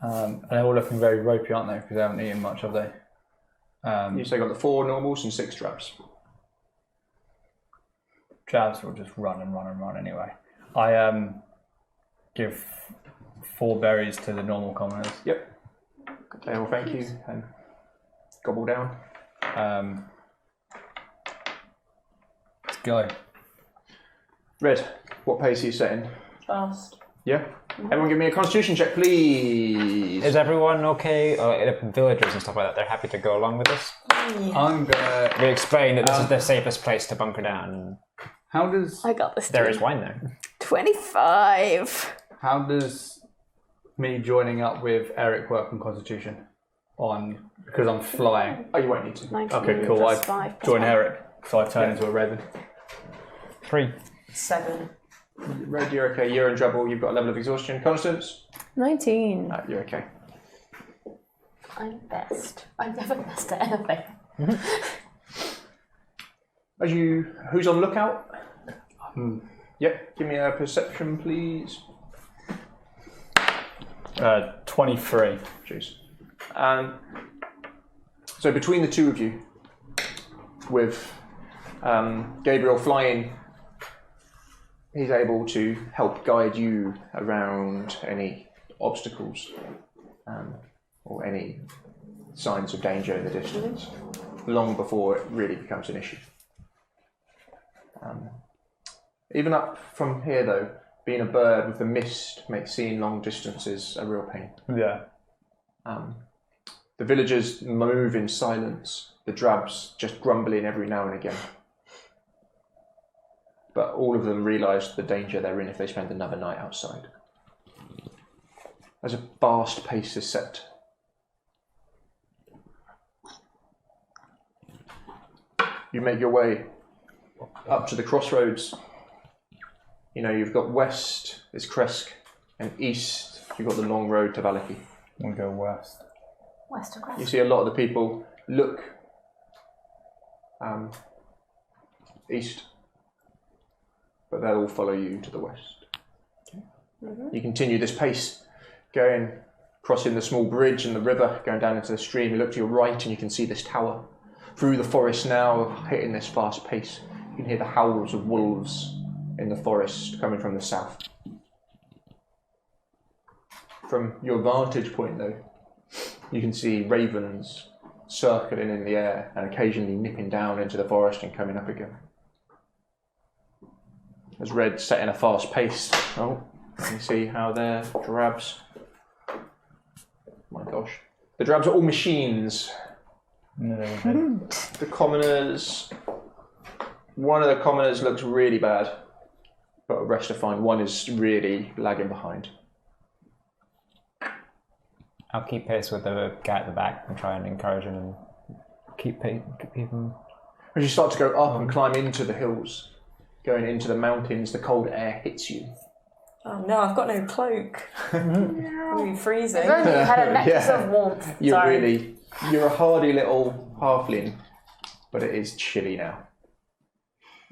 And they're all looking very ropey, aren't they? Because they haven't eaten much, have they? You say got the 4 normals and 6 drabs. Jabs will just run and run and run anyway. I give 4 berries to the normal commoners. Yep. They will thank you and gobble down. Let's go. Red, what pace are you setting? Fast. Yeah? Everyone give me a constitution check, please. Is everyone okay? The villagers and stuff like that, they're happy to go along with this? I'm gonna. We explain that this is the safest place to bunker down. How does I got this. There is wine there. 25. How does me joining up with Eric work on Constitution? Because I'm flying. Oh, you won't need to. 19 Okay, cool. plus I 5 plus join 1. Eric, so I turn into a raven. 3. 7. Red, you're okay. You're in trouble. You've got a level of exhaustion. Constance? 19. You're okay. I'm best. I'm never best at anything. Who's on lookout? Yep, give me a perception, please. 23. Jeez. So between the two of you, with Gabriel flying, he's able to help guide you around any obstacles or any signs of danger in the distance, long before it really becomes an issue. Even up from here, though, being a bird with the mist makes seeing long distances a real pain. Yeah. The villagers move in silence, the drabs just grumbling every now and again. But all of them realise the danger they're in if they spend another night outside. As a fast pace is set. You make your way up to the crossroads. You know, you've got west is Kresk, and east you've got the long road to Valaki. We'll go west. West of Kresk. You see a lot of the people look east, but they'll all follow you to the west. You continue this pace, crossing the small bridge and the river, going down into the stream. You look to your right and you can see this tower. Through the forest now, hitting this fast pace, you can hear the howls of wolves in the forest coming from the south. From your vantage point, though, you can see ravens circling in the air and occasionally nipping down into the forest and coming up again. As Red setting a fast pace, you can see how they're drabs. My gosh. The drabs are all machines. The commoners, one of the commoners looks really bad, but the rest are fine. One is really lagging behind. I'll keep pace with the guy at the back and try and encourage him and keep him. As you start to go up and climb into the hills, going into the mountains, the cold air hits you. Oh no, I've got no cloak. I'm freezing. If only you had a necklace of warmth. You're a hardy little halfling, but it is chilly now.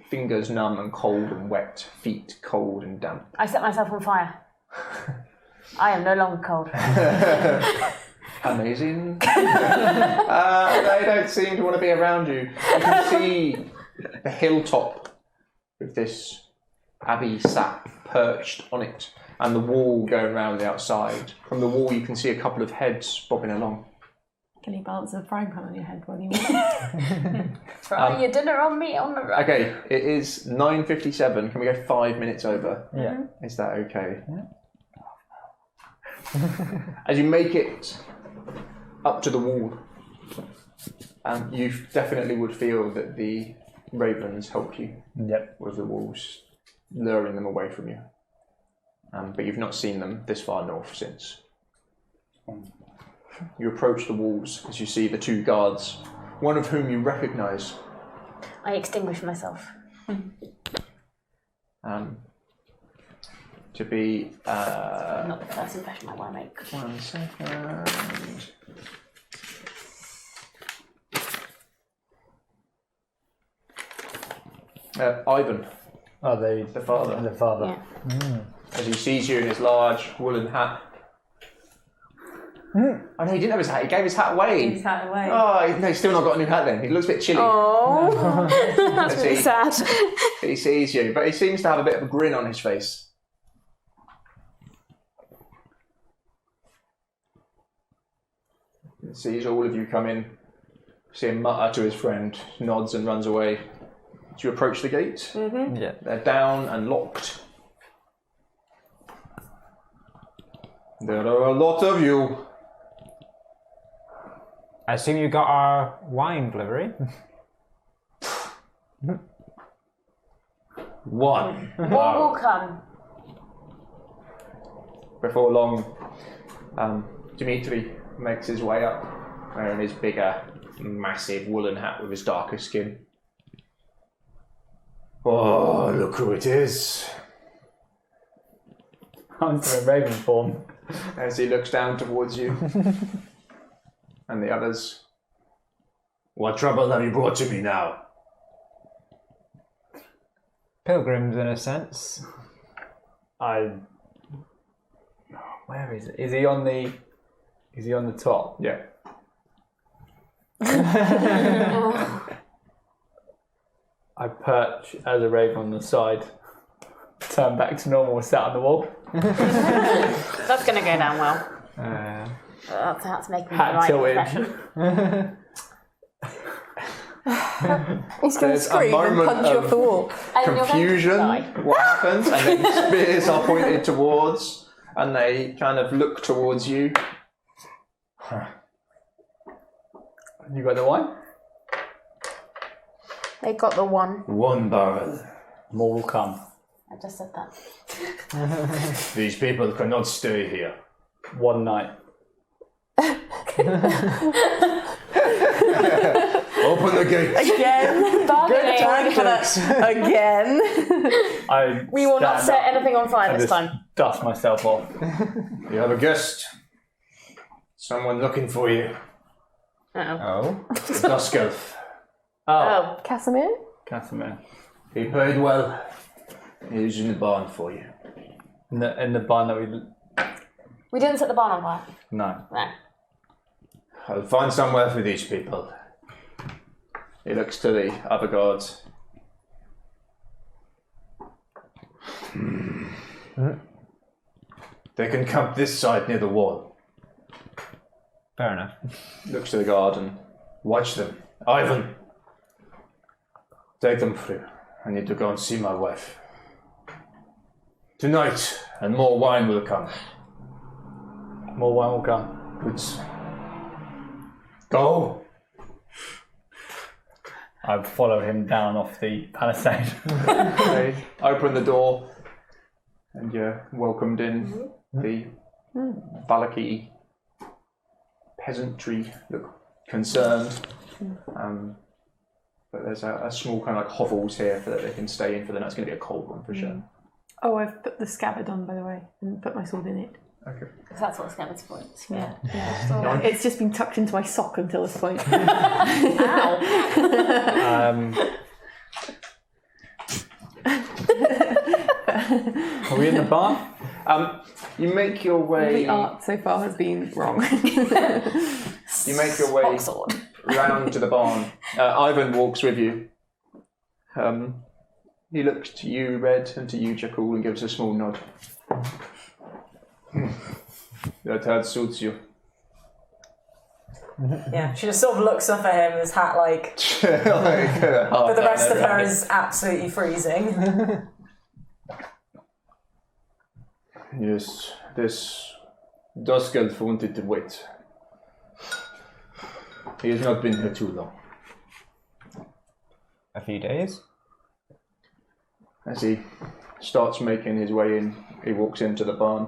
Fingers numb and cold and wet, feet cold and damp. I set myself on fire. I am no longer cold. Amazing. They don't seem to want to be around you. You can see the hilltop with this abbey sap perched on it and the wall going around the outside. From the wall you can see a couple of heads bobbing along. Can you balance a frying pan on your head while you walk? Try your dinner on me on the road. Okay, it is 9:57. Can we go 5 minutes over? Yeah. Is that okay? Yeah. As you make it up to the wall, you definitely would feel that the ravens helped you with the walls, luring them away from you. But you've not seen them this far north since. You approach the walls as you see the two guards, one of whom you recognise. I extinguish myself. To be... Not the first impression I want to make. 1 second. Ivan. Oh, the father. The father. Yeah. As he sees you in his large woolen hat. Oh no, he didn't have his hat. He gave his hat away. Gave his hat away. Oh, no, he's still not got a new hat then. He looks a bit chilly. Oh, that's really sad. He sees you, but he seems to have a bit of a grin on his face. He sees all of you come in. See him mutter to his friend, nods and runs away. Do you approach the gate? Mm-hmm. Yeah. They're down and locked. There are a lot of you. I assume you got our wine delivery. One. More will come. Before long, Dimitri makes his way up, wearing his bigger, massive woolen hat with his darker skin. Oh, look who it is. I'm in raven form. As he looks down towards you. And the others. What trouble have you brought to me now? pilgrims in a sense. Where is it? Is he on the top? Yeah. I perch as a raven on the side, turn back to normal, sat on the wall. That's going to go down well. That's making the Hat right tilted. impression. He's going to There's a scream and moment punch you of off the wall. And you're going to Confusion, die. what happens, and then spears are pointed towards, and they kind of look towards you. You got the one? They got the one. One barrel. More will come. I just said that. These people cannot stay here. One night. Open the gate. Again. Bargaining. Again. We will not stand set up anything on fire and this just time. dust myself off. You have a guest. Someone looking for you. Uh-oh. Oh. The Dusk Elf. Oh. Casimir? Casimir. He paid well. He's in the barn for you. In the barn that we... We didn't set the barn on fire. No. No. I'll find somewhere for these people. He looks to the other guards. They can camp this side near the wall. Fair enough. Looks to the guard and Watch them. Ivan! Take them through. I need to go and see my wife. Tonight, and more wine will come. More wine will come. Good. Go! I follow him down off the palisade. they open the door and you're welcomed in. The Valaki peasantry look concerned. But there's a small kind of like hovels here for that they can stay in for the night. It's going to be a cold one for sure. Oh, I've put the scabbard on, by the way, and put my sword in it. Okay. Because that's what scabbard's for. Yeah. It's just been tucked into my sock until this point. Ow. Are we in the barn? You make your way. The art so far has been wrong. You make your way round to the barn. Ivan walks with you. He looks to you, Red, and to you, Jakule, and gives a small nod. That hat suits you. Yeah, she just sort of looks up at him, his hat like... but the rest of her is absolutely freezing. Yes, this Dusk Elf wanted to wait. He has not been here too long. A few days? As he starts making his way in, he walks into the barn.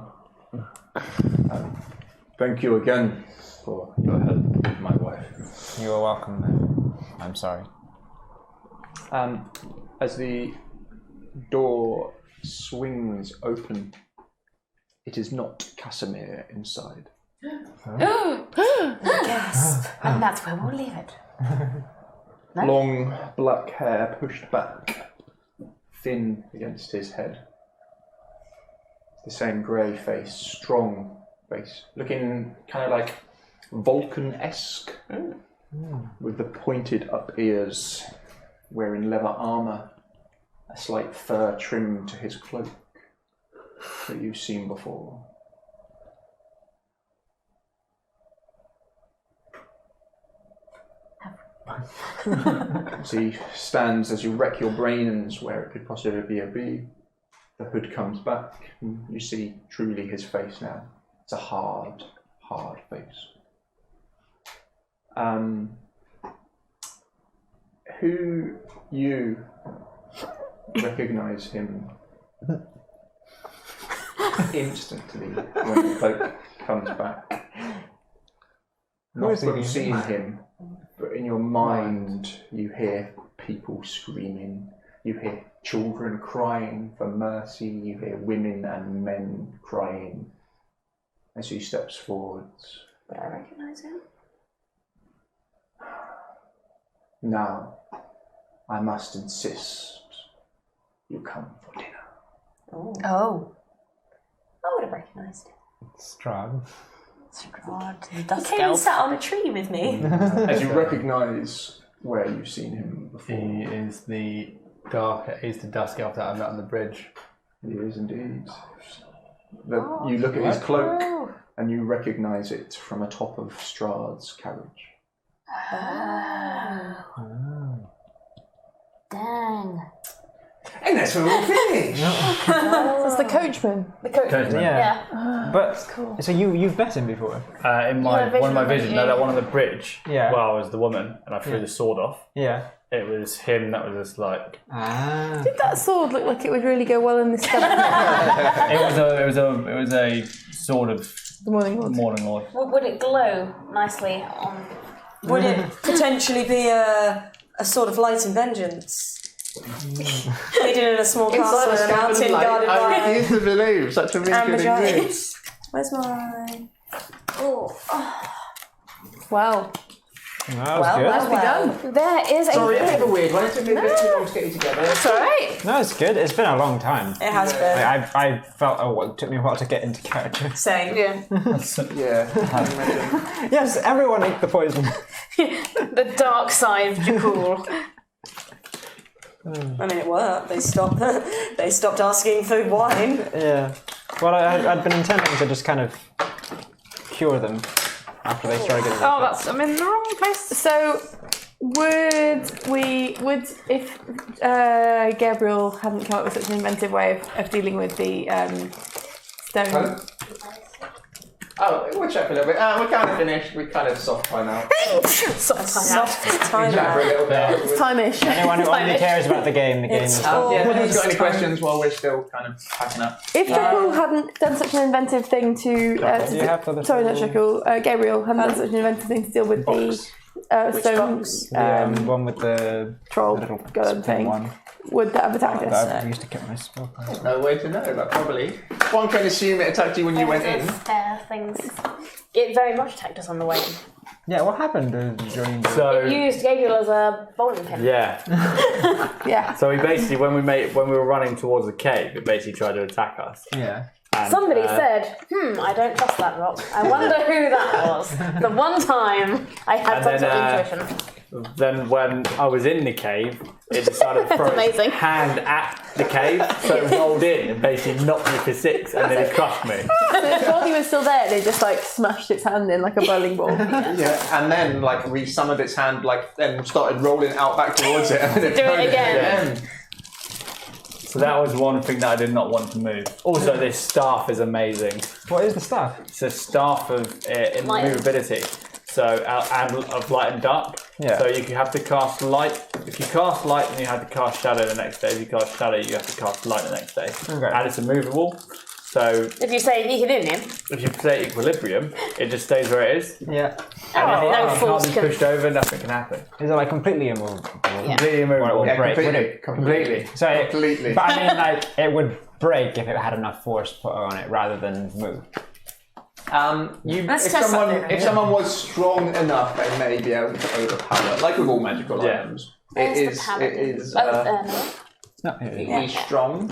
Thank you again for your help with my wife. You are welcome. I'm sorry. As the door swings open, it is not Casimir inside. Gasp. And that's where we'll leave it. No? Long black hair pushed back, thin against his head. The same grey face, strong face, looking kind of like Vulcan-esque, with the pointed up ears, wearing leather armour, a slight fur trim to his cloak that you've seen before. As he stands, as you wreck your brains where it could possibly be a bee, the hood comes back, and you see truly his face now. It's a hard, hard face. Who you recognise him instantly when the cloak comes back. Not from seeing him, but in your mind you hear people screaming, you hear children crying for mercy, you hear women and men crying as he steps forwards. Would I recognise him? Now, I must insist. you come for dinner. Oh. I would have recognised it. Strahd. Strahd, the He dust came and elf. sat on a tree with me. As you recognise where you've seen him before. He is the dusk elf that I met on the bridge. He is indeed. You look at his cloak and you recognise it from atop of Strahd's carriage. Dang. And that's where we'll finish. That's the coachman. The coachman. Yeah. But so you've met him before? In my one of my visions, no, that one on the bridge. Yeah. Well, I was the woman, and I threw the sword off. Yeah. It was him that was just like. Did that sword look like it would really go well in this stuff? It was a sword of the Morning Lord. Morning Lord. Would it glow nicely on? Would it potentially be a sort of light and vengeance? Hidden in a small castle in a mountain guarded by I refuse to believe such a thing could exist. Where's my... Wow. That was good. Nicely done. There is a. Sorry, a bit of a weird one. It took me a bit too long to get you together. That's alright. No, it's good. It's been a long time. It has been. I felt it took me a while to get into character. Same. Yeah. Yeah. Yes, everyone ate the poison. The dark side of Jakule. I mean, it worked. They stopped asking for wine. Yeah. Well, I'd been intending to just kind of cure them after they started getting. I'm in the wrong place. So, if Gabrielle hadn't come up with such an inventive way of dealing with the stone. Oh, we'll check a little bit. We're kind of finished. We're kind of soft time out. Soft time Chat for a out. little bit. It's time-ish. Anyone who only cares about the game is. Yeah, if anyone's got any questions while we're still kind of packing up. If Jakule hadn't done such an inventive thing sorry, not Jakule, Gabrielle hadn't done such an inventive thing to deal with the stone The one with the troll little god thing, one. would that have attacked us? That I used to get my spell. There's no way to know, but probably. One can assume it attacked you when you went in. Things. It very much attacked us on the way in. Yeah, what happened during So It used Gabriel as a bowling pin. yeah. Yeah. So we basically when we were running towards the cave, it basically tried to attack us. Yeah. And, Somebody said, I don't trust that rock. I wonder who that was. The one time I had some sort of intuition. Then when I was in the cave, it decided to throw its amazing. hand at the cave, so it rolled in and basically knocked me for 6, and then it crushed me. So its body was still there, and it just like smashed its hand in like a bowling ball. Yeah, and then like re-summoned its hand, like then started rolling out back towards it, and then Do it again. So that was one thing that I did not want to move. Also, this staff is amazing. What is the staff? It's a staff of Light. immovability. So, and of light and dark. Yeah. So you have to cast light. If you cast light, then you have to cast shadow the next day. If you cast shadow, you have to cast light the next day. Okay. And it's immovable. So If you say equilibrium, if you play equilibrium, it just stays where it is. Yeah. And no it can't force be can- pushed over, nothing can happen. Is it like completely immovable? Completely immovable. Or it would break? Would completely, it? Completely. So completely. But I mean, like, it would break if it had enough force put on it rather than move. Let's If test someone something. was strong enough, they may be able to overpower. Like with all magical items, Where's it the is. It paladin? is. No. It is strong.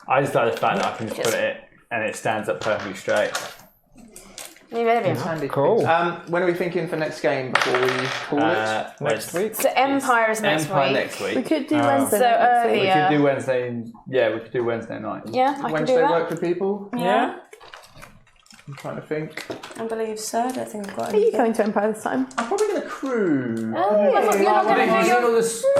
I just like the fact that I can just put it and it stands up perfectly straight. Equilibrium. Cool. When are we thinking for next game before we call it? Next week? So Empire is next Empire week. next week. We could do Wednesday. So next early, week. We yeah. could do Wednesday. Yeah, we could do Wednesday night. Yeah, I can Wednesday do that. work for people? Yeah. I'm trying to think. I believe so. I don't think we've got Are you anything. coming to Empire this time? I'm probably going to cruise. Oh, I thought you were not going to do your...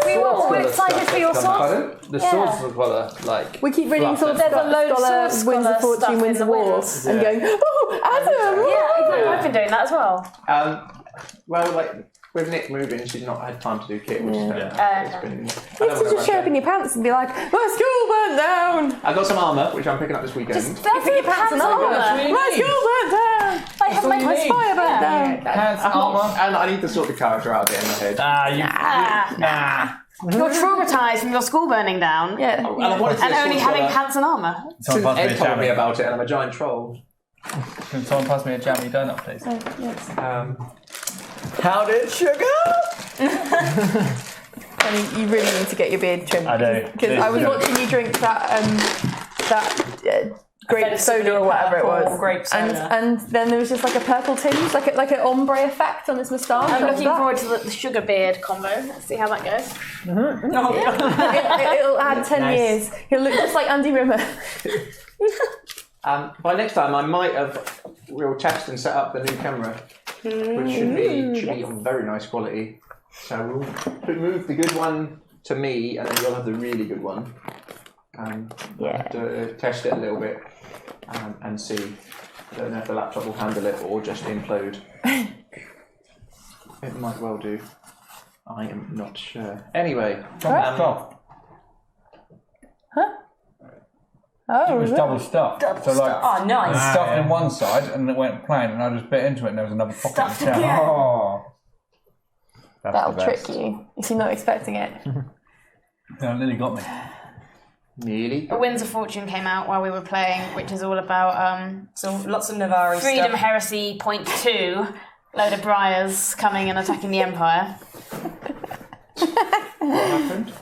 We were all excited for your sword. Pardon? The Yeah. swords look rather like. We keep reading Fluff. Sword There's a load of Scholar, Sword Wins of Scholar Fortune, stuff Wins in of the War, winners. and going, oh, Adam! Yeah, exactly. I've been doing that as well. Well, like with Nick moving, she's not had time to do kit, which Yeah. it's been. You have to just show up in your pants and be like, my school burnt down! I got some armour, which I'm picking up this weekend. That's your pants armor. My school burnt down! I have my Fire burnt down! Pants, And I need to sort the character out a bit in my head. You're traumatised from your school burning down. Yeah. And I wanted to And get only Sword having Scholar pants and armour. since Ed told me about it, and I'm a giant troll. Can someone pass me a jammy donut, please? Yes. How did sugar? And you really need to get your beard trimmed. I do. Because I was watching you drink that grape soda or whatever it was. Grape soda. And then there was just like a purple tinge, like an ombre effect on his moustache. I'm looking forward to the sugar beard combo. Let's see how that goes. It'll add 10 years. He'll look just like Andy Rimmer. By next time, I might have we'll test and set up the new camera, which should be of very nice quality. So we'll move the good one to me, and then you'll have the really good one. We'll have to test it a little bit and see. I don't know if the laptop will handle it or just implode. It might well do. I am not sure. Anyway. Stuffed. Oh, It was double stuffed. Oh, nice. Stuffed in one side and it went plain, and I just bit into it and there was another pocket. Stuffed in the again. Oh, that'll trick you if you're not expecting it. no, Lily got me. Nearly. A Winds of Fortune came out while we were playing, which is all about So lots of Navari Freedom stuff. Heresy Point 2. Load of Briars coming and attacking the Empire. What happened?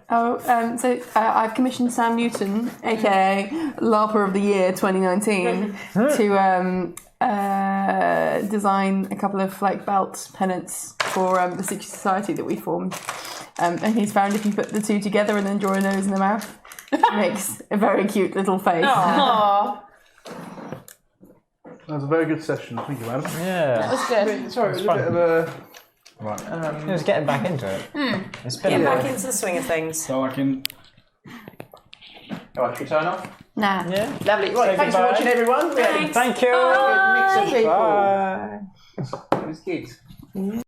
So I've commissioned Sam Newton, aka LARPer of the Year 2019, to design a couple of like belt pennants for the Secret Society that we formed. And he's found if you put the two together and then draw a nose and a mouth, it makes a very cute little face. Aww. That was a very good session. Thank you, madam. Yeah. That was good. Sorry, it was a bit of a. Right. It was getting back into it. It's been Get back into the swing of things. So I can. Alright, should we turn off? Nah. Yeah. Lovely. Right, thanks for watching, everyone. We had a Thank you. good mix of people. Bye. It was good.